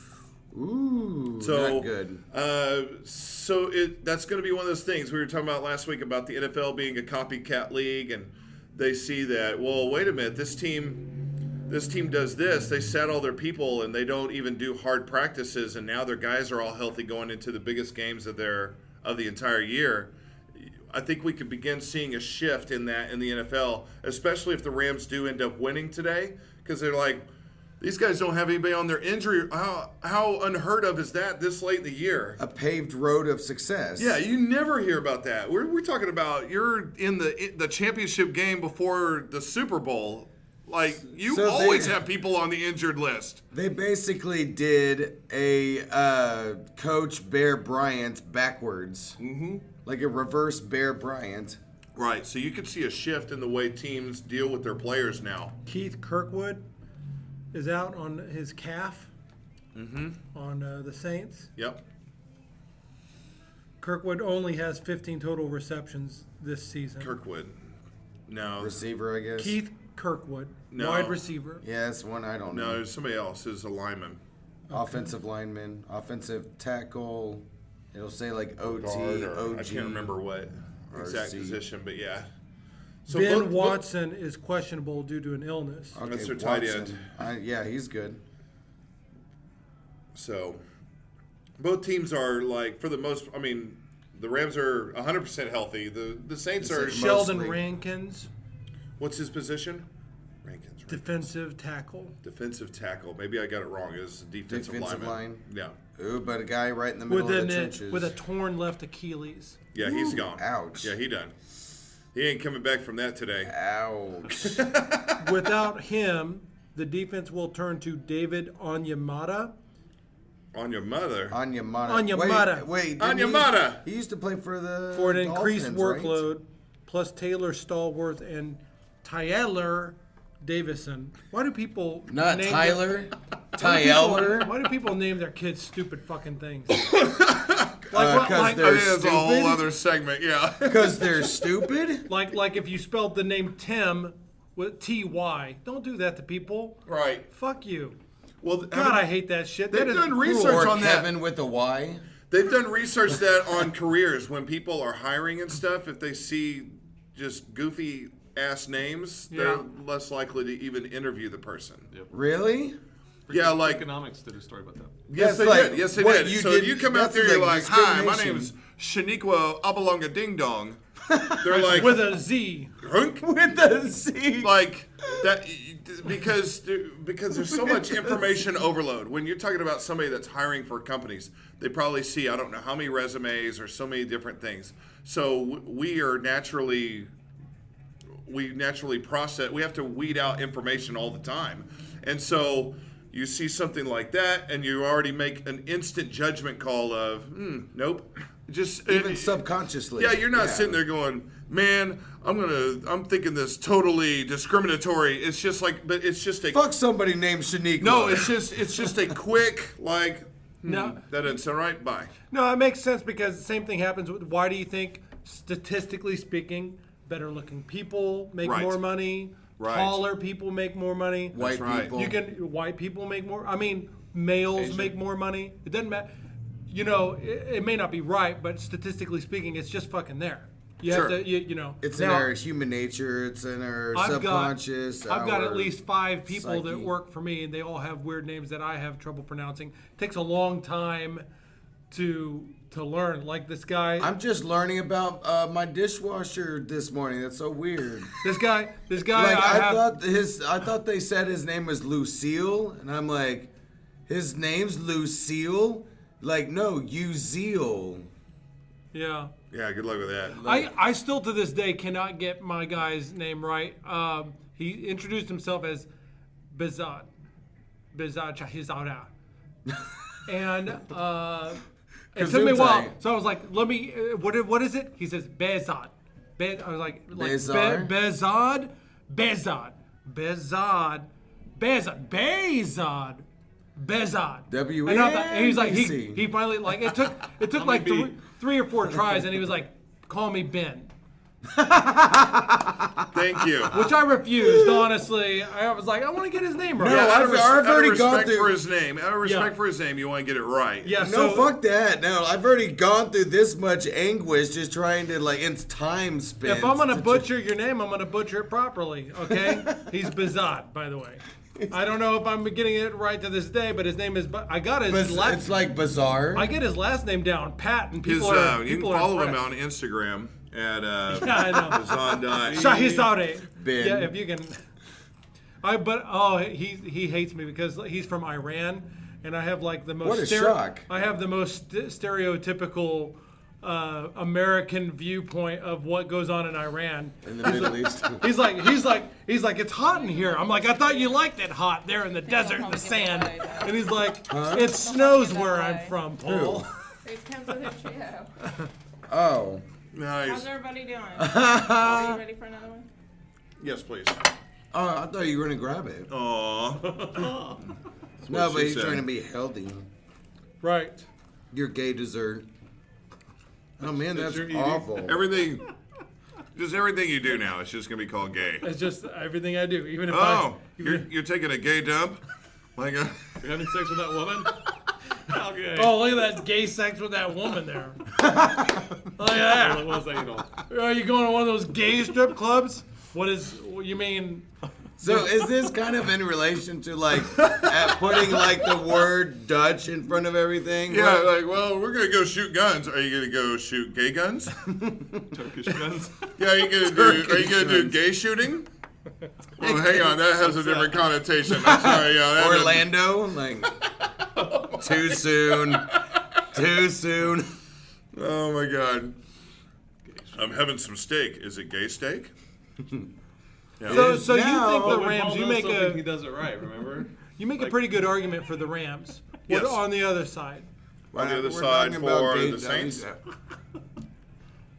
Speaker 1: Ooh,
Speaker 4: So
Speaker 1: not good.
Speaker 4: That's going to be one of those things we were talking about last week about the NFL being a copycat league, and they see that. Well, wait a minute, this team does this. They set all their people, and they don't even do hard practices, and now their guys are all healthy going into the biggest games of the entire year. I think we could begin seeing a shift in that in the NFL, especially if the Rams do end up winning today, because they're like, these guys don't have anybody on their injury. How unheard of is that this late in the year?
Speaker 1: A paved road of success.
Speaker 4: Yeah, you never hear about that. We're talking about you're in the championship game before the Super Bowl. Like, you
Speaker 1: So
Speaker 4: always have people on the injured list.
Speaker 1: They basically did a Coach Bear Bryant backwards. Mm-hmm. Like a reverse Bear Bryant.
Speaker 4: Right, so you could see a shift in the way teams deal with their players now.
Speaker 5: Keith Kirkwood is out on his calf on the Saints.
Speaker 4: Yep.
Speaker 5: Kirkwood only has 15 total receptions this season.
Speaker 4: Kirkwood. No.
Speaker 1: Receiver, I guess.
Speaker 5: Keith Kirkwood,
Speaker 4: No.
Speaker 5: wide receiver.
Speaker 1: Yeah, that's one I don't
Speaker 4: No,
Speaker 1: know.
Speaker 4: there's somebody else who's a lineman.
Speaker 1: Offensive lineman, offensive tackle. It'll say like OT,
Speaker 8: Guard or-
Speaker 1: OG.
Speaker 4: I can't remember what exact
Speaker 1: RC.
Speaker 4: position, but yeah. So
Speaker 5: Ben
Speaker 4: both-
Speaker 5: Watson is questionable due to an illness.
Speaker 1: Okay,
Speaker 4: That's their tight
Speaker 1: Watson. Yeah, he's good.
Speaker 4: So, both teams are like, for the most. I mean, the Rams are 100% healthy. The Saints are.
Speaker 5: Sheldon
Speaker 1: Mostly.
Speaker 5: Rankins,
Speaker 4: What's his position? Rankins. Right?
Speaker 5: defensive tackle.
Speaker 4: Defensive tackle. Maybe I got it wrong. It was defensive
Speaker 1: Defensive
Speaker 4: lineman.
Speaker 1: line.
Speaker 4: Yeah.
Speaker 1: Ooh, but a guy right in the middle
Speaker 5: With
Speaker 1: of the trenches.
Speaker 5: with a torn left Achilles.
Speaker 4: Yeah, he's gone.
Speaker 1: ouch.
Speaker 4: Yeah, he done. He ain't coming back from that today.
Speaker 1: Ouch.
Speaker 5: Without him, the defense will turn to David Onyemata.
Speaker 4: On your mother.
Speaker 1: Onyemata.
Speaker 5: Onyemata.
Speaker 1: Wait,
Speaker 4: Onyemata.
Speaker 1: He used to play for the
Speaker 5: For an increased
Speaker 1: Dolphins, right?
Speaker 5: workload, plus Taylor Stallworth and Tyler Davison. Why do people
Speaker 1: Not
Speaker 5: name
Speaker 1: Tyler.
Speaker 5: Tyler? Why do people name their kids stupid fucking things? Like,
Speaker 1: Because
Speaker 4: I
Speaker 1: they're
Speaker 4: think it's a whole
Speaker 1: stupid.
Speaker 4: other segment, yeah.
Speaker 1: Because they're stupid.
Speaker 5: like if you spelled the name Tim with T-Y. Don't do that to people.
Speaker 4: Right.
Speaker 5: Fuck you.
Speaker 4: Well,
Speaker 5: God, I hate that shit.
Speaker 4: They've
Speaker 5: That is
Speaker 4: done
Speaker 5: cruel.
Speaker 4: research
Speaker 1: Or
Speaker 4: on that.
Speaker 1: Kevin with a Y.
Speaker 4: They've done research that on careers when people are hiring and stuff, if they see just goofy ass names, they're
Speaker 5: Yeah.
Speaker 4: less likely to even interview the person.
Speaker 1: Really?
Speaker 4: Yeah, like
Speaker 6: Economics did a story about that.
Speaker 4: yes,
Speaker 1: That's
Speaker 4: they
Speaker 1: like
Speaker 4: did. Yes, they
Speaker 1: what
Speaker 4: did.
Speaker 1: you
Speaker 4: So
Speaker 1: did-
Speaker 4: you come out
Speaker 1: that's
Speaker 4: there, you're
Speaker 1: like
Speaker 4: like, "Hi, my
Speaker 1: discrimination."
Speaker 4: name's Shaniqua Abalonga Ding Dong." They're like,
Speaker 5: With a Z.
Speaker 4: "Hunk?"
Speaker 1: With a Z.
Speaker 4: Like that because there's so much information overload. When you're talking about somebody that's hiring for companies, they probably see I don't know how many resumes or so many different things. So we naturally process. We have to weed out information all the time, and so you see something like that, and you already make an instant judgment call of, nope. Just
Speaker 1: Even subconsciously.
Speaker 4: yeah, you're not sitting there going, man, I'm thinking this totally discriminatory. It's just like, but it's just a
Speaker 1: Fuck somebody named Shaniqua.
Speaker 4: no. It's just a quick like.
Speaker 5: No.
Speaker 4: That doesn't sound right. Bye.
Speaker 5: No, it makes sense because the same thing happens with why do you think, statistically speaking, better looking people make
Speaker 4: Right.
Speaker 5: more money,
Speaker 4: Right.
Speaker 5: taller people make more money.
Speaker 1: White
Speaker 4: right.
Speaker 1: people.
Speaker 5: White people make more. I mean, males make more money. It doesn't matter. You know, it may not be right, but statistically speaking, it's just fucking there. You
Speaker 4: Sure.
Speaker 5: have to, you know.
Speaker 1: It's
Speaker 5: Now,
Speaker 1: in our human nature. It's in our
Speaker 5: I've
Speaker 1: subconscious.
Speaker 5: I've got
Speaker 1: our
Speaker 5: at least 5 people that
Speaker 1: psyche.
Speaker 5: work for me, and they all have weird names that I have trouble pronouncing. It takes a long time to learn. Like this guy.
Speaker 1: I'm just learning about my dishwasher this morning. That's so weird.
Speaker 5: This guy.
Speaker 1: Like I thought they said his name was Lucille, and I'm like, his name's Lucille. Like no, Uzeal.
Speaker 5: Yeah.
Speaker 4: Yeah. Good luck with that.
Speaker 5: I still to this day cannot get my guy's name right. He introduced himself as Bezad Chahizada. And it took me a while. So I was like, let me, what is it? He says Bezad. I was like
Speaker 1: Bezar?
Speaker 5: Bezad. Bezad.
Speaker 1: W
Speaker 5: And he's like,
Speaker 1: E
Speaker 5: he finally, like, it took like three or 4 tries, and he was like, call me Ben.
Speaker 4: Thank you.
Speaker 5: Which I refused, honestly. I was like, I want to get his name right.
Speaker 1: No,
Speaker 4: Out
Speaker 1: I've already
Speaker 4: of
Speaker 1: gone
Speaker 4: respect
Speaker 1: through.
Speaker 4: for his name. Out of respect for his name, you want to get it right.
Speaker 5: Yeah,
Speaker 1: No,
Speaker 5: so,
Speaker 1: fuck that. No, I've already gone through this much anguish just trying to, like, it's time spent.
Speaker 5: if I'm going to butcher your name, I'm going to butcher it properly, okay? He's Bazat, by the way. I don't know if I'm getting it right to this day, but his name is. I got his last.
Speaker 1: It's like bizarre.
Speaker 5: I get his last name down, Pat, and people
Speaker 4: His,
Speaker 5: are.
Speaker 4: you
Speaker 5: People
Speaker 4: can
Speaker 5: are
Speaker 4: follow him
Speaker 5: impressed.
Speaker 4: on Instagram at
Speaker 5: Yeah, I know.
Speaker 4: Bazan.
Speaker 5: Shahizade.
Speaker 1: Ben.
Speaker 5: Yeah, if you can. He hates me because he's from Iran, and I have like the most.
Speaker 1: What a shock.
Speaker 5: I have the most stereotypical American viewpoint of what goes on in Iran.
Speaker 1: In the Middle East.
Speaker 5: He's like, it's hot in here. I'm like, I thought you liked it hot there in the desert and the sand. And he's like, it snows where I'm from, Paul.
Speaker 9: It comes with a trio.
Speaker 1: Oh.
Speaker 4: Nice.
Speaker 9: How's everybody doing? Are you ready for another one?
Speaker 4: Yes, please.
Speaker 1: Oh, I thought you were going to grab it.
Speaker 4: Aww.
Speaker 1: No, but
Speaker 4: she
Speaker 1: he's
Speaker 4: said.
Speaker 1: trying to be healthy.
Speaker 5: Right.
Speaker 1: Your gay dessert. Oh, man, that's
Speaker 5: your eating.
Speaker 1: awful.
Speaker 4: Everything you do now is just gonna be called gay.
Speaker 5: It's just everything I do, even if
Speaker 4: Oh,
Speaker 5: I.
Speaker 4: you're taking a gay dump? Like a,
Speaker 6: You're having sex with that woman? Okay.
Speaker 5: Oh, look at that gay sex with that woman there. Look at that.
Speaker 6: What was that, you know?
Speaker 5: Are you going to one of those gay strip clubs? What you mean?
Speaker 1: So is this kind of in relation to, like, putting, like, the word Dutch in front of everything?
Speaker 4: yeah, like, well, we're gonna go shoot guns. Are you gonna go shoot gay guns?
Speaker 6: Turkish guns?
Speaker 4: Yeah, are you gonna do gay shooting? Well, hang on, that has a different connotation. I'm sorry, yeah. That
Speaker 1: Orlando? Like, too soon. Too soon.
Speaker 4: Oh my God. I'm having some steak. Is it gay steak? Yeah.
Speaker 5: So you
Speaker 1: now.
Speaker 5: think the
Speaker 6: But when
Speaker 5: Rams?
Speaker 6: Paul
Speaker 5: You
Speaker 6: knows
Speaker 5: make
Speaker 6: something, he
Speaker 5: a
Speaker 6: does it right, remember?
Speaker 5: a pretty good argument for the Rams. What
Speaker 4: Yes.
Speaker 5: on the other side?
Speaker 4: On the other
Speaker 1: We're
Speaker 4: side
Speaker 1: talking about
Speaker 4: for
Speaker 1: gay
Speaker 4: the Saints.
Speaker 1: Dutch.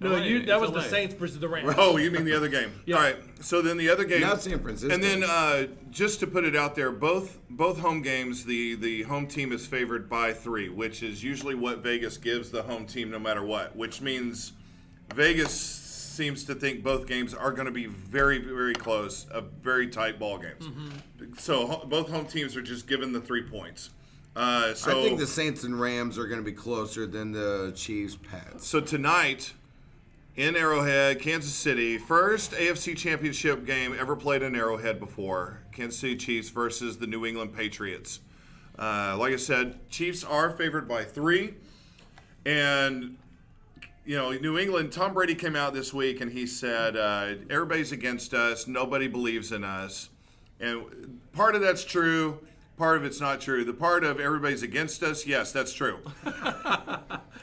Speaker 5: No,
Speaker 6: LA,
Speaker 5: that was
Speaker 6: it's
Speaker 5: the
Speaker 6: LA.
Speaker 5: Saints versus the Rams.
Speaker 4: Oh, you mean the other game?
Speaker 5: Yeah.
Speaker 4: All right. So then the other game.
Speaker 1: Not San Francisco.
Speaker 4: And then just to put it out there, both home games, the home team is favored by 3, which is usually what Vegas gives the home team no matter what, which means Vegas seems to think both games are going to be very, very close, very tight ball games. So both home teams are just given the 3 points. So
Speaker 1: I think the Saints and Rams are going to be closer than the Chiefs Pats.
Speaker 4: So tonight, in Arrowhead, Kansas City, first AFC Championship game ever played in Arrowhead before. Kansas City Chiefs versus the New England Patriots. Like I said, Chiefs are favored by 3. And, you know, New England, Tom Brady came out this week and he said, everybody's against us. Nobody believes in us. And part of that's true. Part of it's not true. The part of everybody's against us, yes, that's true.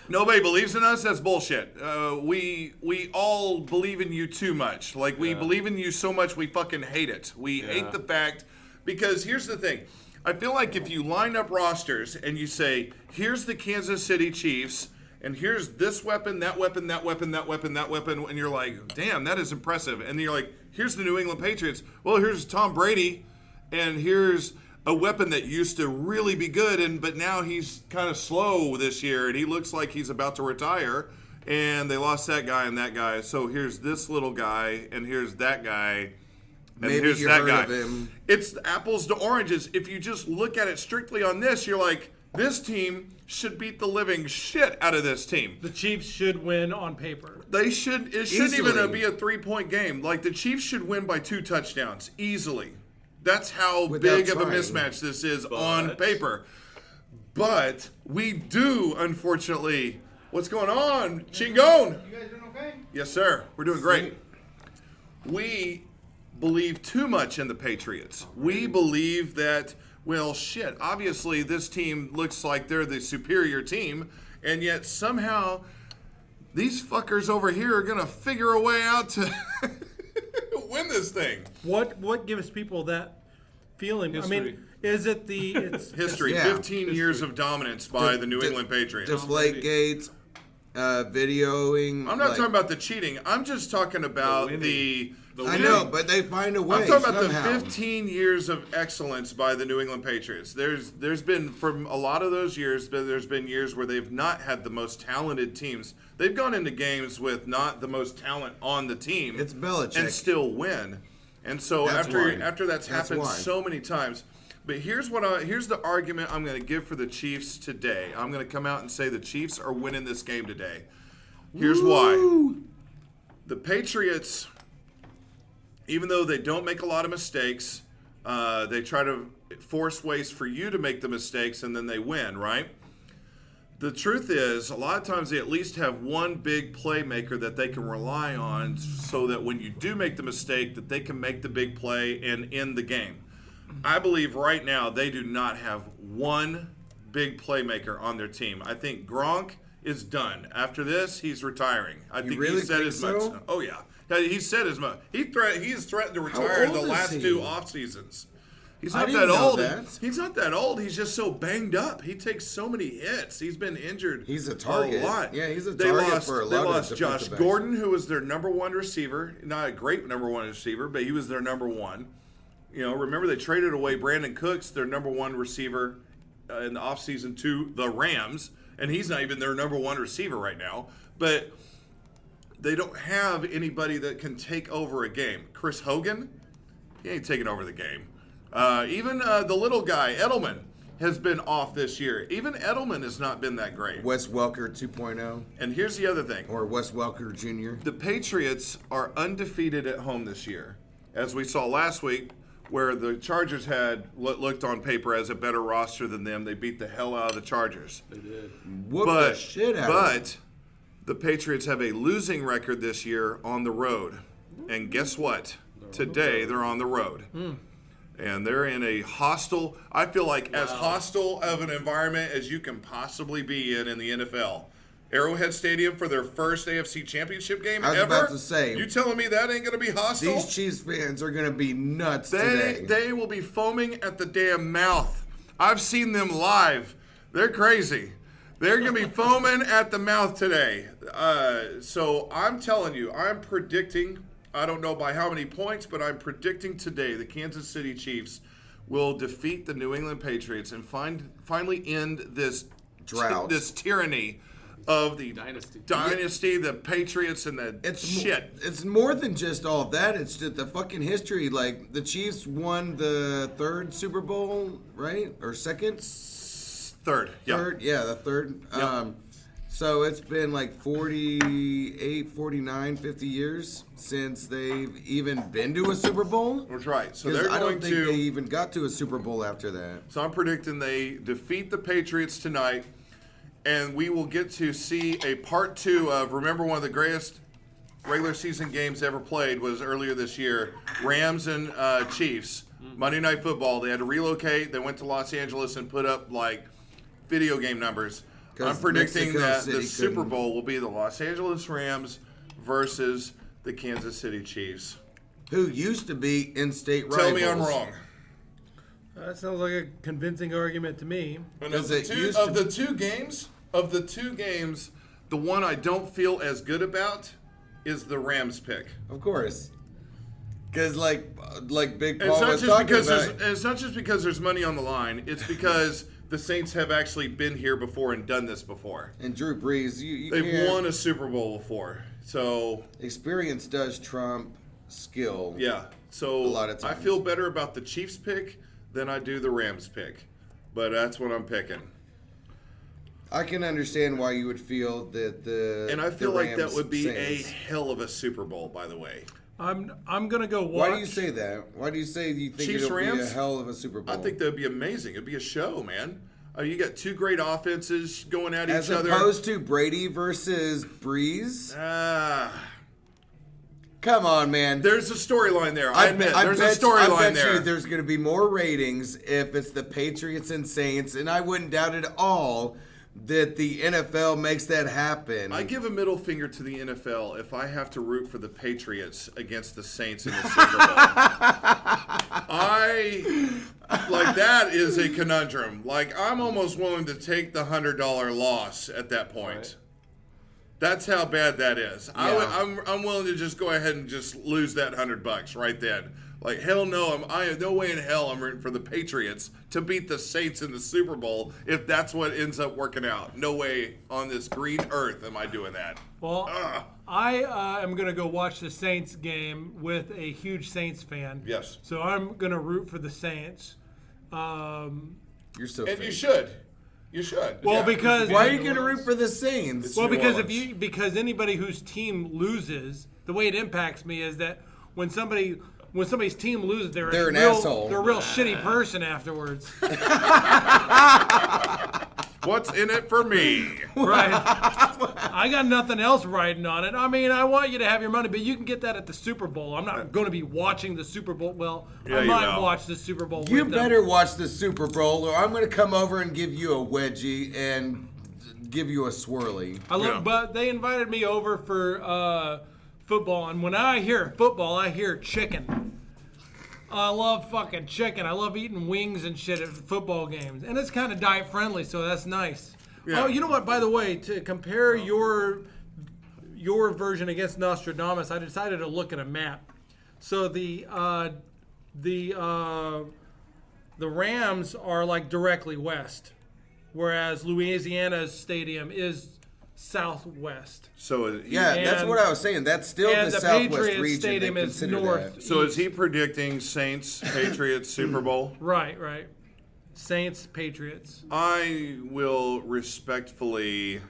Speaker 4: Nobody believes in us, that's bullshit. We all believe in you too much. Like, we believe in you so much we fucking hate it. We hate the fact, because here's the thing. I feel like if you line up rosters and you say, here's the Kansas City Chiefs, and here's this weapon, that weapon, that weapon, that weapon, that weapon, and you're like, damn, that is impressive. And then you're like, here's the New England Patriots. Well, here's Tom Brady, and here's a weapon that used to really be good, but now he's kind of slow this year, and he looks like he's about to retire, and they lost that guy and that guy. So here's this little guy, and here's that guy, and
Speaker 1: Maybe
Speaker 4: here's
Speaker 1: you
Speaker 4: that
Speaker 1: heard
Speaker 4: guy.
Speaker 1: of him.
Speaker 4: It's apples to oranges. If you just look at it strictly on this, you're like, this team should beat the living shit out of this team.
Speaker 5: The Chiefs should win on paper.
Speaker 4: They should. It shouldn't even
Speaker 1: Easily.
Speaker 4: be a 3-point game. Like, the Chiefs should win by 2 touchdowns easily. That's how
Speaker 1: Without
Speaker 4: big of a
Speaker 1: trying.
Speaker 4: mismatch this is on paper. But we do, unfortunately. What's going on, Chingon?
Speaker 5: You guys doing okay?
Speaker 4: Yes, sir. We're doing great. We believe too much in the Patriots. We believe that, well, shit, obviously this team looks like they're the superior team, and yet somehow these fuckers over here are going to figure a way out to win this thing.
Speaker 5: What gives people that feeling? I
Speaker 6: History.
Speaker 5: mean, is it it's
Speaker 4: History,
Speaker 1: Yeah.
Speaker 4: 15 years of dominance by the New England Patriots.
Speaker 1: Deflate gates, videoing.
Speaker 4: I'm not
Speaker 1: like,
Speaker 4: talking about the cheating. I'm just talking about the
Speaker 1: I know, but they find a way.
Speaker 4: I'm talking about
Speaker 1: somehow.
Speaker 4: the 15 years of excellence by the New England Patriots. There's been, from a lot of those years, there's been years where they've not had the most talented teams. They've gone into games with not the most talent on the team.
Speaker 1: It's Belichick.
Speaker 4: And still win. And so after that's happened
Speaker 1: why.
Speaker 4: so many times. But here's the argument I'm going to give for the Chiefs today. I'm going to come out and say the Chiefs are winning this game today. Here's why. The Patriots, even though they don't make a lot of mistakes, they try to force ways for you to make the mistakes, and then they win, right? The truth is, a lot of times they at least have one big playmaker that they can rely on so that when you do make the mistake, that they can make the big play and end the game. I believe right now they do not have one big playmaker on their team. I think Gronk is done. After this, he's retiring. I think
Speaker 1: really
Speaker 4: he said
Speaker 1: think
Speaker 4: as
Speaker 1: so?
Speaker 4: much. Oh, yeah. He said as much. He has threatened to retire in
Speaker 1: old
Speaker 4: the
Speaker 1: is
Speaker 4: last
Speaker 1: he?
Speaker 4: 2 off seasons. He's
Speaker 1: I
Speaker 4: not
Speaker 1: didn't
Speaker 4: that
Speaker 1: know
Speaker 4: old.
Speaker 1: that.
Speaker 4: He's not that old. He's just so banged up. He takes so many hits. He's been injured.
Speaker 1: He's a target.
Speaker 4: A lot.
Speaker 1: Yeah, he's a
Speaker 4: They
Speaker 1: target
Speaker 4: lost,
Speaker 1: for a lot
Speaker 4: They
Speaker 1: of
Speaker 4: lost
Speaker 1: defensive
Speaker 4: Josh
Speaker 1: backs.
Speaker 4: Gordon, who was their number 1 receiver. Not a great number 1 receiver, but he was their number 1. You know, remember they traded away Brandon Cooks, their number 1 receiver, in the offseason to the Rams, and he's not even their number 1 receiver right now. But they don't have anybody that can take over a game. Chris Hogan, he ain't taking over the game. Even the little guy, Edelman, has been off this year. Even Edelman has not been that great.
Speaker 1: Wes Welker 2.0
Speaker 4: And here's the other thing.
Speaker 1: or Wes Welker Jr.
Speaker 4: The Patriots are undefeated at home this year. As we saw last week, where the Chargers had looked on paper as a better roster than them, they beat the hell out of the Chargers.
Speaker 6: They did.
Speaker 1: Whoop the shit out of them.
Speaker 4: But the Patriots have a losing record this year on the road. And guess what? Today they're on the road. And they're in a hostile, I feel like as hostile of an environment as you can possibly be in the NFL. Arrowhead Stadium for their first AFC Championship game
Speaker 1: I was
Speaker 4: ever?
Speaker 1: about to say.
Speaker 4: You telling me that ain't going to be hostile?
Speaker 1: These Chiefs fans are going to be nuts today.
Speaker 4: They will be foaming at the damn mouth. I've seen them live. They're crazy. They're going to be foaming at the mouth today. So I'm telling you, I'm predicting, I don't know by how many points, but I'm predicting today the Kansas City Chiefs will defeat the New England Patriots and finally end this
Speaker 1: Drought.
Speaker 4: this tyranny of the
Speaker 6: Dynasty.
Speaker 4: the Patriots, and the shit.
Speaker 1: It's more than just all of that. It's just the fucking history. Like, the Chiefs won the 3rd Super Bowl, right? Or 2nd?
Speaker 4: 3rd, yeah.
Speaker 1: 3rd? Yeah, the 3rd.
Speaker 4: Yep.
Speaker 1: So it's been like 48, 49, 50 years since they've even been to a Super Bowl.
Speaker 4: That's right. So
Speaker 1: 'Cause
Speaker 4: they're
Speaker 1: I
Speaker 4: going
Speaker 1: don't think
Speaker 4: to.
Speaker 1: they even got to a Super Bowl after that.
Speaker 4: So I'm predicting they defeat the Patriots tonight, and we will get to see a part 2 of, remember, one of the greatest regular season games ever played was earlier this year, Rams and Chiefs, Monday Night Football. They had to relocate. They went to Los Angeles and put up, like, video game numbers.
Speaker 1: 'Cause
Speaker 4: I'm predicting
Speaker 1: Mexico
Speaker 4: that
Speaker 1: City
Speaker 4: the Super
Speaker 1: couldn't-
Speaker 4: Bowl will be the Los Angeles Rams versus the Kansas City Chiefs.
Speaker 1: Who used to be in-state rivals.
Speaker 4: Tell me I'm wrong.
Speaker 5: That sounds like a convincing argument to me.
Speaker 4: And
Speaker 1: Because
Speaker 4: of
Speaker 1: it
Speaker 4: the
Speaker 1: used
Speaker 4: two,
Speaker 1: to-
Speaker 4: of the two games, the one I don't feel as good about is the Rams pick.
Speaker 1: Of course. Because, like Big
Speaker 4: And
Speaker 1: Paul was talking about.
Speaker 4: it's not just because there's money on the line. It's because the Saints have actually been here before and done this before.
Speaker 1: And Drew Brees, you
Speaker 4: They've
Speaker 1: can't-
Speaker 4: won a Super Bowl before. So,
Speaker 1: Experience does trump skill.
Speaker 4: yeah. So
Speaker 1: A lot of
Speaker 4: I
Speaker 1: times.
Speaker 4: feel better about the Chiefs pick than I do the Rams pick. But that's what I'm picking.
Speaker 1: I can understand why you would feel that the
Speaker 4: And I feel
Speaker 1: the
Speaker 4: like that
Speaker 1: Rams
Speaker 4: would be
Speaker 1: Saints.
Speaker 4: a hell of a Super Bowl, by the way.
Speaker 5: I'm gonna go watch.
Speaker 1: Why do you say that? Why do you say you think
Speaker 4: Chiefs,
Speaker 1: it'll be a
Speaker 4: Rams?
Speaker 1: hell of a Super Bowl?
Speaker 4: I think that'd be amazing. It'd be a show, man. You got two great offenses going at
Speaker 1: as
Speaker 4: each other.
Speaker 1: opposed to Brady versus Breeze. Come on, man.
Speaker 4: There's a storyline there. I admit, there's a
Speaker 1: I
Speaker 4: storyline
Speaker 1: bet
Speaker 4: there.
Speaker 1: you there's going to be more ratings if it's the Patriots and Saints, and I wouldn't doubt at all that the NFL makes that happen.
Speaker 4: I give a middle finger to the NFL if I have to root for the Patriots against the Saints in the Super Bowl. That is a conundrum. Like, I'm almost willing to take the $100 loss at that point. That's how bad that is.
Speaker 1: Yeah.
Speaker 4: I'm willing to just go ahead and just lose that $100 right then. Like, hell no, I have no way in hell I'm rooting for the Patriots to beat the Saints in the Super Bowl if that's what ends up working out. No way on this green earth am I doing that.
Speaker 5: Well, I am going to go watch the Saints game with a huge Saints fan.
Speaker 4: Yes.
Speaker 5: So I'm going to root for the Saints.
Speaker 1: You're so
Speaker 4: And
Speaker 1: fake.
Speaker 4: you should. You should.
Speaker 5: Well,
Speaker 4: Yeah.
Speaker 5: because
Speaker 1: Why are you going to root for the Saints?
Speaker 5: well,
Speaker 4: New
Speaker 5: because
Speaker 4: Orleans.
Speaker 5: because anybody whose team loses, the way it impacts me is that when somebody's team loses, they're
Speaker 1: They're an
Speaker 5: real,
Speaker 1: asshole.
Speaker 5: They're a real shitty person afterwards.
Speaker 4: What's in it for me?
Speaker 5: Right. I got nothing else riding on it. I mean, I want you to have your money, but you can get that at the Super Bowl. I'm not going to be watching the Super Bowl. Well,
Speaker 4: Yeah,
Speaker 5: I
Speaker 4: you
Speaker 5: might
Speaker 4: will.
Speaker 5: watch the Super Bowl
Speaker 1: You
Speaker 5: with them.
Speaker 1: better watch the Super Bowl, or I'm going to come over and give you a wedgie and give you a swirly.
Speaker 5: I love,
Speaker 4: Yeah.
Speaker 5: but they invited me over for football, and when I hear football, I hear chicken. I love fucking chicken. I love eating wings and shit at football games, and it's kind of diet friendly, so that's nice.
Speaker 4: Yeah.
Speaker 5: Oh, you know what? By the way, to compare your version against Nostradamus, I decided to look at a map. So the Rams are like directly west, whereas Louisiana's stadium is southwest.
Speaker 4: So
Speaker 1: Yeah, that's
Speaker 5: And-
Speaker 1: what I was saying. That's still
Speaker 5: and
Speaker 1: the
Speaker 5: the
Speaker 1: Southwest
Speaker 5: Patriots
Speaker 1: region.
Speaker 5: stadium
Speaker 1: they
Speaker 5: is
Speaker 1: consider
Speaker 5: north.
Speaker 1: that.
Speaker 4: So is he predicting Saints, Patriots, Super Bowl?
Speaker 5: Right. Saints, Patriots.
Speaker 4: I will respectfully.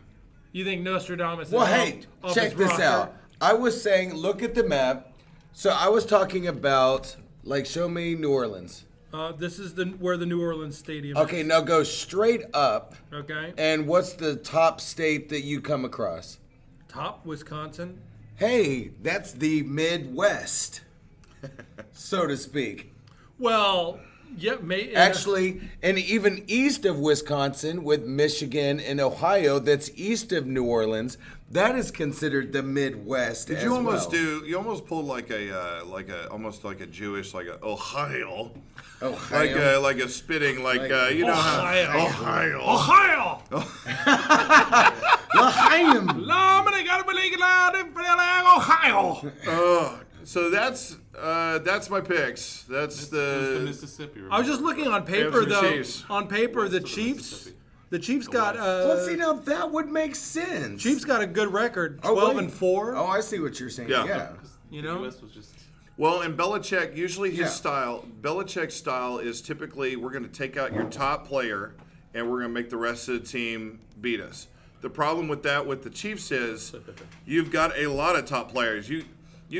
Speaker 5: You think Nostradamus is
Speaker 1: Well,
Speaker 5: off-
Speaker 1: hey,
Speaker 5: off
Speaker 1: check
Speaker 5: his
Speaker 1: this
Speaker 5: rocker?
Speaker 1: out. I was saying, look at the map. So I was talking about, like, show me New Orleans.
Speaker 5: This is where the New Orleans stadium
Speaker 1: Okay,
Speaker 5: is.
Speaker 1: now go straight up.
Speaker 5: Okay.
Speaker 1: And what's the top state that you come across?
Speaker 5: Top Wisconsin.
Speaker 1: Hey, that's the Midwest, so to speak.
Speaker 5: Well, yeah,
Speaker 1: Actually, and even east of Wisconsin with Michigan and Ohio, that's east of New Orleans, that is considered the Midwest.
Speaker 4: Did
Speaker 1: as
Speaker 4: you almost
Speaker 1: well.
Speaker 4: do? You almost pulled like a almost like a Jewish, like a Ohio,
Speaker 1: Ohio?
Speaker 4: like a spitting, like you know
Speaker 5: Ohio.
Speaker 4: how Ohio.
Speaker 1: L'chaim.
Speaker 5: Ohio.
Speaker 4: So that's my picks. That's
Speaker 6: The
Speaker 4: the
Speaker 6: Mississippi.
Speaker 5: I was just looking on paper
Speaker 4: Rams and
Speaker 5: though.
Speaker 4: Chiefs.
Speaker 5: On paper, the
Speaker 6: West of the
Speaker 5: Chiefs.
Speaker 6: Mississippi.
Speaker 5: The Chiefs got
Speaker 1: Well, see, now that would make sense.
Speaker 5: Chiefs got a good record,
Speaker 1: Oh,
Speaker 5: 12
Speaker 1: wait.
Speaker 5: and 4.
Speaker 1: Oh, I see what you're saying.
Speaker 4: Yeah.
Speaker 1: Yeah.
Speaker 5: You
Speaker 6: The
Speaker 5: know,
Speaker 6: US was just.
Speaker 4: well, and Belichick usually his
Speaker 1: Yeah.
Speaker 4: style. Belichick's style is typically we're going to take out your top player and we're going to make the rest of the team beat us. The problem with that with the Chiefs is you've got a lot of top players. You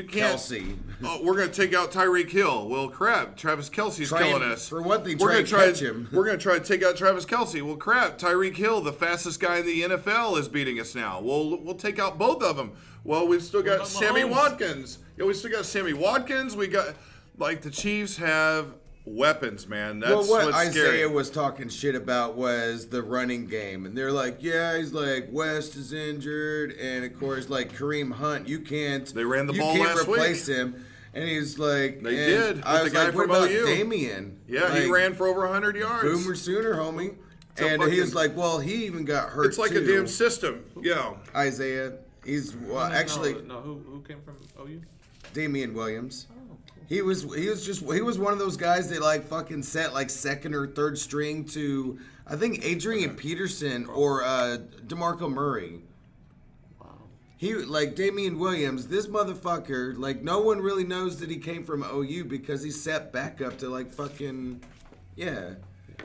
Speaker 4: can't.
Speaker 1: Kelsey.
Speaker 4: Oh, we're going to take out Tyreek Hill. Well, crap, Travis Kelsey's
Speaker 1: Try
Speaker 4: killing
Speaker 1: and-
Speaker 4: us.
Speaker 1: for one thing,
Speaker 4: we're
Speaker 1: try
Speaker 4: gonna
Speaker 1: and
Speaker 4: try
Speaker 1: catch him.
Speaker 4: We're going to try to take out Travis Kelsey. Well, crap, Tyreek Hill, the fastest guy in the NFL, is beating us now. We'll take out both of them. Well, we've still got
Speaker 6: about
Speaker 4: Sammy
Speaker 6: Mahomes?
Speaker 4: Watkins. Yeah, we still got Sammy Watkins. We got like the Chiefs have weapons, man. That's
Speaker 1: Well, what
Speaker 4: what's
Speaker 1: Isaiah
Speaker 4: scary.
Speaker 1: was talking shit about was the running game, and they're like, "Yeah, he's like West is injured, and of course, like Kareem Hunt, you can't.
Speaker 4: They ran the
Speaker 1: you
Speaker 4: ball
Speaker 1: can't
Speaker 4: last
Speaker 1: replace him." And he's like,
Speaker 4: They
Speaker 1: and
Speaker 4: did, with
Speaker 1: I
Speaker 4: the
Speaker 1: was
Speaker 4: guy
Speaker 1: like, "What
Speaker 4: from
Speaker 1: about
Speaker 4: OU?"
Speaker 1: Damien?
Speaker 4: Yeah, he
Speaker 1: Like,
Speaker 4: ran for over 100 yards.
Speaker 1: Boomer Sooner, homie."
Speaker 4: a
Speaker 1: And he was
Speaker 4: fucking-
Speaker 1: like, "Well, he even got hurt
Speaker 4: It's like
Speaker 1: too."
Speaker 4: a damn system. Yeah.
Speaker 1: Isaiah, he's actually
Speaker 6: No, who came from OU?
Speaker 1: Damian Williams. He was one of those guys that like fucking set like second or third string to I think Adrian Peterson or DeMarco Murray. He like Damian Williams, this motherfucker, like no one really knows that he came from OU because he set back up to like fucking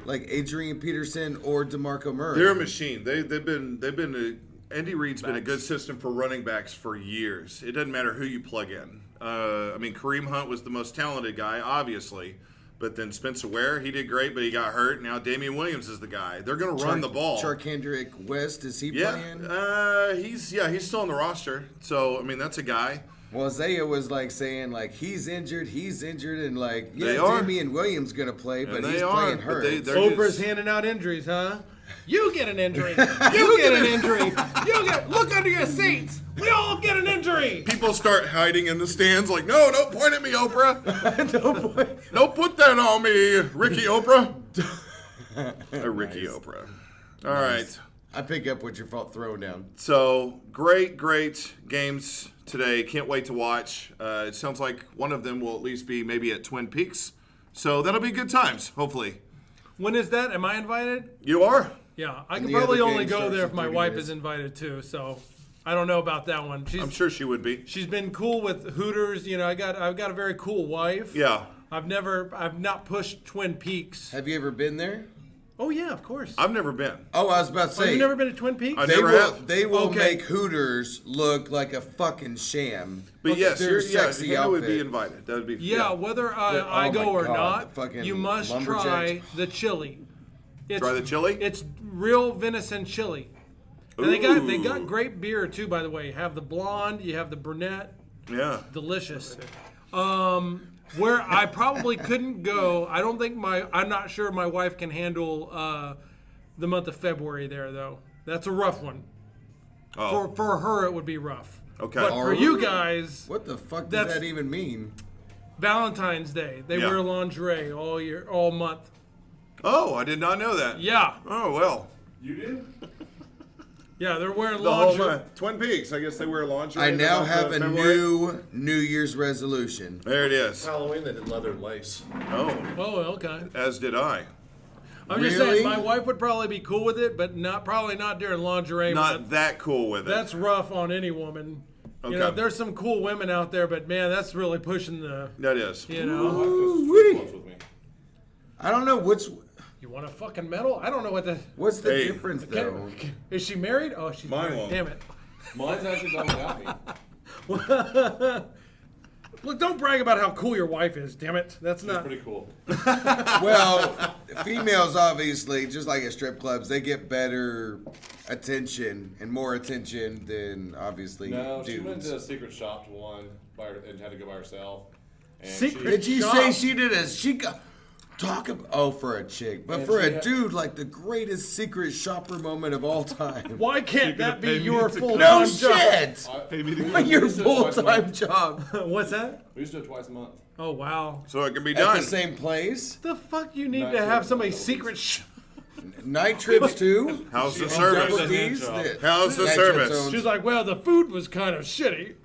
Speaker 1: like Adrian Peterson or DeMarco Murray.
Speaker 4: They're a machine. They've been Andy Reid's been a good system for running backs for years. It doesn't matter who you plug in. I mean, Kareem Hunt was the most talented guy, obviously, but then Spencer Ware, he did great, but he got hurt. Now Damian Williams is the guy. They're going to run the ball.
Speaker 1: Charkandrick West, is he
Speaker 4: Yeah,
Speaker 1: playing?
Speaker 4: he's still on the roster. So I mean, that's a guy.
Speaker 1: Well, Isaiah was like saying like he's injured, and like
Speaker 4: They are.
Speaker 1: Damian Williams gonna play, but
Speaker 4: they
Speaker 1: he's
Speaker 4: are,
Speaker 1: playing
Speaker 4: but
Speaker 1: hurt.
Speaker 4: they're
Speaker 5: Oprah's
Speaker 4: just-
Speaker 5: handing out injuries, huh? You get an injury. You get an injury. Look under your seats. We all get an injury.
Speaker 4: People start hiding in the stands, like, no, don't point at me, Oprah. Don't put that on me, Ricky Oprah. Ricky Oprah. All right.
Speaker 1: I pick up what you're throwing down.
Speaker 4: So great games today. Can't wait to watch. It sounds like one of them will at least be maybe at Twin Peaks. So that'll be good times, hopefully.
Speaker 5: When is that? Am I invited?
Speaker 4: You are?
Speaker 5: Yeah, I
Speaker 1: And
Speaker 5: can
Speaker 1: the
Speaker 5: probably
Speaker 1: other
Speaker 5: only
Speaker 1: game
Speaker 5: go
Speaker 1: starts
Speaker 5: there
Speaker 1: in
Speaker 5: if my
Speaker 1: 30
Speaker 5: wife
Speaker 1: minutes.
Speaker 5: is invited too. So I don't know about that one.
Speaker 4: I'm sure she would be.
Speaker 5: She's been cool with Hooters. You know, I've got a very cool wife.
Speaker 4: Yeah.
Speaker 5: I've not pushed Twin Peaks.
Speaker 1: Have you ever been there?
Speaker 5: Oh yeah, of course.
Speaker 4: I've never been.
Speaker 1: Oh, I was about to
Speaker 5: Oh,
Speaker 1: say.
Speaker 5: you've never been to Twin Peaks?
Speaker 4: I've never have.
Speaker 1: They will
Speaker 5: Okay.
Speaker 1: make Hooters look like a fucking sham.
Speaker 4: But yes,
Speaker 1: Their
Speaker 4: sexy
Speaker 1: sexy
Speaker 4: would be
Speaker 1: outfit.
Speaker 4: invited. That would be
Speaker 5: Yeah, whether I
Speaker 1: oh
Speaker 5: go
Speaker 1: my
Speaker 5: or
Speaker 1: God,
Speaker 5: not,
Speaker 1: the fucking
Speaker 5: you must
Speaker 1: lumberjacks.
Speaker 5: try the chili. It's,
Speaker 4: Try the chili?
Speaker 5: It's real venison chili. And they got
Speaker 4: Ooh.
Speaker 5: great beer too, by the way. You have the blonde, you have the brunette.
Speaker 4: Yeah.
Speaker 5: Delicious. Where I probably couldn't go, I'm not sure my wife can handle the month of February there though. That's a rough one.
Speaker 4: Oh.
Speaker 5: For her it would be rough.
Speaker 4: Okay.
Speaker 5: But for you guys,
Speaker 1: What the fuck does
Speaker 5: That's-
Speaker 1: that even mean?
Speaker 5: Valentine's Day, they
Speaker 4: Yeah.
Speaker 5: wear lingerie all month.
Speaker 4: Oh, I did not know that.
Speaker 5: Yeah.
Speaker 4: Oh, well.
Speaker 8: You did?
Speaker 5: Yeah, they're wearing
Speaker 4: The whole
Speaker 5: lingerie.
Speaker 4: Twin Peaks. I guess they wear lingerie.
Speaker 1: I
Speaker 4: in the
Speaker 1: now
Speaker 4: month
Speaker 1: have
Speaker 4: of
Speaker 1: a
Speaker 4: February.
Speaker 1: New Year's resolution.
Speaker 4: There it is.
Speaker 8: Halloween, they did leather and lace.
Speaker 4: Oh,
Speaker 5: Oh, okay.
Speaker 4: as did I.
Speaker 5: I'm just
Speaker 1: Really?
Speaker 5: saying, my wife would probably be cool with it, but probably not during lingerie month.
Speaker 4: Not that cool with it.
Speaker 5: That's rough on any woman. You know,
Speaker 4: Okay.
Speaker 5: there's some cool women out there, but man, that's really pushing the,
Speaker 4: That is.
Speaker 5: you know.
Speaker 8: Clubs with me.
Speaker 1: I don't know
Speaker 5: You want a fucking medal? I don't know what the.
Speaker 1: what's the
Speaker 4: Hey.
Speaker 1: difference though.
Speaker 5: Is she married? Oh, she's
Speaker 4: Mine
Speaker 5: married.
Speaker 4: won't.
Speaker 5: Damn it.
Speaker 8: Mine's actually done without me.
Speaker 5: Look, don't brag about how cool your wife is. Damn it. That's
Speaker 8: It's
Speaker 5: not.
Speaker 8: pretty cool.
Speaker 1: Well, females obviously, just like at strip clubs, they get better attention and more attention than obviously
Speaker 8: No, she went
Speaker 1: dudes.
Speaker 8: to a secret shop to one and had to go by herself. And
Speaker 5: Secret
Speaker 1: Did you
Speaker 5: shop.
Speaker 1: say she did a she got talk about for a chick, but
Speaker 8: And
Speaker 1: for
Speaker 8: she
Speaker 1: a
Speaker 8: had-
Speaker 1: dude like the greatest secret shopper moment of all time.
Speaker 5: Why can't that be
Speaker 6: pay me
Speaker 5: your
Speaker 6: to-
Speaker 5: full-time
Speaker 1: No
Speaker 5: job?
Speaker 1: shit.
Speaker 6: Pay me to
Speaker 1: Like your
Speaker 8: used to do it twice a
Speaker 1: full-time
Speaker 8: month.
Speaker 1: job
Speaker 5: What's that?
Speaker 8: We used to do it twice a month.
Speaker 5: Oh, wow.
Speaker 4: So it can be
Speaker 1: at
Speaker 4: done.
Speaker 1: the same place.
Speaker 5: The fuck you need
Speaker 8: Night
Speaker 5: to have
Speaker 8: trips
Speaker 5: somebody
Speaker 8: and
Speaker 5: secret
Speaker 1: Night trips too.
Speaker 4: How's the
Speaker 1: Double
Speaker 4: service?
Speaker 1: D's.
Speaker 4: How's the
Speaker 1: Night
Speaker 4: service?
Speaker 1: trips owns-
Speaker 5: She's like, well, the food was kind of shitty.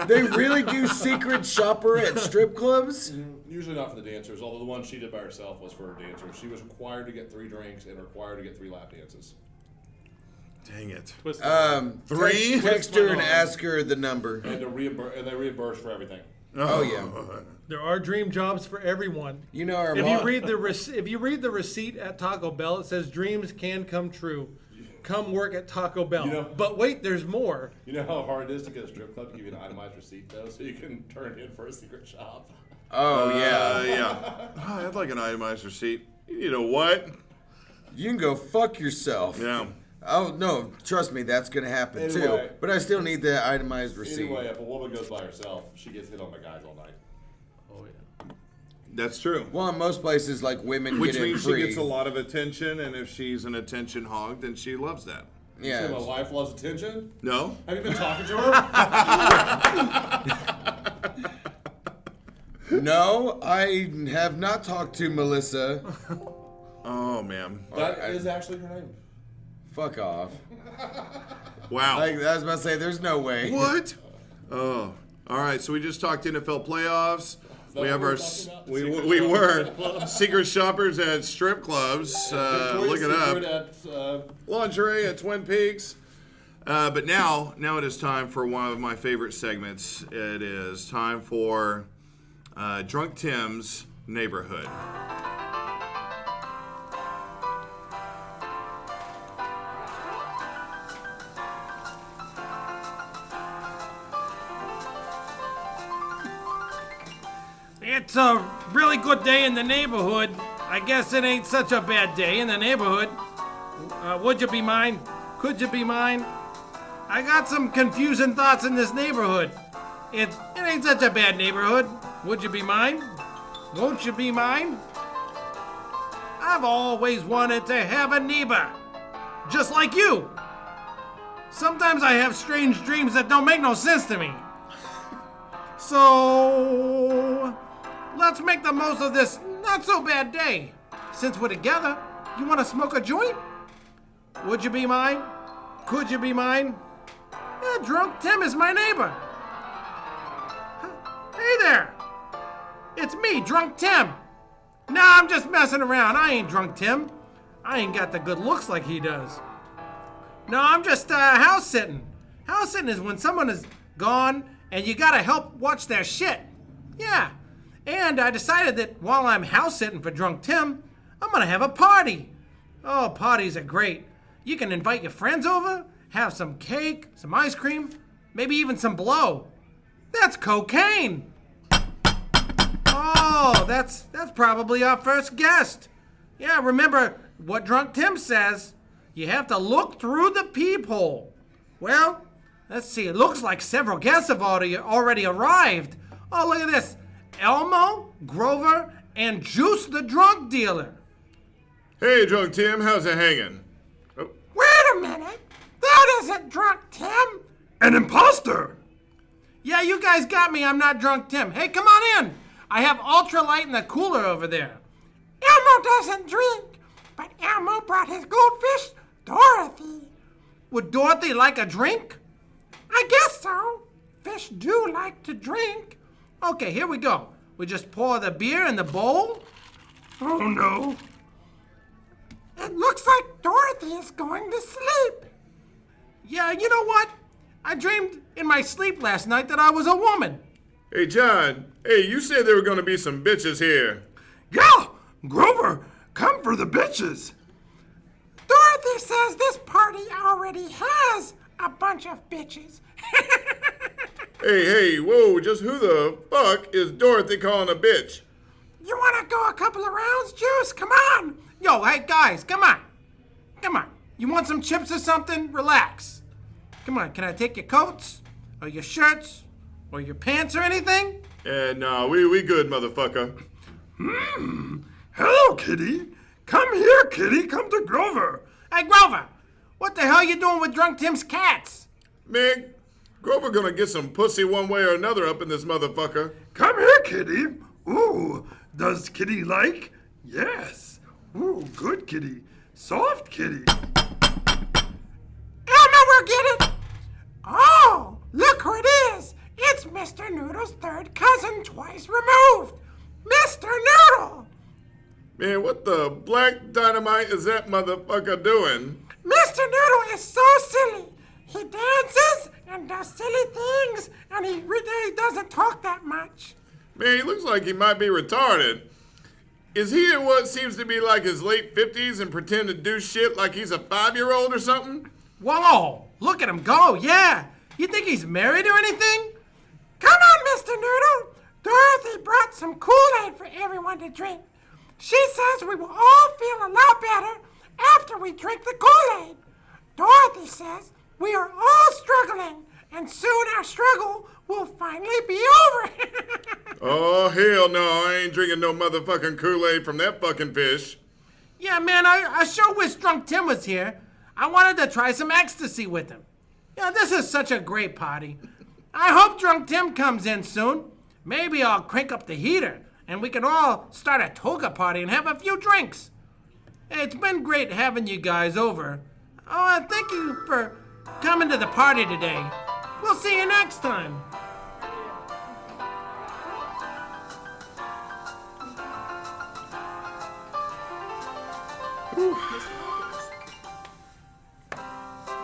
Speaker 1: They really do secret shopper at strip clubs.
Speaker 8: Usually not for the dancers, although the one she did by herself was for her dancers. She was required to get 3 drinks and required to get 3 lap dances.
Speaker 4: Dang it.
Speaker 6: Twist
Speaker 4: Three?
Speaker 1: Text her and ask her the number.
Speaker 8: And they reimburse for everything.
Speaker 1: Oh yeah.
Speaker 5: There are dream jobs for everyone.
Speaker 1: You know our
Speaker 5: If
Speaker 1: mom.
Speaker 5: you read the receipt at Taco Bell, it says dreams can come true. Come work at Taco Bell.
Speaker 8: You know-
Speaker 5: But wait, there's more.
Speaker 8: You know how hard it is to get a strip club to give you an itemized receipt, though, so you can turn in for a secret shop?
Speaker 1: Oh yeah.
Speaker 4: Yeah. Oh, I'd like an itemized receipt. You know what?
Speaker 1: You can go fuck yourself.
Speaker 4: Yeah.
Speaker 1: Oh no, trust me, that's gonna happen
Speaker 8: Anyway.
Speaker 1: too. But I still need the itemized receipt.
Speaker 8: Anyway, if a woman goes by herself, she gets hit on by guys all night.
Speaker 5: Oh yeah.
Speaker 4: That's true.
Speaker 1: Well, in most places, like women
Speaker 4: Which
Speaker 1: get in
Speaker 4: means she
Speaker 1: free.
Speaker 4: gets a lot of attention, and if she's an attention hog, then she loves that.
Speaker 8: You say my
Speaker 1: Yeah.
Speaker 8: wife loves attention?
Speaker 4: No?
Speaker 8: Have you been talking to her?
Speaker 1: No, I have not talked to Melissa.
Speaker 4: Oh, man.
Speaker 8: That is actually her name.
Speaker 1: Fuck off.
Speaker 4: Wow.
Speaker 1: Like I was about to say, there's no way.
Speaker 4: What? Oh. All right, so we just talked NFL playoffs.
Speaker 8: that
Speaker 4: We have
Speaker 8: what
Speaker 4: our
Speaker 8: we're talking about?
Speaker 4: we were secret shoppers at strip clubs. Look it up.
Speaker 8: At,
Speaker 4: Lingerie at Twin Peaks. But now it is time for one of my favorite segments. It is time for Drunk Tim's Neighborhood.
Speaker 5: It's a really good day in the neighborhood. I guess it ain't such a bad day in the neighborhood. Would you be mine? Could you be mine? I got some confusing thoughts in this neighborhood. It ain't such a bad neighborhood. Would you be mine? Won't you be mine? I've always wanted to have a neighbor, just like you. Sometimes I have strange dreams that don't make no sense to me. So, let's make the most of this not so bad day. Since we're together, you want to smoke a joint? Would you be mine? Could you be mine? Yeah, Drunk Tim is my neighbor. Hey there. It's me, Drunk Tim. Nah, I'm just messing around. I ain't Drunk Tim. I ain't got the good looks like he does. No, I'm just house sitting. House sitting is when someone is gone and you gotta help watch their shit. Yeah. And I decided that while I'm house sitting for Drunk Tim, I'm gonna have a party. Oh, parties are great. You can invite your friends over, have some cake, some ice cream, maybe even some blow. That's cocaine. Oh, that's probably our first guest. Yeah, remember what Drunk Tim says. You have to look through the peephole. Well, let's see. It looks like several guests have already arrived. Oh, look at this. Elmo, Grover, and Juice the drunk dealer.
Speaker 4: Hey, Drunk Tim, how's it hanging? Oh.
Speaker 5: Wait a minute. That isn't Drunk Tim.
Speaker 10: An imposter!
Speaker 5: Yeah, you guys got me. I'm not Drunk Tim. Hey, come on in. I have ultralight in the cooler over there. Elmo doesn't drink, but Elmo brought his goldfish, Dorothy. Would Dorothy like a drink? I guess so. Fish do like to drink. Okay, here we go. We just pour the beer in the bowl.
Speaker 10: Oh no.
Speaker 5: It looks like Dorothy is going to sleep. Yeah, you know what? I dreamed in my sleep last night that I was a woman.
Speaker 4: Hey, John. Hey, you said there were going to be some bitches here.
Speaker 10: Yeah! Grover, come for the bitches!
Speaker 5: Dorothy says this party already has a bunch of bitches.
Speaker 4: Hey, whoa, just who the fuck is Dorothy calling a bitch?
Speaker 5: You want to go a couple of rounds, Juice? Come on. Yo, hey, guys, come on. Come on. You want some chips or something? Relax. Come on, can I take your coats? Or your shirts? Or your pants or anything?
Speaker 4: No, we good, motherfucker.
Speaker 10: Hello, kitty. Come here, kitty. Come to Grover.
Speaker 5: Hey, Grover, what the hell you doing with Drunk Tim's cats?
Speaker 4: Man, Grover gonna get some pussy one way or another up in this motherfucker.
Speaker 10: Come here, kitty. Ooh, does kitty like? Yes. Ooh, good kitty. Soft kitty.
Speaker 5: Elmo will get it. Oh, look who it is. It's Mr. Noodle's third cousin twice removed. Mr. Noodle.
Speaker 4: Man, what the black dynamite is that motherfucker doing?
Speaker 5: Mr. Noodle is so silly. He dances and does silly things, and he really doesn't talk that much.
Speaker 4: Man, he looks like he might be retarded. Is he in what seems to be like his late 50s and pretend to do shit like he's a 5-year-old or something?
Speaker 5: Whoa, look at him go, yeah. You think he's married or anything? Come on, Mr. Noodle. Dorothy brought some Kool-Aid for everyone to drink. She says we will all feel a lot better after we drink the Kool-Aid. Dorothy says we are all struggling, and soon our struggle will finally be over.
Speaker 4: Oh, hell no, I ain't drinking no motherfucking Kool-Aid from that fucking fish.
Speaker 5: Yeah, man, I sure wish Drunk Tim was here. I wanted to try some ecstasy with him. Yeah, this is such a great party. I hope Drunk Tim comes in soon. Maybe I'll crank up the heater and we can all start a toga party and have a few drinks. Hey, it's been great having you guys over. Oh, and thank you for coming to the party today. We'll see you next time.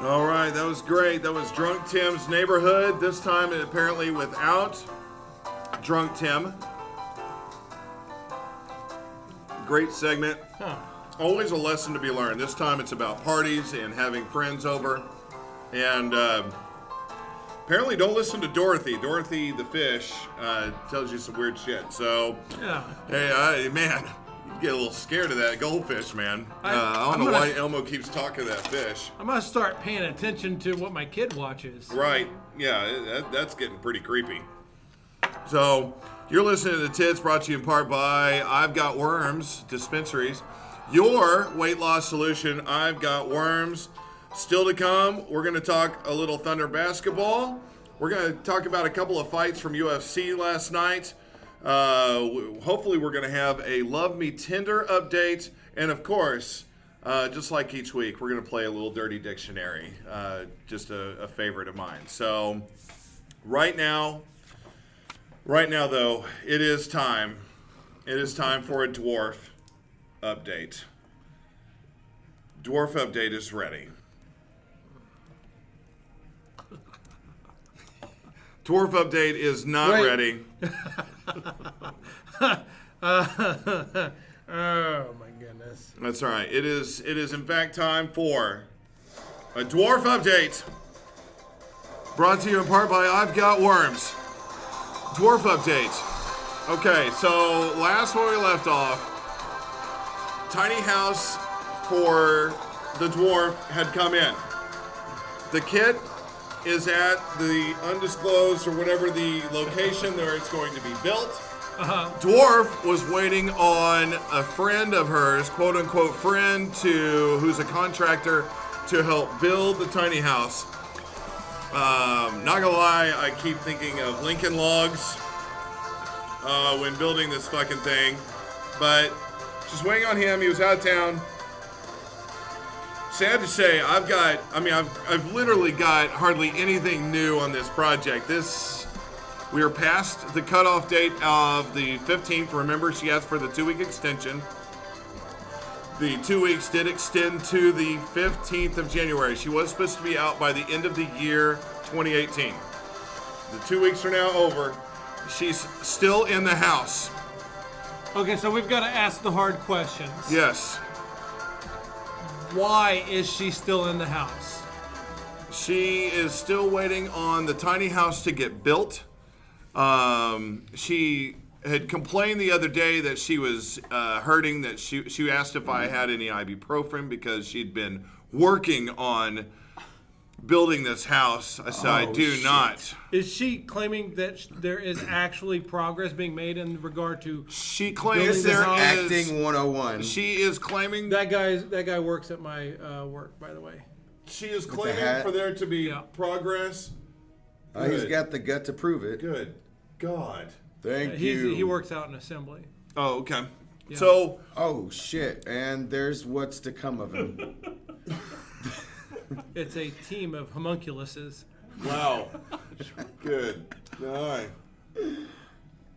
Speaker 4: All right, that was great. That was Drunk Tim's Neighborhood. This time, apparently, without Drunk Tim. Great segment. Always a lesson to be learned. This time, it's about parties and having friends over. And apparently, don't listen to Dorothy. Dorothy the fish tells you some weird shit. So, hey, man. Get a little scared of that goldfish, man. I don't know why Elmo keeps talking to that fish.
Speaker 5: I'm gonna start paying attention to what my kid watches.
Speaker 4: Right. Yeah, that's getting pretty creepy. So, you're listening to The Tits, brought to you in part by I've Got Worms Dispensaries. Your weight loss solution, I've Got Worms. Still to come, we're going to talk a little Thunder basketball. We're going to talk about a couple of fights from UFC last night. Hopefully we're going to have a Love Me Tender update. And of course, just like each week, we're going to play a little dirty dictionary, just a favorite of mine. So right now, though, it is time. It is time for a dwarf update. Dwarf update is ready. Dwarf update is not ready.
Speaker 5: Oh my goodness.
Speaker 4: That's all right. It is in fact time for a dwarf update. Brought to you in part by I've Got Worms. Dwarf update. Okay, so last where we left off, tiny house for the dwarf had come in. The kit is at the undisclosed or whatever the location where it's going to be built. Dwarf was waiting on a friend of hers, quote unquote friend, who's a contractor, to help build the tiny house. Not gonna lie, I keep thinking of Lincoln Logs when building this fucking thing, but just waiting on him. He was out of town. Sad to say, I've literally got hardly anything new on this project. We are past the cutoff date of the 15th. Remember, she asked for the 2-week extension. The 2 weeks did extend to the 15th of January. She was supposed to be out by the end of the year 2018. The 2 weeks are now over. She's still in the house.
Speaker 5: Okay, so we've got to ask the hard questions.
Speaker 4: Yes.
Speaker 5: Why is she still in the house?
Speaker 4: She is still waiting on the tiny house to get built. She had complained the other day that she was hurting, that she asked if I had any ibuprofen because she'd been working on building this house. I said, I do not.
Speaker 5: Is she claiming that there is actually progress being made in regard to...
Speaker 4: She claims
Speaker 1: This is
Speaker 4: there
Speaker 1: acting 101.
Speaker 4: She is claiming...
Speaker 5: That guy works at my work, by the way.
Speaker 4: She is
Speaker 1: the
Speaker 4: claiming
Speaker 1: hat?
Speaker 4: for there to be progress.
Speaker 1: He's
Speaker 4: Good.
Speaker 1: got the gut to prove it.
Speaker 4: Good God.
Speaker 1: Thank you.
Speaker 5: He works out in assembly.
Speaker 4: Oh, okay.
Speaker 5: Yeah.
Speaker 4: So...
Speaker 1: Oh, shit. And there's what's to come of him.
Speaker 5: It's a team of homunculuses.
Speaker 4: Wow. Good. All right.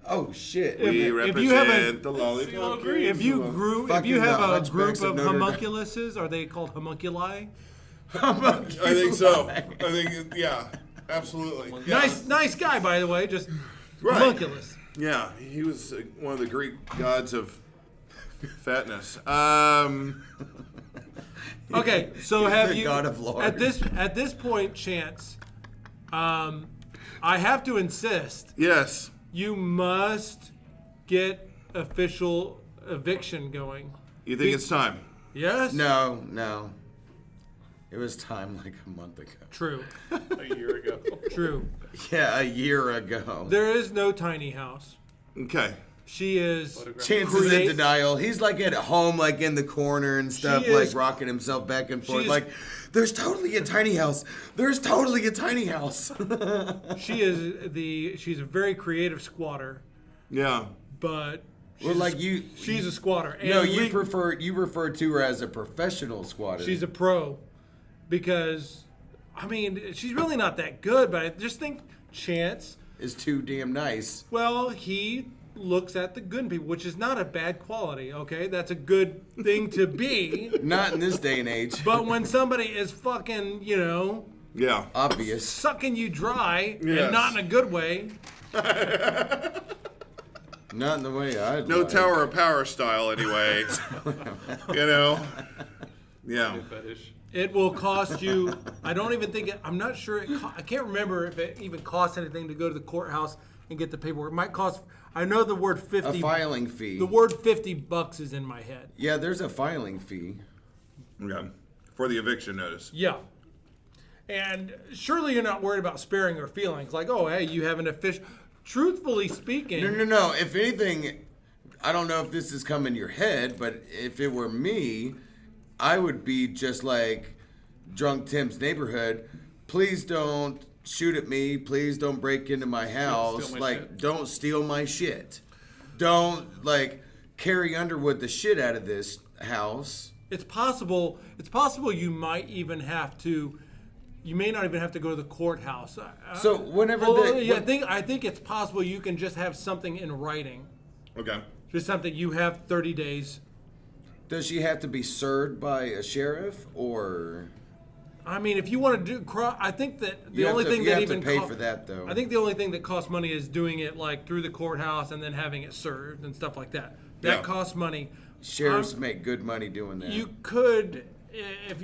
Speaker 1: Oh, shit.
Speaker 4: We
Speaker 5: if you have
Speaker 4: represent the lollipop kings.
Speaker 5: If you have a
Speaker 1: Fucking the
Speaker 5: group
Speaker 1: Hunchbacks of
Speaker 5: of
Speaker 1: Notre Dame.
Speaker 5: homunculuses, are they called homunculi?
Speaker 4: I think so. I think, yeah, absolutely. Yeah.
Speaker 5: Nice guy, by the way. Just
Speaker 4: Right.
Speaker 5: homunculus.
Speaker 4: Yeah, he was one of the Greek gods of fatness.
Speaker 5: Okay, so have
Speaker 1: the
Speaker 5: you
Speaker 1: god of lore.
Speaker 5: at this point, Chance? I have to insist.
Speaker 4: Yes.
Speaker 5: You must get official eviction going.
Speaker 4: You think it's time?
Speaker 5: Yes.
Speaker 1: No. It was time like a month ago.
Speaker 5: True.
Speaker 6: A year ago.
Speaker 5: True.
Speaker 1: Yeah, a year ago.
Speaker 5: There is no tiny house.
Speaker 4: Okay.
Speaker 5: She is.
Speaker 1: Chance is in denial. He's like at home, like in the corner and stuff,
Speaker 5: She is-
Speaker 1: like rocking himself back and forth.
Speaker 5: is-
Speaker 1: Like, there's totally a tiny house. There's totally a tiny house.
Speaker 5: She's a very creative squatter,
Speaker 4: Yeah.
Speaker 5: but
Speaker 1: Well, like you.
Speaker 5: she's a squatter. And
Speaker 1: No, you refer to her as a professional squatter.
Speaker 5: She's a pro, because she's really not that good. But I just think Chance.
Speaker 1: is too damn nice.
Speaker 5: Well, he looks at the good in people, which is not a bad quality. Okay, that's a good thing to be.
Speaker 1: Not in this day and age.
Speaker 5: But when somebody is fucking,
Speaker 4: Yeah.
Speaker 1: Obvious.
Speaker 5: sucking you dry,
Speaker 4: Yes.
Speaker 5: and not in a good way.
Speaker 1: Not in the way I'd
Speaker 4: No
Speaker 1: like.
Speaker 4: Tower of Power style, anyway. Yeah.
Speaker 6: Fetish.
Speaker 5: It will cost you. I don't even think I'm not sure. I can't remember if it even costs anything to go to the courthouse and get the paperwork. It might cost. I know the word 50.
Speaker 1: A filing fee.
Speaker 5: The word $50 is in my head.
Speaker 1: Yeah, there's a filing fee.
Speaker 4: Okay. For the eviction notice.
Speaker 5: Yeah. And surely you're not worried about sparing her feelings. Like, oh, hey, you have an official. Truthfully speaking.
Speaker 1: No. If anything, I don't know if this has come in your head, but if it were me, I would be just like Drunk Tim's neighborhood. Please don't shoot at me. Please don't break into my house.
Speaker 6: my
Speaker 1: Like,
Speaker 6: shit.
Speaker 1: don't steal my shit. Don't, like, carry Underwood the shit out of this house.
Speaker 5: It's possible. It's possible you might even have to. You may not even have to go to the courthouse.
Speaker 1: So whenever
Speaker 5: I think it's possible you can just have something in writing.
Speaker 4: Okay.
Speaker 5: Just something you have 30 days.
Speaker 1: Does she have to be served by a sheriff or?
Speaker 5: I mean, if you want to do, I think that the
Speaker 1: You have
Speaker 5: only
Speaker 1: to-
Speaker 5: thing
Speaker 1: you
Speaker 5: that
Speaker 1: have to
Speaker 5: even
Speaker 1: pay for that, though.
Speaker 5: I think the only thing that costs money is doing it like through the courthouse and then having it served and stuff like that. That
Speaker 4: Yeah.
Speaker 5: costs money.
Speaker 1: Sheriffs make good money doing that.
Speaker 5: You could, if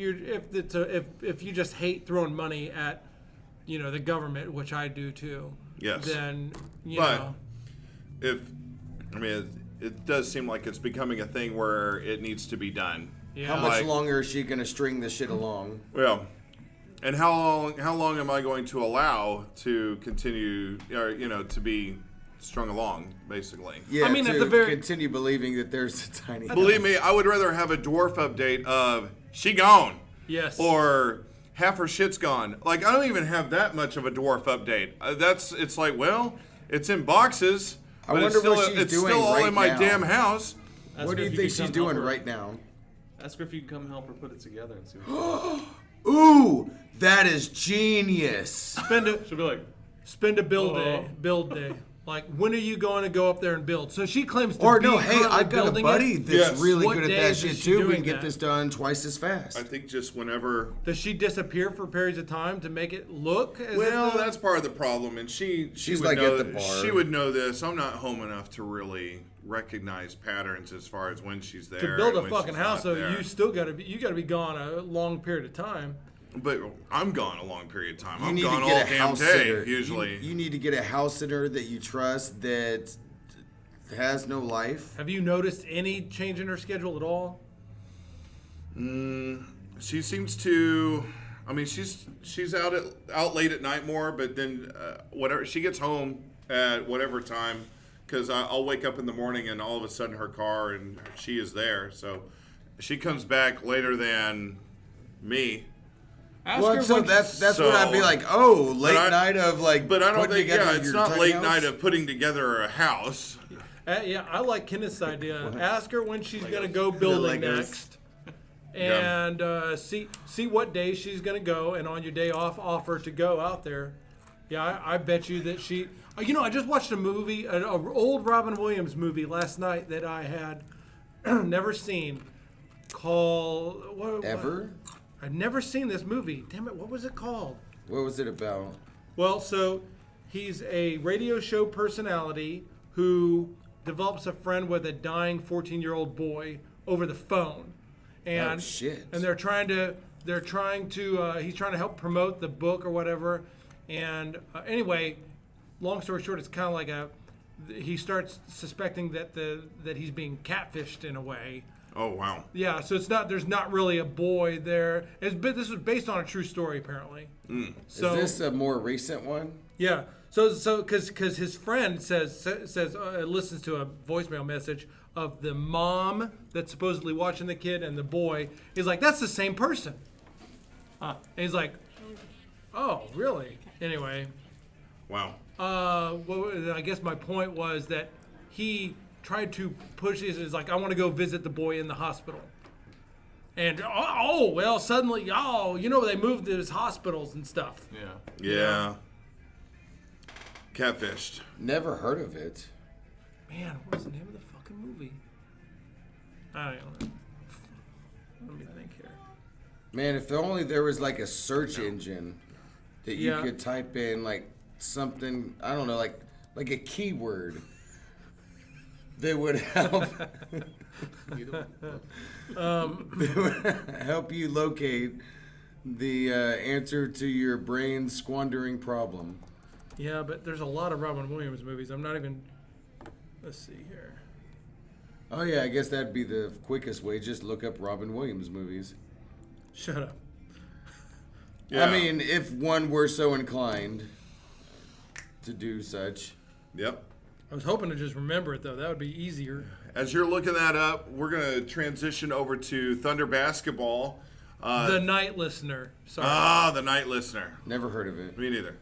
Speaker 5: you just hate throwing money at, the government, which I do too.
Speaker 4: Yes.
Speaker 5: Then
Speaker 4: But it does seem like it's becoming a thing where it needs to be done.
Speaker 5: Yeah.
Speaker 1: How much
Speaker 4: Like-
Speaker 1: longer is she gonna string this shit along?
Speaker 4: Well, and how long am I going to allow to continue, or to be strung along, basically?
Speaker 1: Yeah,
Speaker 5: I mean,
Speaker 1: to
Speaker 5: at the very-
Speaker 1: continue believing that there's a tiny.
Speaker 4: Believe me, I would rather have a dwarf update of she gone.
Speaker 5: Yes.
Speaker 4: Or half her shit's gone. Like, I don't even have that much of a dwarf update. It's like, well, it's in boxes.
Speaker 1: I
Speaker 4: but
Speaker 1: wonder
Speaker 4: it's still,
Speaker 1: what she's
Speaker 4: it's
Speaker 1: doing
Speaker 4: still all
Speaker 1: right
Speaker 4: in my
Speaker 1: now.
Speaker 4: damn house.
Speaker 6: Ask
Speaker 1: What do
Speaker 6: her
Speaker 1: you
Speaker 6: if
Speaker 1: think
Speaker 6: can
Speaker 1: she's
Speaker 6: come
Speaker 1: doing
Speaker 6: help her.
Speaker 1: right now?
Speaker 6: Ask her if you can come help her put it together and see what
Speaker 1: Ooh, that is genius.
Speaker 6: she'll be like.
Speaker 5: Spend a build day. Like, when are you going to go up there and build? So she claims to
Speaker 1: Or
Speaker 5: be
Speaker 1: no, hey,
Speaker 5: currently
Speaker 1: I've got a
Speaker 5: building
Speaker 1: buddy
Speaker 5: it.
Speaker 1: that's
Speaker 4: Yes.
Speaker 1: really
Speaker 5: What
Speaker 1: good at that
Speaker 5: days is
Speaker 1: shit
Speaker 5: she
Speaker 1: too. We
Speaker 5: doing
Speaker 1: can get
Speaker 5: that?
Speaker 1: this done twice as fast.
Speaker 4: I think just whenever.
Speaker 5: Does she disappear for periods of time to make it look as
Speaker 4: Well,
Speaker 5: if
Speaker 4: that's part of the problem, and she's
Speaker 1: like
Speaker 4: know,
Speaker 1: at the bar.
Speaker 4: She would know this. I'm not home enough to really recognize patterns as far as when she's there.
Speaker 5: to build
Speaker 4: and
Speaker 5: a
Speaker 4: when
Speaker 5: fucking
Speaker 4: she's
Speaker 5: house,
Speaker 4: not
Speaker 5: so
Speaker 4: there.
Speaker 5: you still gotta be gone a long period of time.
Speaker 4: But I'm gone a long period of time.
Speaker 1: You
Speaker 4: I'm
Speaker 1: need
Speaker 4: gone
Speaker 1: to
Speaker 4: all
Speaker 1: get a
Speaker 4: damn
Speaker 1: house
Speaker 4: day
Speaker 1: sitter.
Speaker 4: usually.
Speaker 1: You need to get a house sitter that you trust that has no life.
Speaker 5: Have you noticed any change in her schedule at all?
Speaker 4: She seems to. I mean, she's out late at night more, but then whatever she gets home at whatever time, because I'll wake up in the morning and all of a sudden her car and she is there. So she comes back later than me.
Speaker 1: Well, so that's
Speaker 4: So-
Speaker 1: what I'd be like. Oh, late
Speaker 4: I-
Speaker 1: night of like.
Speaker 4: But I don't
Speaker 1: putting
Speaker 4: think.
Speaker 1: together
Speaker 4: Yeah, it's
Speaker 1: your
Speaker 4: not
Speaker 1: tiny
Speaker 4: late
Speaker 1: house?
Speaker 4: night of putting together a house.
Speaker 5: Yeah, I like Kenneth's idea. Ask her when she's gonna go building
Speaker 1: Legos.
Speaker 5: next, and see what day she's gonna go, and on your day off, offer to go out there. Yeah, I bet you that she. I just watched a movie, an old Robin Williams movie last night that I had never seen. Called what?
Speaker 1: Ever?
Speaker 5: I'd never seen this movie. Damn it! What was it called?
Speaker 1: What was it about?
Speaker 5: Well, so he's a radio show personality who develops a friend with a dying 14-year-old boy over the phone, and
Speaker 1: Oh, shit.
Speaker 5: and he's trying to help promote the book or whatever, and anyway, long story short, it's kind of like he starts suspecting that he's being catfished in a way.
Speaker 4: Oh wow.
Speaker 5: Yeah, so there's not really a boy there. This was based on a true story apparently. So
Speaker 1: Is this a more recent one?
Speaker 5: yeah. So because his friend says listens to a voicemail message of the mom that's supposedly watching the kid and the boy. He's like, that's the same person. And he's like, oh, really? Anyway,
Speaker 4: Wow.
Speaker 5: I guess my point was that he tried to push this. Is like, I want to go visit the boy in the hospital. And well, suddenly, they moved his hospitals and stuff.
Speaker 6: Yeah.
Speaker 4: Yeah. Catfished.
Speaker 1: Never heard of it.
Speaker 5: Man, what was the name of the fucking movie? I don't know. Let me think here.
Speaker 1: Man, if only there was like a search engine that you
Speaker 5: Yeah.
Speaker 1: could type in like something, I don't know, like a keyword that would help that would help you locate the answer to your brain squandering problem.
Speaker 5: Yeah, but there's a lot of Robin Williams movies. I'm not even. Let's see here.
Speaker 1: Oh yeah, I guess that'd be the quickest way. Just look up Robin Williams movies.
Speaker 5: Shut up.
Speaker 4: Yeah.
Speaker 1: I mean, if one were so inclined to do such.
Speaker 4: Yep.
Speaker 5: I was hoping to just remember it though. That would be easier.
Speaker 4: As you're looking that up, we're going to transition over to Thunder Basketball.
Speaker 5: The Night Listener. Sorry.
Speaker 4: The Night Listener.
Speaker 1: Never heard of it.
Speaker 4: Me neither.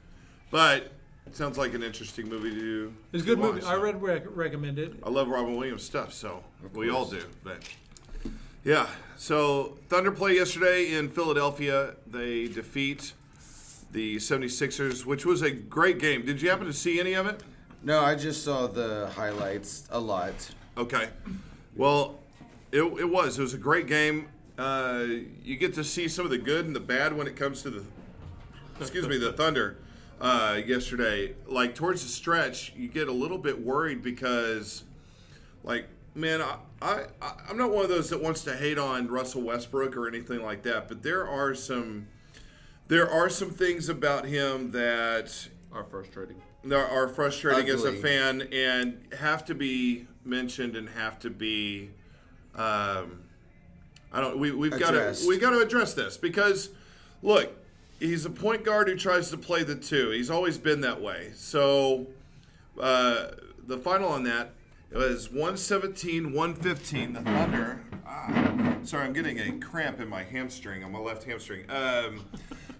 Speaker 4: But it sounds like an interesting movie to
Speaker 5: It's a good
Speaker 4: watch.
Speaker 5: movie. I recommend it.
Speaker 4: I love Robin Williams stuff, so we all do. But Yeah. So Thunder play yesterday in Philadelphia. They defeat the 76ers, which was a great game. Did you happen to see any of it?
Speaker 1: No, I just saw the highlights a lot.
Speaker 4: Okay. Well, it was a great game. You get to see some of the good and the bad when it comes to the Thunder yesterday. Like towards the stretch, you get a little bit worried because, like, man, I'm not one of those that wants to hate on Russell Westbrook or anything like that, but there are some things about him that
Speaker 6: Are frustrating.
Speaker 4: are frustrating as a
Speaker 1: Ugly.
Speaker 4: fan and have to be mentioned and have to be we've got to address this because look, he's a point guard who tries to play the two. He's always been that way. So the final on that was 117-115. The Thunder. Sorry, I'm getting a cramp in my hamstring, on my left hamstring.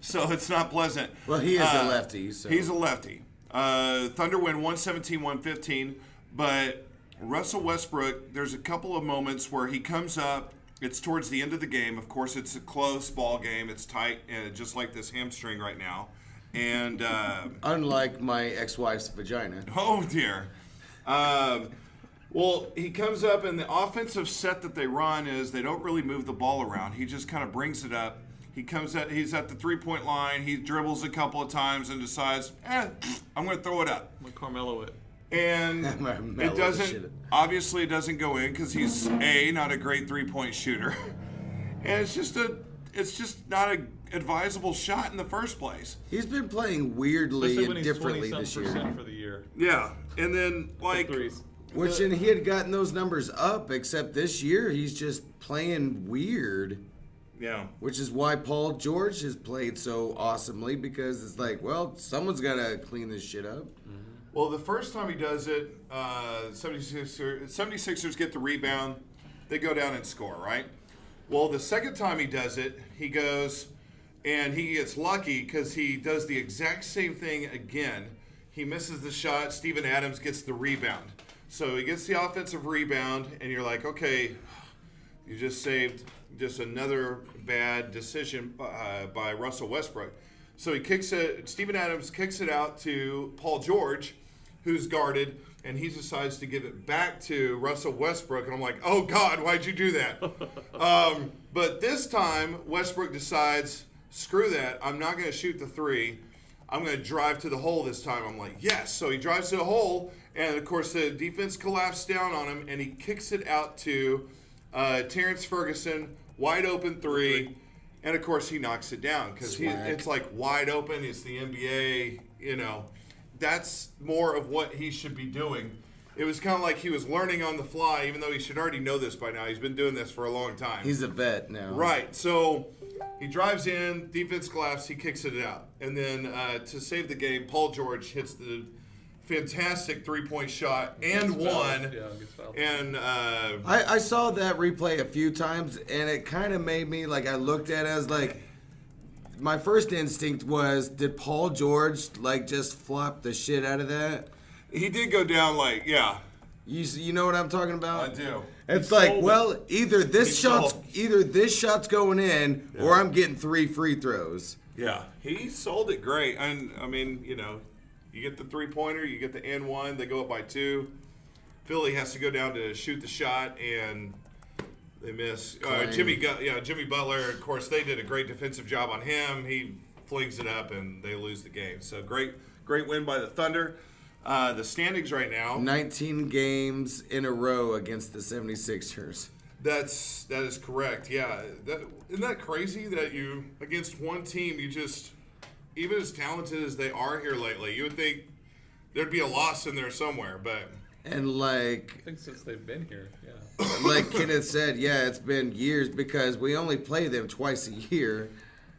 Speaker 4: So it's not pleasant.
Speaker 1: Well, he is a lefty. So.
Speaker 4: He's a lefty. Thunder win 117-115, but Russell Westbrook, there's a couple of moments where he comes up. It's towards the end of the game. Of course, it's a close ball game. It's tight, just like this hamstring right now. And
Speaker 1: Unlike my ex-wife's vagina.
Speaker 4: oh dear. Well, he comes up, and the offensive set that they run is they don't really move the ball around. He just kind of brings it up. He's at the three-point line. He dribbles a couple of times and decides, I'm going to throw it up.
Speaker 6: Like Carmelo it.
Speaker 4: And
Speaker 1: Mellow
Speaker 4: it doesn't,
Speaker 1: shit.
Speaker 4: obviously it doesn't go in because he's not a great three-point shooter. And it's just not an advisable shot in the first place.
Speaker 1: He's been playing weirdly
Speaker 6: Especially when
Speaker 1: and
Speaker 6: he's
Speaker 1: differently
Speaker 6: 20%
Speaker 1: this year.
Speaker 6: for the year.
Speaker 4: Yeah. And then, like,
Speaker 6: Threes.
Speaker 1: Which and he had gotten those numbers up, except this year he's just playing weird.
Speaker 4: yeah.
Speaker 1: Which is why Paul George has played so awesomely, because it's like, well, someone's got to clean this shit up.
Speaker 4: Well, the first time he does it, 76ers get the rebound. They go down and score, right? Well, the second time he does it, he goes and he gets lucky because he does the exact same thing again. He misses the shot. Steven Adams gets the rebound. So he gets the offensive rebound, and you're like, okay, you just saved just another bad decision by Russell Westbrook. So he kicks it. Steven Adams kicks it out to Paul George, who's guarded, and he decides to give it back to Russell Westbrook. And I'm like, oh, God, why'd you do that? But this time, Westbrook decides, screw that. I'm not going to shoot the three. I'm going to drive to the hole this time. I'm like, yes. So he drives to the hole, and, of course, the defense collapsed down on him, and he kicks it out to Terrence Ferguson, wide open three. And, of course, he knocks it down because it's like wide open. It's the NBA, you know. That's more of what he should be doing. It was kind of like he was learning on the fly, even though he should already know this by now. He's been doing this for a long time.
Speaker 1: He's a vet now.
Speaker 4: Right. So he drives in, defense collapse, he kicks it out. And then to save the game, Paul George hits the fantastic three-point shot and one.
Speaker 6: Yeah, gets fouled.
Speaker 4: And
Speaker 1: I saw that replay a few times, and it kind of made me, like, I looked at it as, like, my first instinct was, did Paul George, like, just flop the shit out of that?
Speaker 4: he did go down like, yeah.
Speaker 1: You know what I'm talking about?
Speaker 4: I do.
Speaker 1: It's like, well, either this shot's going in,
Speaker 4: Yeah.
Speaker 1: or I'm getting 3 free throws.
Speaker 4: Yeah, he sold it great. And, I mean, you know, you get the three-pointer, you get the N1, they go up by 2. Philly has to go down to shoot the shot, and they miss. Jimmy Butler, of course, they did a great defensive job on him. He flings it up, and they lose the game. So great win by the Thunder. The standings right now.
Speaker 1: 19 games in a row against the 76ers.
Speaker 4: That is correct. Yeah, isn't that crazy that you against one team you just, even as talented as they are here lately, you would think there'd be a loss in there somewhere, but.
Speaker 1: And like,
Speaker 6: I think since they've been here, yeah.
Speaker 1: like Kenneth said, yeah, it's been years because we only play them twice a year.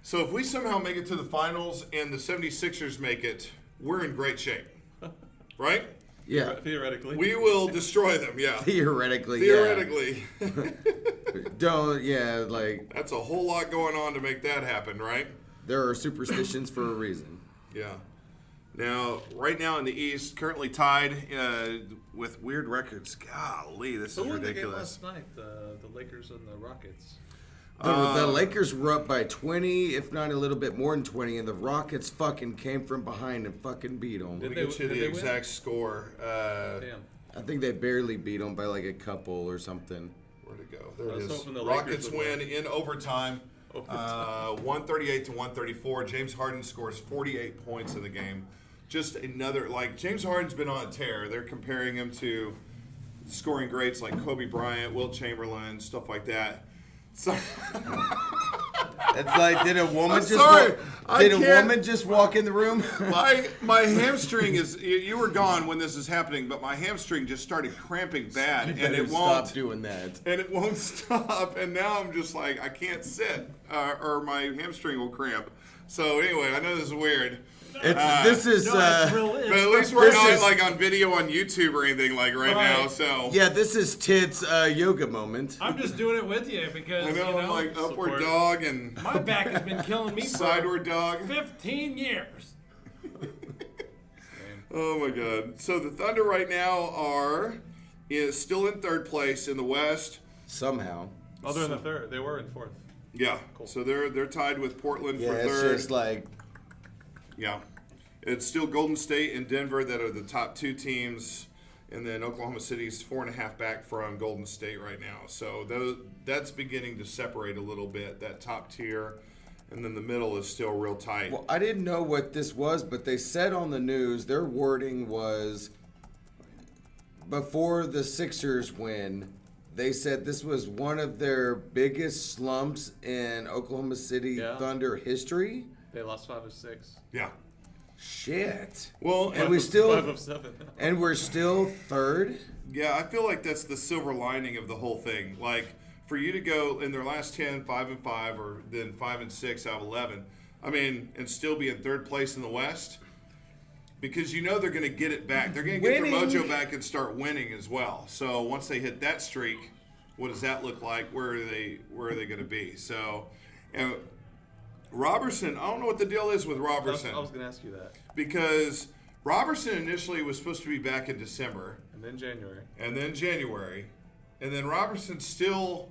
Speaker 4: So if we somehow make it to the finals and the 76ers make it, we're in great shape. Right?
Speaker 1: Yeah.
Speaker 6: Theoretically.
Speaker 4: We will destroy them, yeah.
Speaker 1: Theoretically. Don't, yeah, like.
Speaker 4: That's a whole lot going on to make that happen, right?
Speaker 1: There are superstitions for a reason.
Speaker 4: Yeah. Now, right now in the East, currently tied with weird records. Golly, this
Speaker 6: Who
Speaker 4: is
Speaker 6: won the game
Speaker 4: ridiculous.
Speaker 6: last night? The Lakers and the Rockets.
Speaker 1: The Lakers were up by 20, if not a little bit more than 20, and the Rockets fucking came from behind and fucking beat them.
Speaker 4: Let me get you the exact score.
Speaker 6: Damn.
Speaker 1: I think they barely beat them by like a couple or something.
Speaker 4: Where'd it go? There
Speaker 6: I
Speaker 4: it
Speaker 6: was
Speaker 4: is.
Speaker 6: hoping the
Speaker 4: Rockets
Speaker 6: Lakers would
Speaker 4: win in overtime. 138 to 134. James Harden scores 48 points in the game. Just another, like, James Harden's been on a tear. They're comparing him to scoring greats like Kobe Bryant, Wilt Chamberlain, stuff like that. So
Speaker 1: It's like, did a woman
Speaker 4: I'm sorry, I
Speaker 1: did a
Speaker 4: can't-
Speaker 1: woman just walk in the room?
Speaker 4: my hamstring is, you were gone when this is happening, but my hamstring just started cramping bad,
Speaker 1: You
Speaker 4: and
Speaker 1: better
Speaker 4: it won't
Speaker 1: stop doing that.
Speaker 4: and it won't stop, and now I'm just like, I can't sit, or my hamstring will cramp. So anyway, I know this is weird.
Speaker 1: This is
Speaker 5: No, it's real.
Speaker 4: But at least we're
Speaker 1: This
Speaker 4: not
Speaker 1: is-
Speaker 4: like on video on YouTube or anything like right now. So
Speaker 1: yeah, this is Tit's yoga moment.
Speaker 5: I'm just doing it with you because
Speaker 4: I know, I'm like upward
Speaker 6: Support.
Speaker 4: dog and
Speaker 5: my back has been killing me for
Speaker 4: sideward dog.
Speaker 5: 15 years.
Speaker 4: Oh my God! So the Thunder right now is still in third place in the West.
Speaker 1: Somehow.
Speaker 6: Oh, they're in the third. They were in fourth.
Speaker 4: Yeah. So they're tied with Portland
Speaker 1: Yeah,
Speaker 4: for
Speaker 1: it's
Speaker 4: third.
Speaker 1: just like
Speaker 4: Yeah. It's still Golden State and Denver that are the top two teams, and then Oklahoma City's 4.5 back from Golden State right now. So that's beginning to separate a little bit, that top tier, and then the middle is still real tight.
Speaker 1: well, I didn't know what this was, but they said on the news their wording was before the Sixers win. They said this was one of their biggest slumps in Oklahoma City
Speaker 6: Yeah.
Speaker 1: Thunder history.
Speaker 6: They lost 5 of 6.
Speaker 4: Yeah.
Speaker 1: Shit.
Speaker 4: Well,
Speaker 1: And we still
Speaker 6: 5 of 7.
Speaker 1: and we're still third.
Speaker 4: yeah, I feel like that's the silver lining of the whole thing. Like, for you to go in their last 10, 5-5, or then 5-6 out of 11, I mean, and still be in third place in the West, because you know they're going to get it back. They're going to get their
Speaker 1: Winning.
Speaker 4: mojo back and start winning as well. So once they hit that streak, what does that look like? Where are they going to be? So, and Robertson, I don't know what the deal is with Robertson,
Speaker 6: I was going to ask you that.
Speaker 4: because Robertson initially was supposed to be back in December.
Speaker 6: And then January.
Speaker 4: And then January, and then Robertson's still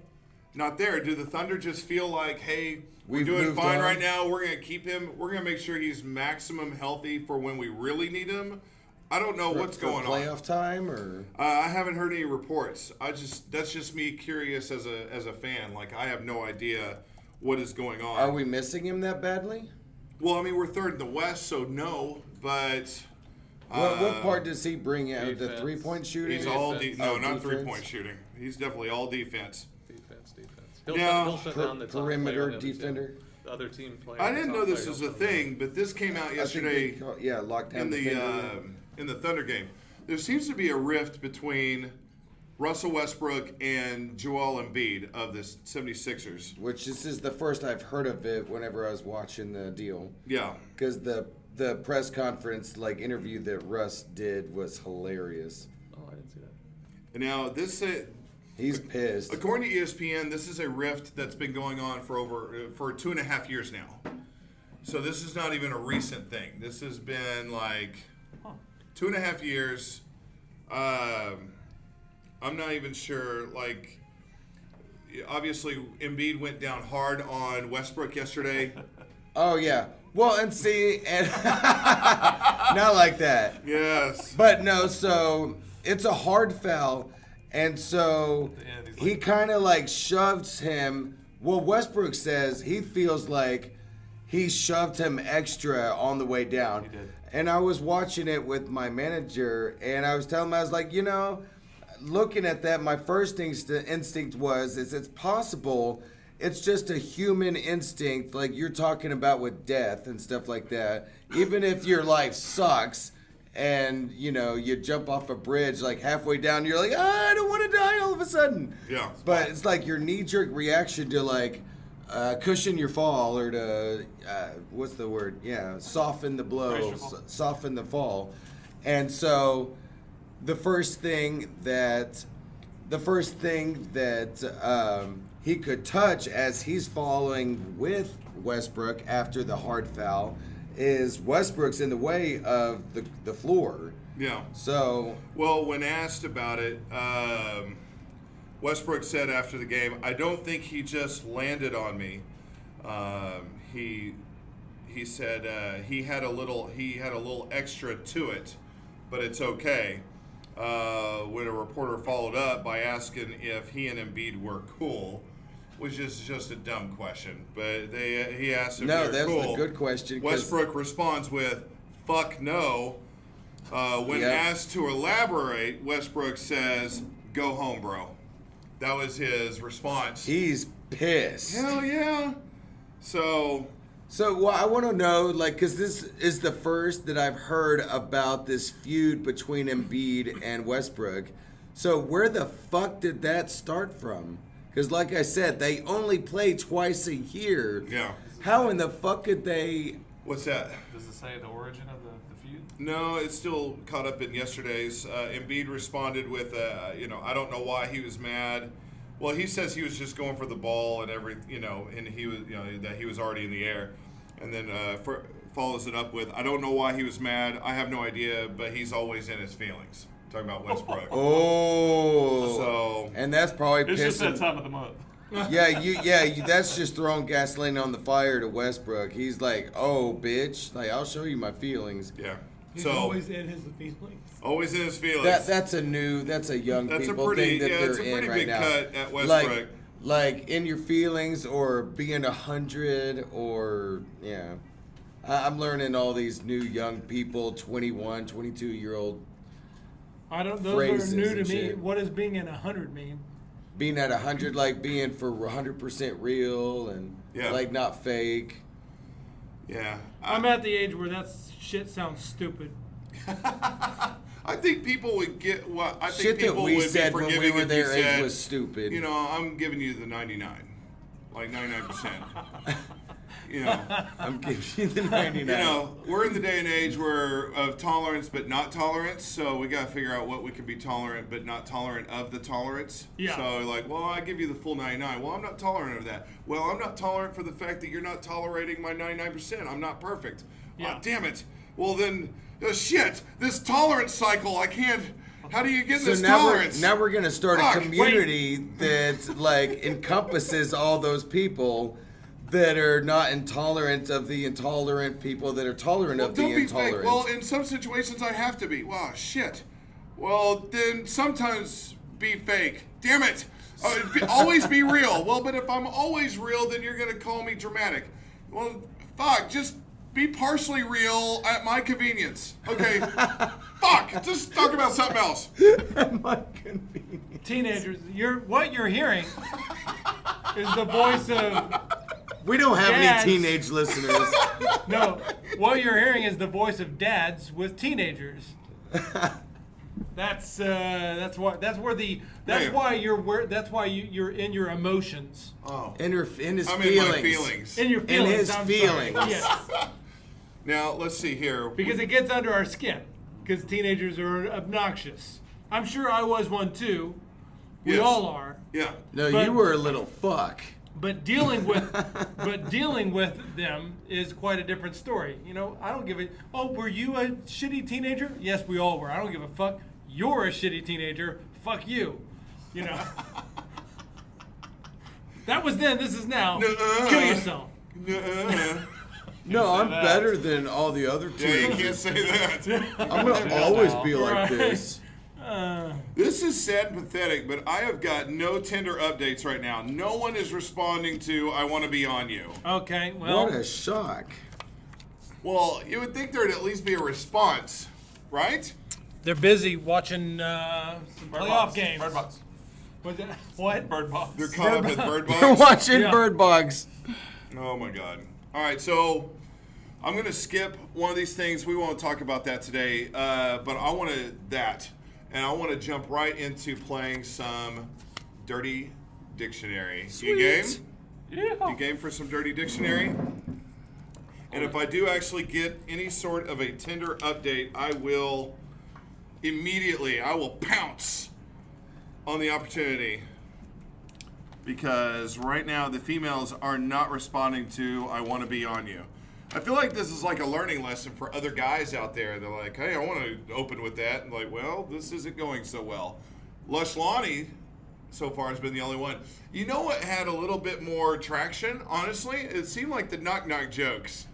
Speaker 4: not there. Do the Thunder just feel like, hey, we're
Speaker 1: We've
Speaker 4: doing
Speaker 1: moved
Speaker 4: fine
Speaker 1: on.
Speaker 4: right now. We're gonna keep him. We're gonna make sure he's maximum healthy for when we really need him. I don't know what's
Speaker 1: for
Speaker 4: going on.
Speaker 1: playoff time or
Speaker 4: I haven't heard any reports. That's just me curious as a fan. Like, I have no idea what is going on.
Speaker 1: are we missing him that badly?
Speaker 4: Well, I mean, we're third in the West, so no. But
Speaker 1: What part does he bring out? The
Speaker 6: defense.
Speaker 1: 3-point shooting?
Speaker 4: he's all
Speaker 6: Defense.
Speaker 4: no,
Speaker 1: Oh,
Speaker 4: not
Speaker 1: defense.
Speaker 4: 3-point shooting. He's definitely all defense.
Speaker 6: Defense.
Speaker 4: No.
Speaker 6: He'll shut down the top
Speaker 1: Perimeter
Speaker 6: player on the other
Speaker 1: defender.
Speaker 6: team. The other team player.
Speaker 4: I
Speaker 6: the
Speaker 4: didn't
Speaker 6: top
Speaker 4: know this
Speaker 6: player,
Speaker 4: was
Speaker 6: he'll
Speaker 4: a
Speaker 6: shut them
Speaker 4: thing, but this came out
Speaker 1: I think
Speaker 4: yesterday
Speaker 1: locked down
Speaker 4: in
Speaker 1: defender.
Speaker 4: the Thunder game. There seems to be a rift between Russell Westbrook and Joel Embiid of the 76ers.
Speaker 1: Which this is the first I've heard of it whenever I was watching the deal.
Speaker 4: Yeah.
Speaker 1: Because the press conference interview that Russ did was hilarious.
Speaker 6: Oh, I didn't see that.
Speaker 4: And now this,
Speaker 1: He's pissed.
Speaker 4: according to ESPN, this is a rift that's been going on for 2.5 years now. So this is not even a recent thing. This has been like 2.5 years. I'm not even sure. Like, obviously, Embiid went down hard on Westbrook yesterday.
Speaker 1: Oh yeah. Well, and see, and not like that.
Speaker 4: Yes.
Speaker 1: But no, so it's a hard foul, and so
Speaker 6: And he's
Speaker 1: he kind of shoves him. Well, Westbrook says he feels like he shoved him extra on the way down.
Speaker 6: He did.
Speaker 1: And I was watching it with my manager, and I was telling him, I was like, looking at that, my first instinct was, it's possible. It's just a human instinct, like you're talking about with death and stuff like that. Even if your life sucks and, you jump off a bridge halfway down, you're like, I don't want to die all of a sudden.
Speaker 4: Yeah.
Speaker 1: But it's like your knee-jerk reaction to cushion your fall or to, what's the word? Yeah, soften the blow, soften the fall. And so the first thing that he could touch as he's following with Westbrook after the hard foul is Westbrook's in the way of the floor.
Speaker 4: Yeah.
Speaker 1: So,
Speaker 4: well, when asked about it, Westbrook said after the game, "I don't think he just landed on me. He said he had a little extra to it, but it's okay." When a reporter followed up by asking if he and Embiid were cool, which is just a dumb question, but he asked if
Speaker 1: no,
Speaker 4: they're
Speaker 1: that's
Speaker 4: cool.
Speaker 1: a good question. 'Cause
Speaker 4: Westbrook responds with, "Fuck no." When asked to elaborate, Westbrook says, "Go home, bro." That was his response.
Speaker 1: He's pissed.
Speaker 4: Hell yeah. So
Speaker 1: well, I want to know, like, because this is the first that I've heard about this feud between Embiid and Westbrook. So where the fuck did that start from? Because, like I said, they only play twice a year.
Speaker 4: Yeah.
Speaker 1: How in the fuck could they?
Speaker 4: What's that?
Speaker 6: Does it say the origin of the feud?
Speaker 4: No, it's still caught up in yesterday's. Embiid responded with, I don't know why he was mad. Well, he says he was just going for the ball and and he was, that he was already in the air. And then follows it up with, "I don't know why he was mad. I have no idea, but he's always in his feelings." Talking about Westbrook.
Speaker 1: Oh.
Speaker 4: So.
Speaker 1: And that's probably
Speaker 6: It's
Speaker 1: pissing.
Speaker 6: just that time of the month.
Speaker 1: That's just throwing gasoline on the fire to Westbrook. He's like, "Oh, bitch, like I'll show you my feelings."
Speaker 4: Yeah.
Speaker 5: He's
Speaker 4: So
Speaker 5: always in his feelings.
Speaker 4: always in his feelings.
Speaker 1: That's a young
Speaker 4: That's
Speaker 1: people
Speaker 4: a pretty,
Speaker 1: thing that they're
Speaker 4: it's a
Speaker 1: in
Speaker 4: pretty
Speaker 1: right
Speaker 4: big
Speaker 1: now.
Speaker 4: cut at Westbrook.
Speaker 1: Like in your feelings or being 100 or yeah. I'm learning all these new young people, 21, 22-year-old.
Speaker 5: I don't. Those
Speaker 1: phrases
Speaker 5: are new
Speaker 1: and
Speaker 5: to me.
Speaker 1: shit.
Speaker 5: What does being at 100 mean?
Speaker 1: Being at 100, like being for 100% real and like not fake.
Speaker 4: Yeah.
Speaker 5: I'm at the age where that shit sounds stupid.
Speaker 4: I think people would get what I think
Speaker 1: Shit that
Speaker 4: people
Speaker 1: we
Speaker 4: would
Speaker 1: said
Speaker 4: be
Speaker 1: when
Speaker 4: forgiving
Speaker 1: we were
Speaker 4: if
Speaker 1: their
Speaker 4: you
Speaker 1: age
Speaker 4: said,
Speaker 1: was stupid.
Speaker 4: I'm giving you the 99, like 99%.
Speaker 1: I'm giving you the 99.
Speaker 4: We're in the day and age of tolerance but not tolerance, so we got to figure out what we can be tolerant but not tolerant of the tolerance.
Speaker 5: Yeah.
Speaker 4: So well, I give you the full 99. Well, I'm not tolerant of that. Well, I'm not tolerant for the fact that you're not tolerating my 99%. I'm not perfect.
Speaker 5: Yeah.
Speaker 4: Oh, damn it. Well, then, shit, this tolerance cycle, I can't. How do you get this tolerance?
Speaker 1: Now we're going to start
Speaker 4: Fuck,
Speaker 1: a community that like encompasses all those people that are not intolerant of the intolerant people that are tolerant of the
Speaker 4: Don't be
Speaker 1: intolerant.
Speaker 4: fake. Well, in some situations I have to be. Wow, shit. Well, then sometimes be fake. Damn it. Always be real. Well, but if I'm always real, then you're going to call me dramatic. Well, fuck, just be partially real at my convenience. Okay. Fuck, just talk about something else.
Speaker 1: At my convenience.
Speaker 5: Teenagers, what you're hearing is the voice of.
Speaker 1: We don't have
Speaker 5: dads.
Speaker 1: any teenage listeners.
Speaker 5: No, what you're hearing is the voice of dads with teenagers. That's why you're in your emotions.
Speaker 4: Oh.
Speaker 1: In his
Speaker 4: I'm
Speaker 1: feelings.
Speaker 4: in my feelings.
Speaker 5: In your feelings.
Speaker 1: In his
Speaker 5: I'm
Speaker 1: feelings.
Speaker 5: Sorry. Yes.
Speaker 4: Now, let's see here.
Speaker 5: Because it gets under our skin. Because teenagers are obnoxious. I'm sure I was one too. We
Speaker 4: Yes.
Speaker 5: all are.
Speaker 4: Yeah.
Speaker 1: No,
Speaker 5: But-
Speaker 1: you were a little fuck.
Speaker 5: But dealing with them is quite a different story. I don't give a. Oh, were you a shitty teenager? Yes, we all were. I don't give a fuck. You're a shitty teenager. Fuck you. That was then. This is now.
Speaker 4: Nuh-uh.
Speaker 5: Kill yourself.
Speaker 1: No, I'm
Speaker 6: that.
Speaker 1: better than all the other
Speaker 4: Yeah, you
Speaker 1: teenagers.
Speaker 4: can't say that.
Speaker 1: I'm gonna always be like
Speaker 5: Right.
Speaker 1: this.
Speaker 4: This is sad and pathetic, but I have got no Tinder updates right now. No one is responding to "I want to be on you."
Speaker 5: Okay. Well.
Speaker 1: What a shock.
Speaker 4: Well, you would think there'd at least be a response, right?
Speaker 5: They're busy watching some
Speaker 6: Bird
Speaker 5: playoff
Speaker 6: Box.
Speaker 5: games.
Speaker 6: Bird Box.
Speaker 5: What?
Speaker 6: Bird Box.
Speaker 4: They're caught up with Bird
Speaker 1: We're
Speaker 4: Box.
Speaker 1: watching
Speaker 5: Yeah.
Speaker 1: Bird Box.
Speaker 4: Oh my God! All right, so I'm gonna skip one of these things. We won't talk about that today, but I want to jump right into playing some Dirty Dictionary. You game?
Speaker 6: Yeah.
Speaker 4: You game for some Dirty Dictionary? And if I do actually get any sort of a Tinder update, I will pounce on the opportunity. Because right now the females are not responding to "I want to be on you." I feel like this is like a learning lesson for other guys out there. They're like, hey, I want to open with that. And like, well, this isn't going so well. Lush Lonnie so far has been the only one. You know what had a little bit more traction, honestly? It seemed like the knock-knock jokes.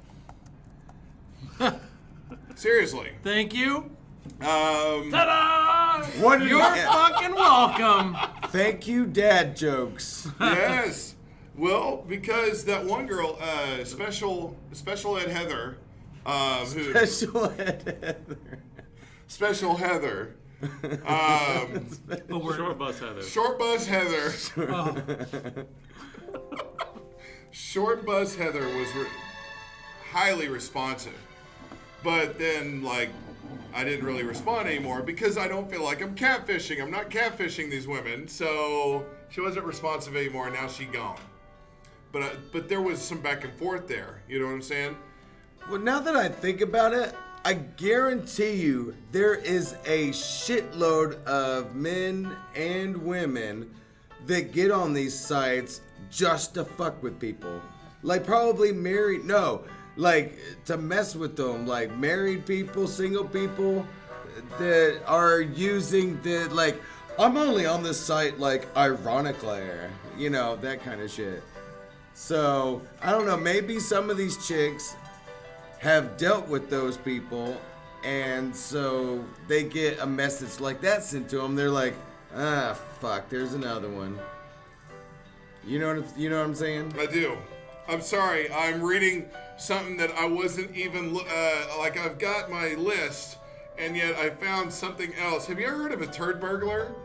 Speaker 4: Seriously.
Speaker 5: Thank you.
Speaker 1: Ta-da!
Speaker 5: You're fucking welcome.
Speaker 1: Thank you, dad jokes.
Speaker 4: Yes. Well, because that one girl, special ed Heather, Special Heather.
Speaker 6: Short bus Heather.
Speaker 4: Short bus Heather. Short bus Heather was highly responsive. But then, like, I didn't really respond anymore because I don't feel like I'm catfishing. I'm not catfishing these women. So she wasn't responsive anymore, and now she gone. But there was some back and forth there. You know what I'm saying?
Speaker 1: Well, now that I think about it, I guarantee you there is a shitload of men and women that get on these sites just to fuck with people. Like probably married, no, like to mess with them. Like married people, single people that are using the, like, I'm only on this site like ironically, you know, that kind of shit. So, I don't know, maybe some of these chicks have dealt with those people, and so they get a message like that sent to them. They're like, ah, fuck, there's another one. You know what I'm saying?
Speaker 4: I do. I'm sorry. I'm reading something that I wasn't even, like I've got my list, and yet I found something else. Have you ever heard of a turd burglar?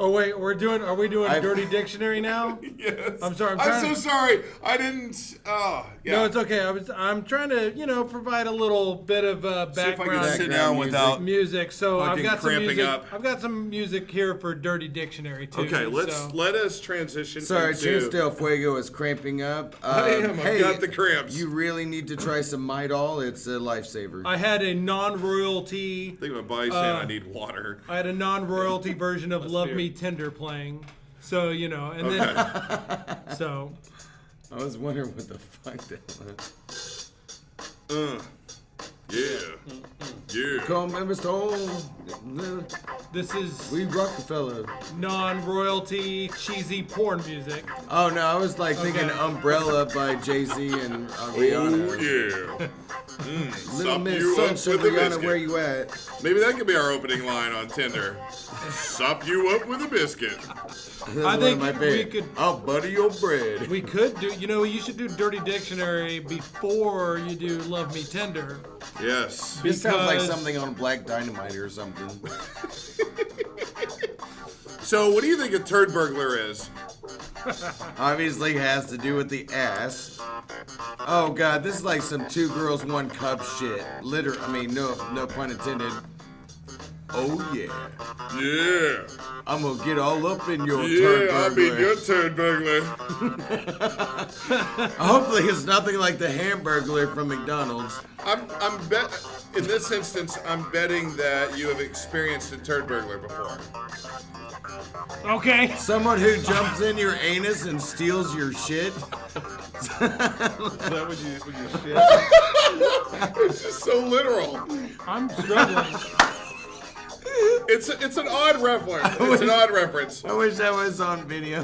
Speaker 5: Oh wait, are we doing Dirty Dictionary now?
Speaker 4: Yes.
Speaker 5: I'm sorry.
Speaker 4: I'm so sorry. I didn't. Oh, yeah.
Speaker 5: No, it's okay. I'm trying to, provide a little bit of
Speaker 4: See if I
Speaker 5: background
Speaker 4: can sit down without
Speaker 5: music. So I've
Speaker 4: fucking
Speaker 5: got some
Speaker 4: cramping
Speaker 5: music.
Speaker 4: up.
Speaker 5: I've got some music here for Dirty Dictionary too.
Speaker 4: Okay,
Speaker 5: so.
Speaker 4: let us transition.
Speaker 1: Sorry,
Speaker 4: into...
Speaker 1: Chance Del Fuego is cramping up.
Speaker 4: I am.
Speaker 1: Hey,
Speaker 4: I've got the cramps.
Speaker 1: You really need to try some Midol. It's a lifesaver.
Speaker 5: I had a non-royalty.
Speaker 4: I think my body's saying I need water.
Speaker 5: I had a non-royalty version of "Love Me Tender" playing. So, and then, so.
Speaker 1: I was wondering what the fuck that was.
Speaker 4: Yeah.
Speaker 1: Come, Emma Stone.
Speaker 5: This is
Speaker 1: We Rockefeller.
Speaker 5: non-royalty, cheesy porn music.
Speaker 1: Oh no, I was like thinking Umbrella by Jay-Z and Rihanna.
Speaker 4: Oh, yeah.
Speaker 1: Little Miss Sunshine, Rihanna, where you at?
Speaker 4: Maybe that could be our opening line on Tinder. Sop you up with a biscuit.
Speaker 1: That's
Speaker 5: I think
Speaker 1: one of my
Speaker 5: we
Speaker 1: favorite.
Speaker 5: could.
Speaker 1: I'll butter your bread.
Speaker 5: We could do, you should do Dirty Dictionary before you do Love Me Tender.
Speaker 4: Yes.
Speaker 1: This sounds like
Speaker 5: because-
Speaker 1: something on Black Dynamite or something.
Speaker 4: So, what do you think a turd burglar is?
Speaker 1: Obviously has to do with the ass. Oh god, this is like some 2 girls 1 cup shit. No pun intended. Oh yeah.
Speaker 4: Yeah.
Speaker 1: I'm gonna get all up in your turd
Speaker 4: Yeah, I
Speaker 1: burglar.
Speaker 4: mean your turd burglar.
Speaker 1: Hopefully it's nothing like the Hamburglar from McDonald's.
Speaker 4: In this instance, I'm betting that you have experienced a turd burglar before.
Speaker 5: Okay.
Speaker 1: Someone who jumps in your anus and steals your shit.
Speaker 6: Is that what you shit?
Speaker 4: It's just so literal.
Speaker 5: I'm struggling.
Speaker 4: It's an odd reference. It's an odd reference.
Speaker 1: I wish that was on video.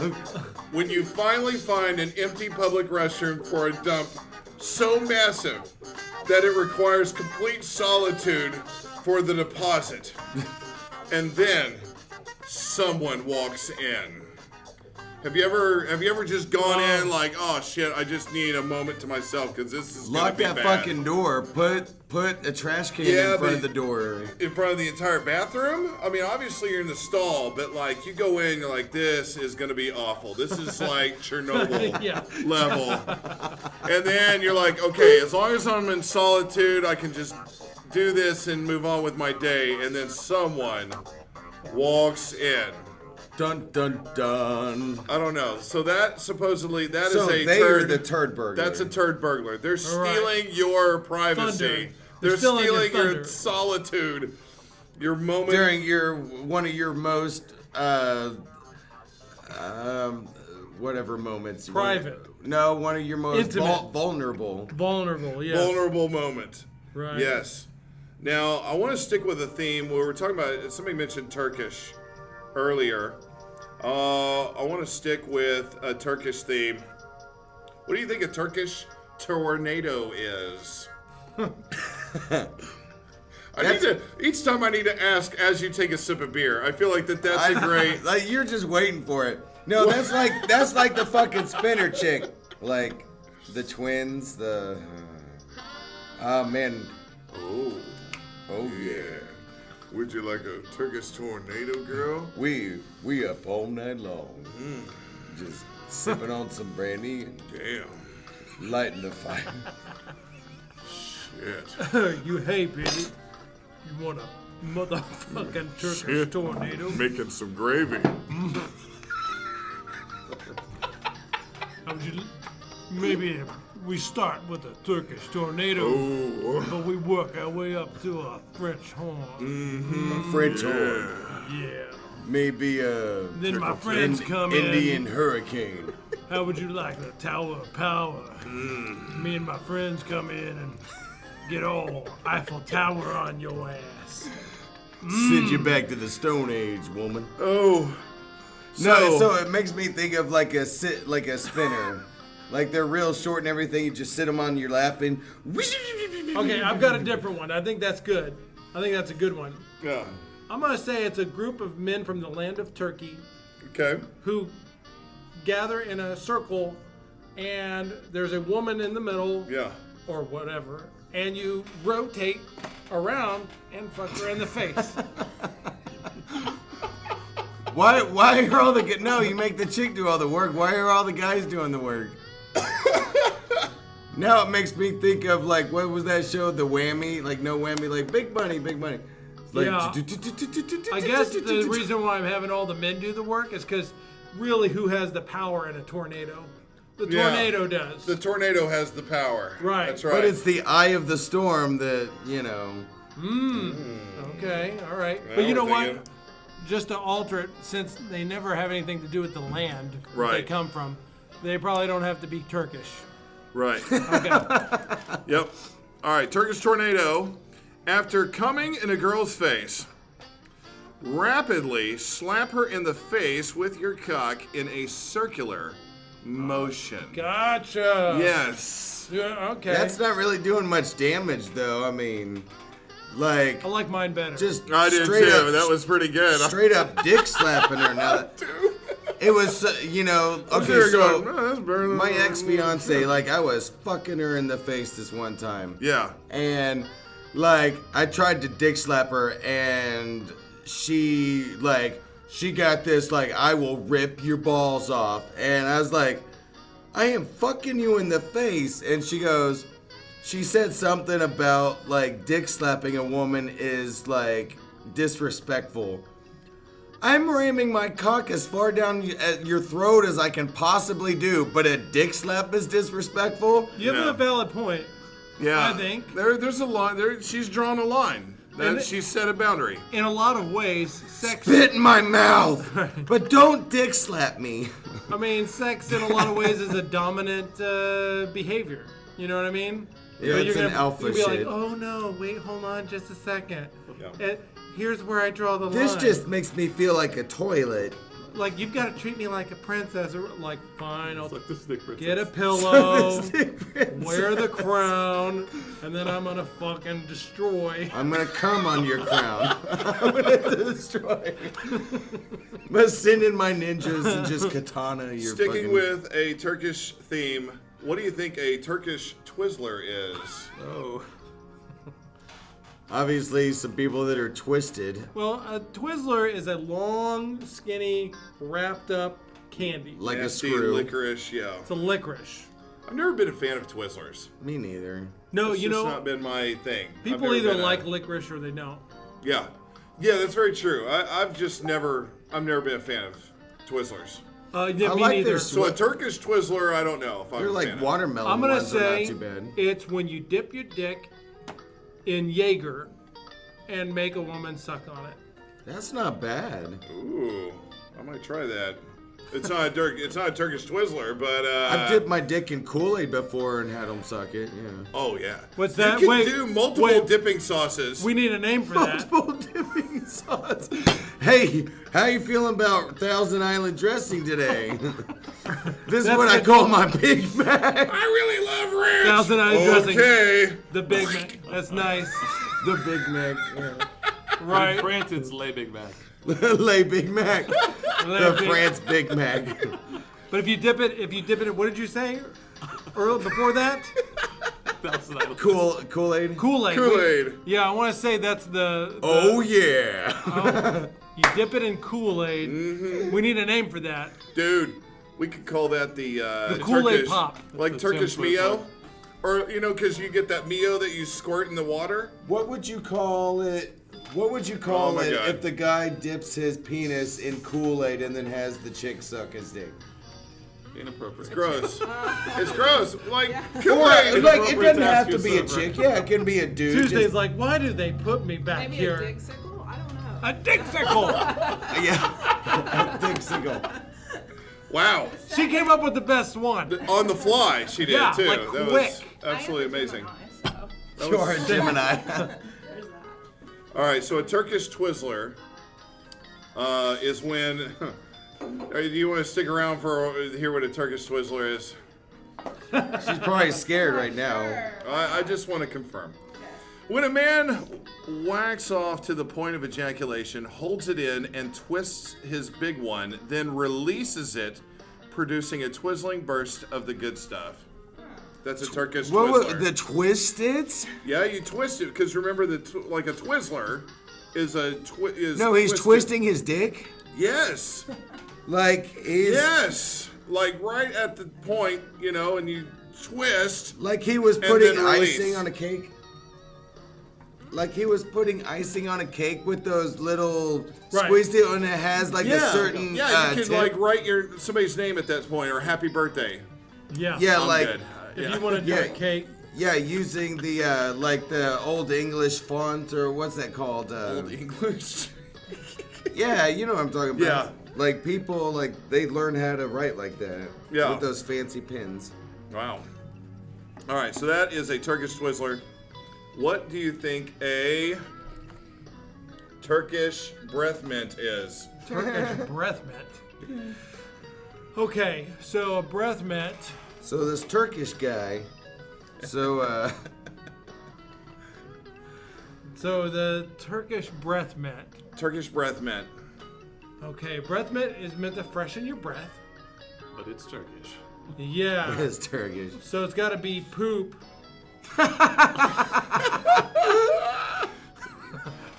Speaker 4: When you finally find an empty public restroom for a dump so massive that it requires complete solitude for the deposit, and then someone walks in. Have you ever just gone in like, oh shit, I just need a moment to myself because this is
Speaker 1: Lock
Speaker 4: gonna be
Speaker 1: that
Speaker 4: bad.
Speaker 1: fucking door. Put a trash can in front of the door.
Speaker 4: In front of the entire bathroom? I mean, obviously you're in the stall, but like you go in, you're like, this is gonna be awful. This is like Chernobyl level. And then you're like, okay, as long as I'm in solitude, I can just do this and move on with my day. And then someone walks in.
Speaker 1: Dun dun dun.
Speaker 4: I don't know. So that supposedly is
Speaker 1: So
Speaker 4: a
Speaker 1: they
Speaker 4: turd.
Speaker 1: are the turd burglar.
Speaker 4: That's a turd burglar. They're
Speaker 5: All right.
Speaker 4: stealing your privacy.
Speaker 5: Thunder.
Speaker 4: They're
Speaker 5: stealing your
Speaker 4: stealing your
Speaker 5: thunder.
Speaker 4: solitude, your moment.
Speaker 1: during one of your most whatever moments.
Speaker 5: Private.
Speaker 1: No, one of your most
Speaker 5: Intimate.
Speaker 1: vulnerable.
Speaker 5: Vulnerable, yes.
Speaker 4: Vulnerable moment.
Speaker 5: Right.
Speaker 4: Yes. Now, I want to stick with a theme where we're talking about, somebody mentioned Turkish earlier. I want to stick with a Turkish theme. What do you think a Turkish tornado is? Each time I need to ask as you take a sip of beer. I feel like that's a great.
Speaker 1: Like you're just waiting for it. No, that's like the fucking spinner chick. Like the twins. Oh man. Oh yeah.
Speaker 4: Would you like a Turkish tornado, girl?
Speaker 1: We up all night long. Just sipping on some brandy and lighting the fire.
Speaker 4: Shit.
Speaker 5: You hey, baby. You want a motherfucking Turkish tornado?
Speaker 4: Making some gravy.
Speaker 5: How would you, maybe we start with a Turkish tornado, but we work our way up to a French horn.
Speaker 1: French horn.
Speaker 5: Yeah.
Speaker 1: Maybe
Speaker 5: Then my friends come
Speaker 1: Indian
Speaker 5: in.
Speaker 1: hurricane.
Speaker 5: How would you like the Tower of Power? Me and my friends come in and get all Eiffel Tower on your ass.
Speaker 1: Send you back to the Stone Age, woman.
Speaker 4: Oh.
Speaker 1: No, so it makes me think of like a spinner. Like they're real short and everything. You just sit them on your lap and.
Speaker 5: Okay, I've got a different one. I think that's good. I think that's a good one.
Speaker 4: Yeah.
Speaker 5: I'm gonna say it's a group of men from the land of Turkey
Speaker 4: Okay.
Speaker 5: who gather in a circle, and there's a woman in the middle,
Speaker 4: Yeah.
Speaker 5: or whatever, and you rotate around and fuck her in the face.
Speaker 1: Why are all the no? You make the chick do all the work. Why are all the guys doing the work? Now it makes me think of like what was that show? The Whammy, like no whammy, like Big Money, Big Money. It's like,
Speaker 5: Yeah. I guess the reason why I'm having all the men do the work is because really, who has the power in a tornado? The tornado does.
Speaker 4: The tornado has the power.
Speaker 5: Right.
Speaker 4: That's right.
Speaker 1: But it's the eye of the storm that
Speaker 5: Okay, all right.
Speaker 4: Yeah,
Speaker 5: But you know
Speaker 4: we're
Speaker 5: what?
Speaker 4: thinking-
Speaker 5: Just to alter it, since they never have anything to do with the land they
Speaker 4: Right.
Speaker 5: come from, they probably don't have to be Turkish.
Speaker 4: Right.
Speaker 5: Okay.
Speaker 4: Yep. All right. Turkish tornado. After coming in a girl's face, rapidly slap her in the face with your cock in a circular motion.
Speaker 5: Gotcha.
Speaker 4: Yes.
Speaker 5: Yeah, okay.
Speaker 1: That's not really doing much damage, though. I mean, like
Speaker 5: I like mine better.
Speaker 1: just
Speaker 4: I did
Speaker 1: straight
Speaker 4: too.
Speaker 1: up,
Speaker 4: That was pretty good.
Speaker 1: straight up dick slapping her. Now that it was, okay.
Speaker 4: There you
Speaker 1: So
Speaker 4: go. No, that's better than-
Speaker 1: my ex-fiance, like I was fucking her in the face this one time.
Speaker 4: Yeah.
Speaker 1: And like I tried to dick slap her, and she got this like I will rip your balls off, and I was like, I am fucking you in the face, and she said something about like dick slapping a woman is like disrespectful. I'm ramming my cock as far down your throat as I can possibly do, but a dick slap is disrespectful?
Speaker 5: you have
Speaker 4: No.
Speaker 5: a valid point.
Speaker 4: Yeah.
Speaker 5: I think.
Speaker 4: There's a line. She's drawn a line. She's set a boundary.
Speaker 5: In a lot of ways, sex.
Speaker 1: Spit in my mouth, but don't dick slap me.
Speaker 5: I mean, sex in a lot of ways is a dominant behavior. You know what I mean?
Speaker 1: Yeah,
Speaker 5: But
Speaker 1: it's
Speaker 5: you're
Speaker 1: an alpha
Speaker 5: you'll be
Speaker 1: shit.
Speaker 5: like, oh no, wait, hold on just a second.
Speaker 4: Yeah.
Speaker 5: Here's where I draw the
Speaker 1: This
Speaker 5: line.
Speaker 1: just makes me feel like a toilet.
Speaker 5: Like, you've got to treat me like a princess. Like, fine, I'll
Speaker 8: Like this dick princess.
Speaker 5: get a pillow,
Speaker 1: Dick princess.
Speaker 5: wear the crown, and then I'm gonna fucking destroy.
Speaker 1: I'm gonna come on your crown. I'm gonna destroy. I'm gonna send in my ninjas and just katana your
Speaker 4: Sticking
Speaker 1: fucking...
Speaker 4: with a Turkish theme, what do you think a Turkish Twizzler is?
Speaker 8: Oh.
Speaker 1: Obviously, some people that are twisted,
Speaker 5: Well, a Twizzler is a long, skinny, wrapped up candy.
Speaker 1: like
Speaker 4: Nasty
Speaker 1: a screw.
Speaker 4: licorice, yeah.
Speaker 5: It's a licorice.
Speaker 4: I've never been a fan of Twizzlers.
Speaker 1: Me neither.
Speaker 5: No,
Speaker 4: It's
Speaker 5: you
Speaker 4: just
Speaker 5: know,
Speaker 4: not been my thing. I've
Speaker 5: people
Speaker 4: never
Speaker 5: either
Speaker 4: been a-
Speaker 5: like licorice or they don't.
Speaker 4: Yeah. Yeah, that's very true. I've never been a fan of Twizzlers.
Speaker 5: Yeah,
Speaker 1: I
Speaker 5: me
Speaker 1: like
Speaker 5: neither.
Speaker 1: their
Speaker 4: So a Turkish Twizzler, I don't know if I'm
Speaker 1: They're
Speaker 4: a
Speaker 1: like
Speaker 4: fan of.
Speaker 1: watermelon
Speaker 5: I'm gonna
Speaker 1: ones are
Speaker 5: say
Speaker 1: not too bad.
Speaker 5: it's when you dip your dick in Jaeger and make a woman suck on it.
Speaker 1: That's not bad.
Speaker 4: Ooh, I might try that. It's not a Turkish Twizzler, but
Speaker 1: I've dipped my dick in Kool-Aid before and had them suck it. Yeah.
Speaker 4: Oh yeah.
Speaker 5: What's that?
Speaker 4: You can
Speaker 5: Wait,
Speaker 4: do multiple
Speaker 5: wait.
Speaker 4: dipping sauces.
Speaker 5: We need a name for that.
Speaker 1: Multiple dipping sauce. Hey, how you feeling about Thousand Island dressing today? This is
Speaker 5: That's
Speaker 1: what I
Speaker 5: the
Speaker 1: call
Speaker 5: goal.
Speaker 1: my Big Mac.
Speaker 4: I really love ranch.
Speaker 5: Thousand Island dressing.
Speaker 4: Okay.
Speaker 5: The Big Mac. That's nice.
Speaker 1: The Big Mac. Yeah.
Speaker 5: Right.
Speaker 6: In France, it's Le Big Mac.
Speaker 1: Lay Big Mac. The
Speaker 5: Big-
Speaker 1: France Big Mac.
Speaker 5: But if you dip it in, what did you say? Earl, before that?
Speaker 1: Kool-Aid.
Speaker 5: Kool-Aid.
Speaker 4: Kool-Aid.
Speaker 5: Yeah, I want to say that's the
Speaker 1: Oh yeah.
Speaker 5: you dip it in Kool-Aid.
Speaker 4: Mm-hmm.
Speaker 5: We need a name for that.
Speaker 4: Dude, we could call that the
Speaker 5: Kool-Aid
Speaker 4: Turkish,
Speaker 5: pop.
Speaker 4: like
Speaker 6: That's the
Speaker 4: Turkish
Speaker 6: Tim
Speaker 4: Mio,
Speaker 6: Twizzler.
Speaker 4: or because you get that Mio that you squirt in the water.
Speaker 1: What would you call it? What would you call
Speaker 4: Oh my
Speaker 1: it
Speaker 4: God.
Speaker 1: if the guy dips his penis in Kool-Aid and then has the chick suck his dick?
Speaker 6: Inappropriate.
Speaker 4: Gross. It's gross. Like
Speaker 1: Or
Speaker 4: Kool-Aid.
Speaker 1: like it
Speaker 6: Appropriate
Speaker 1: doesn't
Speaker 6: to
Speaker 1: have
Speaker 6: ask
Speaker 1: to be a
Speaker 6: yourself,
Speaker 1: chick. Yeah, it can be a dude.
Speaker 5: Tuesday's
Speaker 1: just-
Speaker 5: like, why do they put me back
Speaker 9: Maybe
Speaker 5: here?
Speaker 9: a dig sickle? I don't know.
Speaker 5: A dick sickle.
Speaker 1: yeah. Dick sickle.
Speaker 4: Wow.
Speaker 5: She came up with the best one.
Speaker 4: On the fly, she did
Speaker 5: Yeah,
Speaker 4: too.
Speaker 5: like
Speaker 4: that was
Speaker 5: quick.
Speaker 4: absolutely amazing. That
Speaker 1: You're
Speaker 4: was-
Speaker 1: a Gemini.
Speaker 9: There's that.
Speaker 4: All right, so a Turkish Twizzler is when. Do you want to stick around for hear what a Turkish Twizzler is?
Speaker 1: She's probably scared right now.
Speaker 4: I just want to confirm. When a man whacks off to the point of ejaculation, holds it in, and twists his big one, then releases it, producing a twizzling burst of the good stuff. That's a Turkish
Speaker 1: What was
Speaker 4: Twizzler.
Speaker 1: the twisted?
Speaker 4: Yeah, you twist it because remember like a Twizzler is a
Speaker 1: No, he's
Speaker 4: twisted.
Speaker 1: twisting his dick.
Speaker 4: Yes.
Speaker 1: Like he's
Speaker 4: Yes. Like right at the point, and you twist.
Speaker 1: like he was
Speaker 4: And
Speaker 1: putting
Speaker 4: then release.
Speaker 1: icing on a cake. Like he was putting icing on a cake with those little
Speaker 5: Right.
Speaker 1: squeezed it, and it has like a certain
Speaker 4: Yeah, you can
Speaker 1: tip.
Speaker 4: like write somebody's name at that point or happy birthday.
Speaker 5: Yeah.
Speaker 1: Yeah,
Speaker 4: I'm
Speaker 1: like
Speaker 4: good.
Speaker 5: If
Speaker 4: Yeah.
Speaker 5: you want to do
Speaker 1: Yeah.
Speaker 5: a cake,
Speaker 1: yeah, using the like the old English font or what's that called?
Speaker 4: Old English.
Speaker 1: Yeah, you know what I'm talking about.
Speaker 4: Yeah.
Speaker 1: Like people they learn how to write like that.
Speaker 4: Yeah.
Speaker 1: With those fancy pens.
Speaker 4: Wow. All right, so that is a Turkish Twizzler. What do you think a Turkish breath mint is?
Speaker 5: Turkish breath mint. Okay, so a breath mint.
Speaker 1: So this Turkish guy, so
Speaker 5: So the Turkish breath mint.
Speaker 4: Turkish breath mint.
Speaker 5: Okay, breath mint is meant to freshen your breath.
Speaker 6: But it's Turkish.
Speaker 5: Yeah.
Speaker 1: is Turkish.
Speaker 5: So it's got to be poop.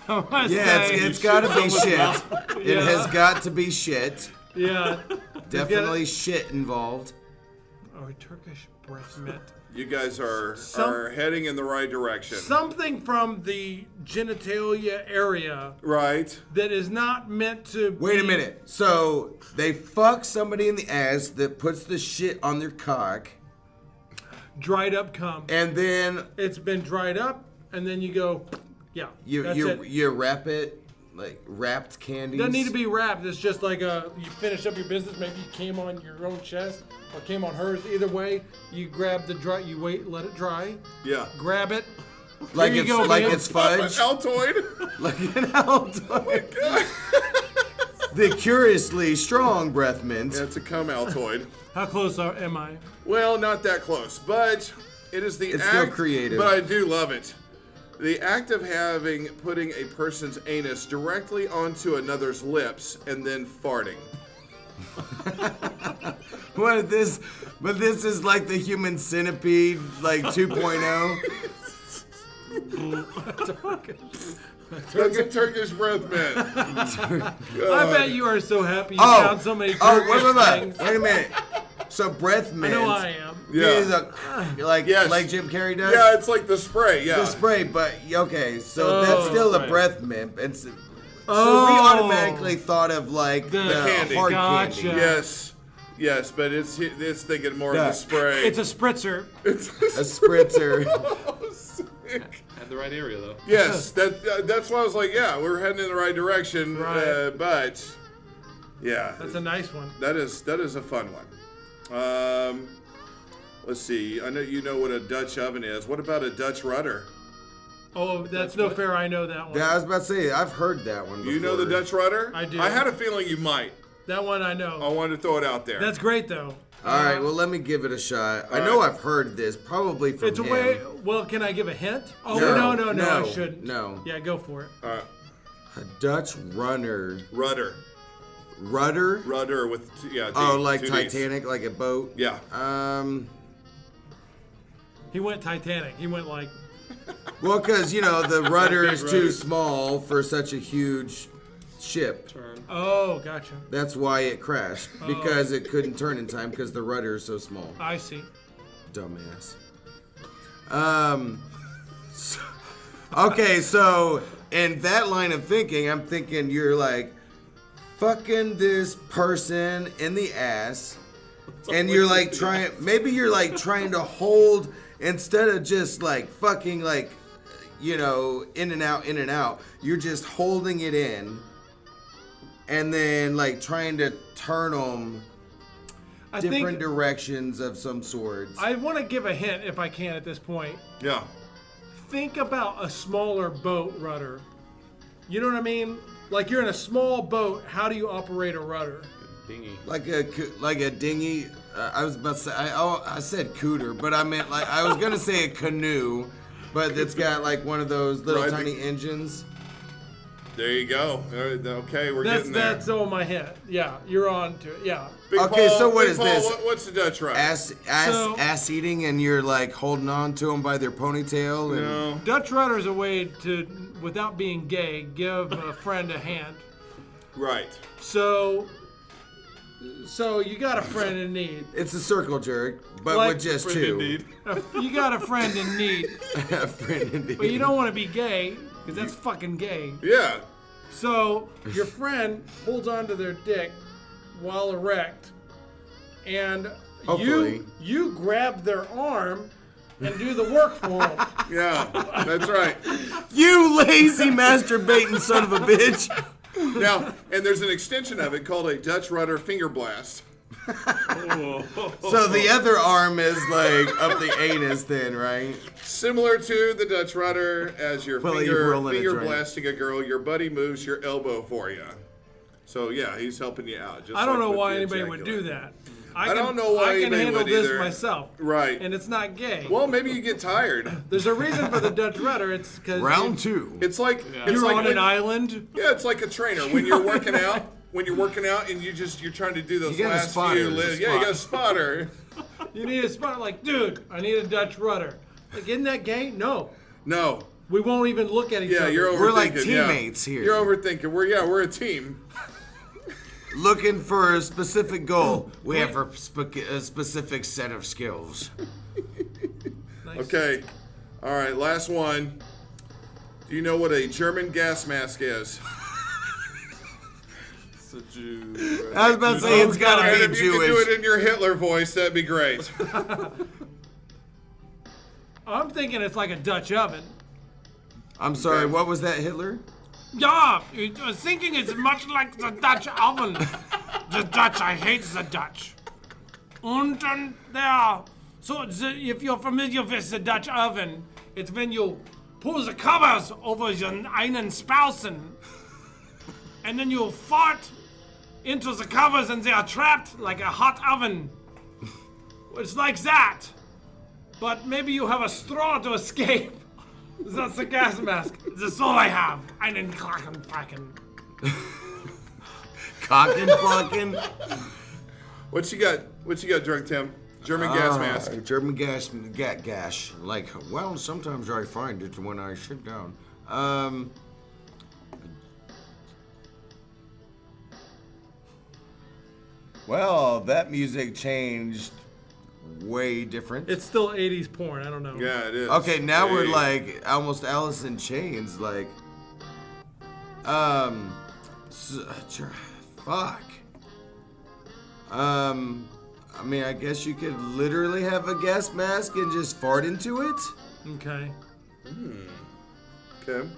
Speaker 1: Yeah, it's got to be shit. It
Speaker 5: Yeah.
Speaker 1: has got to be shit.
Speaker 5: Yeah.
Speaker 1: Definitely shit involved.
Speaker 5: Oh, a Turkish breath mint.
Speaker 4: You guys are heading in the right direction.
Speaker 5: Something from the genitalia area
Speaker 4: Right.
Speaker 5: that is not meant to.
Speaker 1: Wait a
Speaker 5: be
Speaker 1: minute. So they fuck somebody in the ass that puts the shit on their cock,
Speaker 5: Dried up cum.
Speaker 1: and then
Speaker 5: It's been dried up, and then you go, yeah. that's
Speaker 1: you
Speaker 5: it.
Speaker 1: you wrap it like wrapped candies.
Speaker 5: Doesn't need to be wrapped. It's just like you finish up your business. Maybe you came on your own chest or came on hers. Either way, you grab the dry. You wait, let it dry.
Speaker 4: Yeah.
Speaker 5: Grab it.
Speaker 1: like
Speaker 5: Here you
Speaker 1: it's
Speaker 5: go,
Speaker 1: like
Speaker 5: man.
Speaker 1: it's fudge.
Speaker 4: Altoid.
Speaker 1: Like an Altoid. The curiously strong breath mint.
Speaker 4: Yeah, it's a cum Altoid.
Speaker 5: How close am I?
Speaker 4: Well, not that close, but it is the
Speaker 1: It's
Speaker 4: act.
Speaker 1: still creative.
Speaker 4: But I do love it. The act of putting a person's anus directly onto another's lips and then farting.
Speaker 1: What is this? But this is like the human centipede, like 2.0.
Speaker 4: That's a Turkish breath mint.
Speaker 5: I bet you are so happy you found so many Turkish things.
Speaker 1: Wait a minute. So breath mint.
Speaker 5: I know I am.
Speaker 4: Yeah.
Speaker 1: Is like
Speaker 4: Yes.
Speaker 1: like Jim Carrey does.
Speaker 4: Yeah, it's like the spray. Yeah.
Speaker 1: The spray, but okay, so
Speaker 5: Oh,
Speaker 1: that's still a
Speaker 6: right.
Speaker 1: breath mint. It's, so we
Speaker 5: Oh.
Speaker 1: automatically thought of like the,
Speaker 5: candy.
Speaker 1: hard
Speaker 5: Gotcha.
Speaker 1: candy.
Speaker 4: Yes, but it's thinking more of
Speaker 1: Yeah.
Speaker 4: the spray.
Speaker 5: It's a spritzer.
Speaker 1: A spritzer.
Speaker 6: Had the right area though.
Speaker 4: Yes, that's why I was like, yeah, we're heading in the right direction.
Speaker 5: Right.
Speaker 4: But Yeah.
Speaker 5: That's a nice one.
Speaker 4: That is a fun one. Let's see. I know you know what a Dutch oven is. What about a Dutch rudder?
Speaker 5: Oh, that's no fair. I know that one.
Speaker 1: Yeah, I was about to say, I've heard that one before.
Speaker 4: You know the Dutch rudder?
Speaker 5: I do.
Speaker 4: I had a feeling you might.
Speaker 5: That one I know.
Speaker 4: I wanted to throw it out there.
Speaker 5: That's great, though.
Speaker 1: All right, well, let me give it a shot. I know I've heard this, probably from
Speaker 5: It's a
Speaker 1: him.
Speaker 5: way. Well, can I give a hint? Oh, no, I shouldn't.
Speaker 1: No.
Speaker 5: Yeah, go for it.
Speaker 1: A Dutch runner.
Speaker 4: Rudder.
Speaker 1: Rudder?
Speaker 4: Rudder with, yeah.
Speaker 1: Oh, like
Speaker 4: two
Speaker 1: Titanic,
Speaker 4: Ds.
Speaker 1: like a boat?
Speaker 4: Yeah.
Speaker 5: He went Titanic. He went like.
Speaker 1: Well, because, you know, the rudder is too small for such a huge ship.
Speaker 5: Oh, gotcha.
Speaker 1: That's why it crashed. Because it couldn't turn in time because the rudder is so small.
Speaker 5: I see.
Speaker 1: Dumbass. Okay, so in that line of thinking, I'm thinking you're like fucking this person in the ass, and you're like trying. Maybe you're like trying to hold instead of just like fucking like, you know, in and out. You're just holding it in, and then like trying to turn them different directions of some sorts.
Speaker 5: I want to give a hint if I can at this point.
Speaker 4: Yeah.
Speaker 5: Think about a smaller boat rudder. You know what I mean? Like you're in a small boat. How do you operate a rudder?
Speaker 6: Dinghy.
Speaker 1: Like a dinghy. I was about to say. I said cooter, but I meant like I was gonna say a canoe, but it's got like one of those little tiny engines.
Speaker 4: There you go. Okay, we're getting there.
Speaker 5: That's all my hint. Yeah, you're on to it. Yeah.
Speaker 4: Big
Speaker 1: Okay,
Speaker 4: Paul,
Speaker 1: so what
Speaker 4: Big
Speaker 1: is
Speaker 4: Paul,
Speaker 1: this?
Speaker 4: What's the Dutch rudder?
Speaker 1: Ass eating, and you're like holding on to them by their ponytail. And
Speaker 4: No.
Speaker 5: Dutch rudder is a way to, without being gay, give a friend a hand.
Speaker 4: Right.
Speaker 5: So you got a friend in need.
Speaker 1: It's a circle jerk, but
Speaker 5: Like
Speaker 1: with just
Speaker 6: Friend
Speaker 1: two.
Speaker 6: indeed.
Speaker 5: You got a friend in need,
Speaker 1: A friend indeed.
Speaker 5: but you don't want to be gay because that's fucking gay.
Speaker 4: Yeah.
Speaker 5: So your friend holds onto their dick while erect, and
Speaker 1: Hopefully.
Speaker 5: you grab their arm and do the work for them.
Speaker 4: Yeah. That's right.
Speaker 1: You lazy masturbating son of a bitch.
Speaker 4: Now, and there's an extension of it called a Dutch rudder finger blast.
Speaker 1: So the other arm is like up the anus then, right?
Speaker 4: Similar to the Dutch rudder, as your
Speaker 1: Well, you're rolling a
Speaker 4: finger
Speaker 1: joint.
Speaker 4: blasting a girl, your buddy moves your elbow for you. So yeah, he's helping you out. Just
Speaker 5: I don't
Speaker 4: like
Speaker 5: know
Speaker 4: with
Speaker 5: why
Speaker 4: the
Speaker 5: anybody would do
Speaker 4: ejaculator.
Speaker 5: that.
Speaker 4: I don't know why
Speaker 5: I can
Speaker 4: anybody
Speaker 5: handle
Speaker 4: would
Speaker 5: this
Speaker 4: either.
Speaker 5: myself.
Speaker 4: Right.
Speaker 5: And it's not gay.
Speaker 4: Well, maybe you get tired.
Speaker 5: There's a reason for the Dutch rudder. It's because
Speaker 1: Round two.
Speaker 4: It's like it's
Speaker 5: you're
Speaker 4: like
Speaker 5: on
Speaker 4: when-
Speaker 5: an island.
Speaker 4: Yeah, it's like a trainer when you're working out. When you're working out and you're trying to do those
Speaker 1: You got a
Speaker 4: last
Speaker 1: spotter.
Speaker 4: few
Speaker 1: There's a
Speaker 4: lifts. Yeah, you got a spotter.
Speaker 5: You need a spot like, dude, I need a Dutch rudder. Like, isn't that gay? No.
Speaker 4: No.
Speaker 5: We won't even look at each
Speaker 4: Yeah,
Speaker 5: other.
Speaker 4: you're overthinking.
Speaker 1: We're like
Speaker 4: yeah.
Speaker 1: teammates here.
Speaker 4: You're overthinking. We're a team.
Speaker 1: Looking for a specific goal. We have a specific set of skills.
Speaker 5: Nice.
Speaker 4: Okay. All right, last one. Do you know what a German gas mask is?
Speaker 6: It's a Jew.
Speaker 1: I was about to say it's
Speaker 4: And
Speaker 1: gotta be
Speaker 4: if you could do
Speaker 1: Jewish.
Speaker 4: it in your Hitler voice, that'd be great.
Speaker 5: I'm thinking it's like a Dutch oven.
Speaker 1: I'm sorry, what was that, Hitler?
Speaker 5: Yeah, I was thinking it's much like the Dutch oven. The Dutch, I hate the Dutch. And there. So if you're familiar with the Dutch oven, it's when you pull the covers over your einen Spausen, and then you fart into the covers and they are trapped like a hot oven. It's like that. But maybe you have a straw to escape. That's the gas mask. That's all I have. Einen Krakenfracken.
Speaker 1: Cockin' fucking.
Speaker 4: What you got, Drunk Tim? German gas mask.
Speaker 1: German gas. Like, well, sometimes I find it when I sit down. Well, that music changed way different.
Speaker 5: It's still 80s porn. I don't know.
Speaker 4: Yeah, it is.
Speaker 1: Okay, now we're
Speaker 4: Hey.
Speaker 1: like almost Alice in Chains, like, fuck. I mean, I guess you could literally have a gas mask and just fart into it.
Speaker 5: Okay.
Speaker 4: Okay.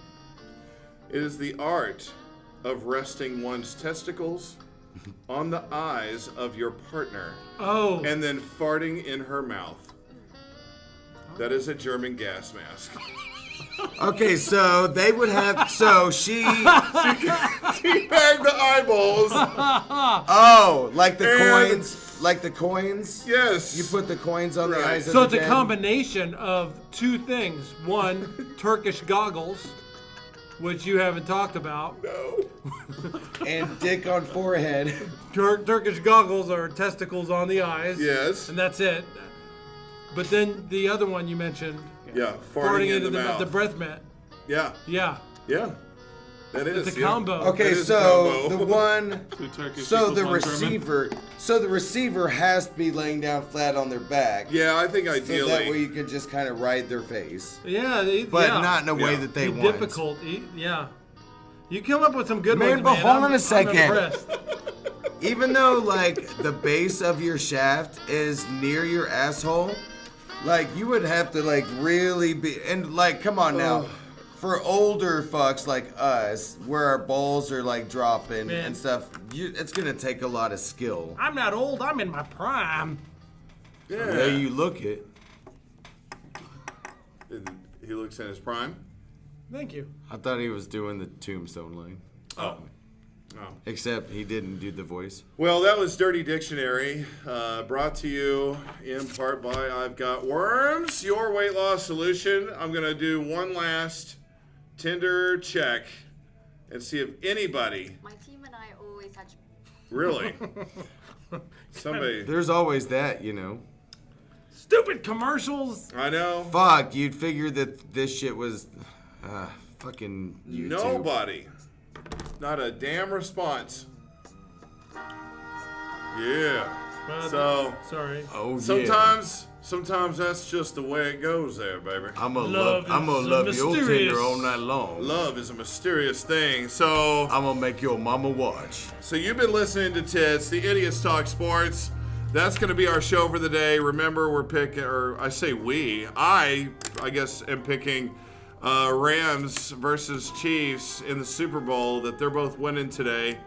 Speaker 4: It is the art of resting one's testicles on the eyes of your partner
Speaker 5: Oh.
Speaker 4: and then farting in her mouth. That is a German gas mask.
Speaker 1: Okay, so they would have. So she.
Speaker 4: Teabag the eyeballs.
Speaker 1: Oh, like the
Speaker 4: And-
Speaker 1: coins. Like the coins.
Speaker 4: Yes.
Speaker 1: You put the coins on the
Speaker 4: Right.
Speaker 1: eyes of
Speaker 5: So
Speaker 1: the
Speaker 5: it's a
Speaker 1: dead?
Speaker 5: combination of two things. One, Turkish goggles, which you haven't talked about.
Speaker 4: No.
Speaker 1: And dick on forehead.
Speaker 5: Turkish goggles are testicles on the eyes.
Speaker 4: Yes.
Speaker 5: And that's it. But then the other one you mentioned,
Speaker 4: Yeah, farting, in
Speaker 5: into
Speaker 4: the mouth.
Speaker 5: the breath mint.
Speaker 4: Yeah,
Speaker 5: Yeah.
Speaker 4: yeah. That is.
Speaker 5: It's a
Speaker 4: yeah.
Speaker 5: combo.
Speaker 1: Okay,
Speaker 4: It is a
Speaker 1: so
Speaker 4: combo.
Speaker 1: the one.
Speaker 6: Two Turkish
Speaker 1: So
Speaker 6: equals
Speaker 1: the
Speaker 6: one German.
Speaker 1: receiver. So the receiver has to be laying down flat on their back.
Speaker 4: Yeah, I think
Speaker 1: So
Speaker 4: ideally.
Speaker 1: that way you can just kind of ride their face.
Speaker 5: Yeah.
Speaker 1: But
Speaker 5: yeah.
Speaker 1: not in a way
Speaker 4: Yeah.
Speaker 1: that they
Speaker 5: Be
Speaker 1: want.
Speaker 5: difficult. Yeah. You come up with some good
Speaker 1: Man,
Speaker 5: ones,
Speaker 1: but
Speaker 5: man.
Speaker 1: hold on
Speaker 5: I'm
Speaker 1: a second.
Speaker 5: impressed.
Speaker 1: Even though like the base of your shaft is near your asshole, like you would have to like really be and like come on now. For older fucks like us, where our balls are like dropping
Speaker 5: Man.
Speaker 1: and stuff, it's gonna take a lot of skill.
Speaker 5: I'm not old. I'm in my prime.
Speaker 4: Yeah.
Speaker 1: The way you look it.
Speaker 4: He looks in his prime.
Speaker 5: Thank you.
Speaker 1: I thought he was doing the tombstone line.
Speaker 4: Oh. Oh.
Speaker 1: Except he didn't do the voice.
Speaker 4: Well, that was Dirty Dictionary, brought to you in part by I've Got Worms, your weight loss solution. I'm going to do one last Tinder check and see if anybody,
Speaker 7: My team and I always had.
Speaker 4: really, somebody,
Speaker 1: There's always that, you know.
Speaker 5: Stupid commercials.
Speaker 4: I know,
Speaker 1: Fuck, you'd figure that this shit was fucking YouTube.
Speaker 4: nobody, not a damn response. Yeah. So,
Speaker 5: Sorry.
Speaker 1: Oh yeah.
Speaker 4: sometimes that's just the way it goes there, baby.
Speaker 1: I'm gonna
Speaker 5: Love
Speaker 1: love
Speaker 5: is
Speaker 1: your
Speaker 5: mysterious.
Speaker 1: Tinder all night long.
Speaker 4: Love is a mysterious thing. So,
Speaker 1: I'm gonna make your mama watch.
Speaker 4: So you've been listening to Tits, the Idiots Talk Sports. That's going to be our show for the day. Remember, we're picking, or I say we, I guess am picking Rams versus Chiefs in the Super Bowl, that they're both winning today.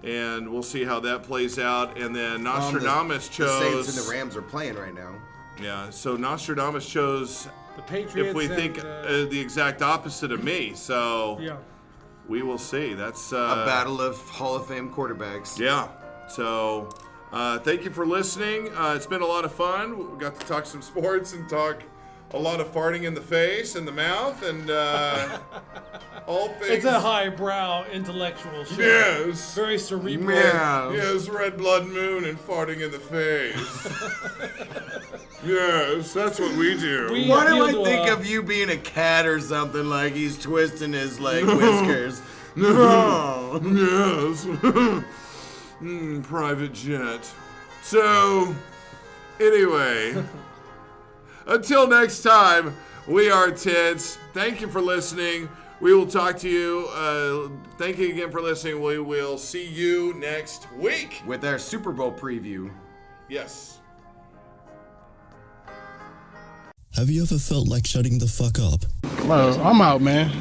Speaker 4: And we'll see how that plays out. And then Nostradamus
Speaker 1: The
Speaker 4: chose...
Speaker 1: Saints and the Rams are playing right now.
Speaker 4: Yeah, so Nostradamus chose,
Speaker 5: The Patriots.
Speaker 4: if we
Speaker 5: and,
Speaker 4: think, the exact opposite of me. So
Speaker 5: yeah.
Speaker 4: we will see. That's
Speaker 1: A battle of Hall of Fame quarterbacks.
Speaker 4: Yeah. So, thank you for listening. It's been a lot of fun. We got to talk some sports and talk a lot of farting in the face and the mouth and all things.
Speaker 5: It's a highbrow intellectual show.
Speaker 4: Yes.
Speaker 5: Very cerebral.
Speaker 1: Yeah.
Speaker 4: Yes, red blood moon and farting in the face. Yes, that's what we do.
Speaker 1: Why do I
Speaker 5: appeal to,
Speaker 1: think of you being a cat or something, like he's twisting his like whiskers? No.
Speaker 4: Yes. Private jet. So, anyway, until next time, we are Tits. Thank you for listening. We will talk to you. Thank you again for listening. We will see you next week.
Speaker 1: With our Super Bowl preview.
Speaker 4: Yes.
Speaker 11: Have you ever felt like shutting the fuck up?
Speaker 12: Well, I'm out, man.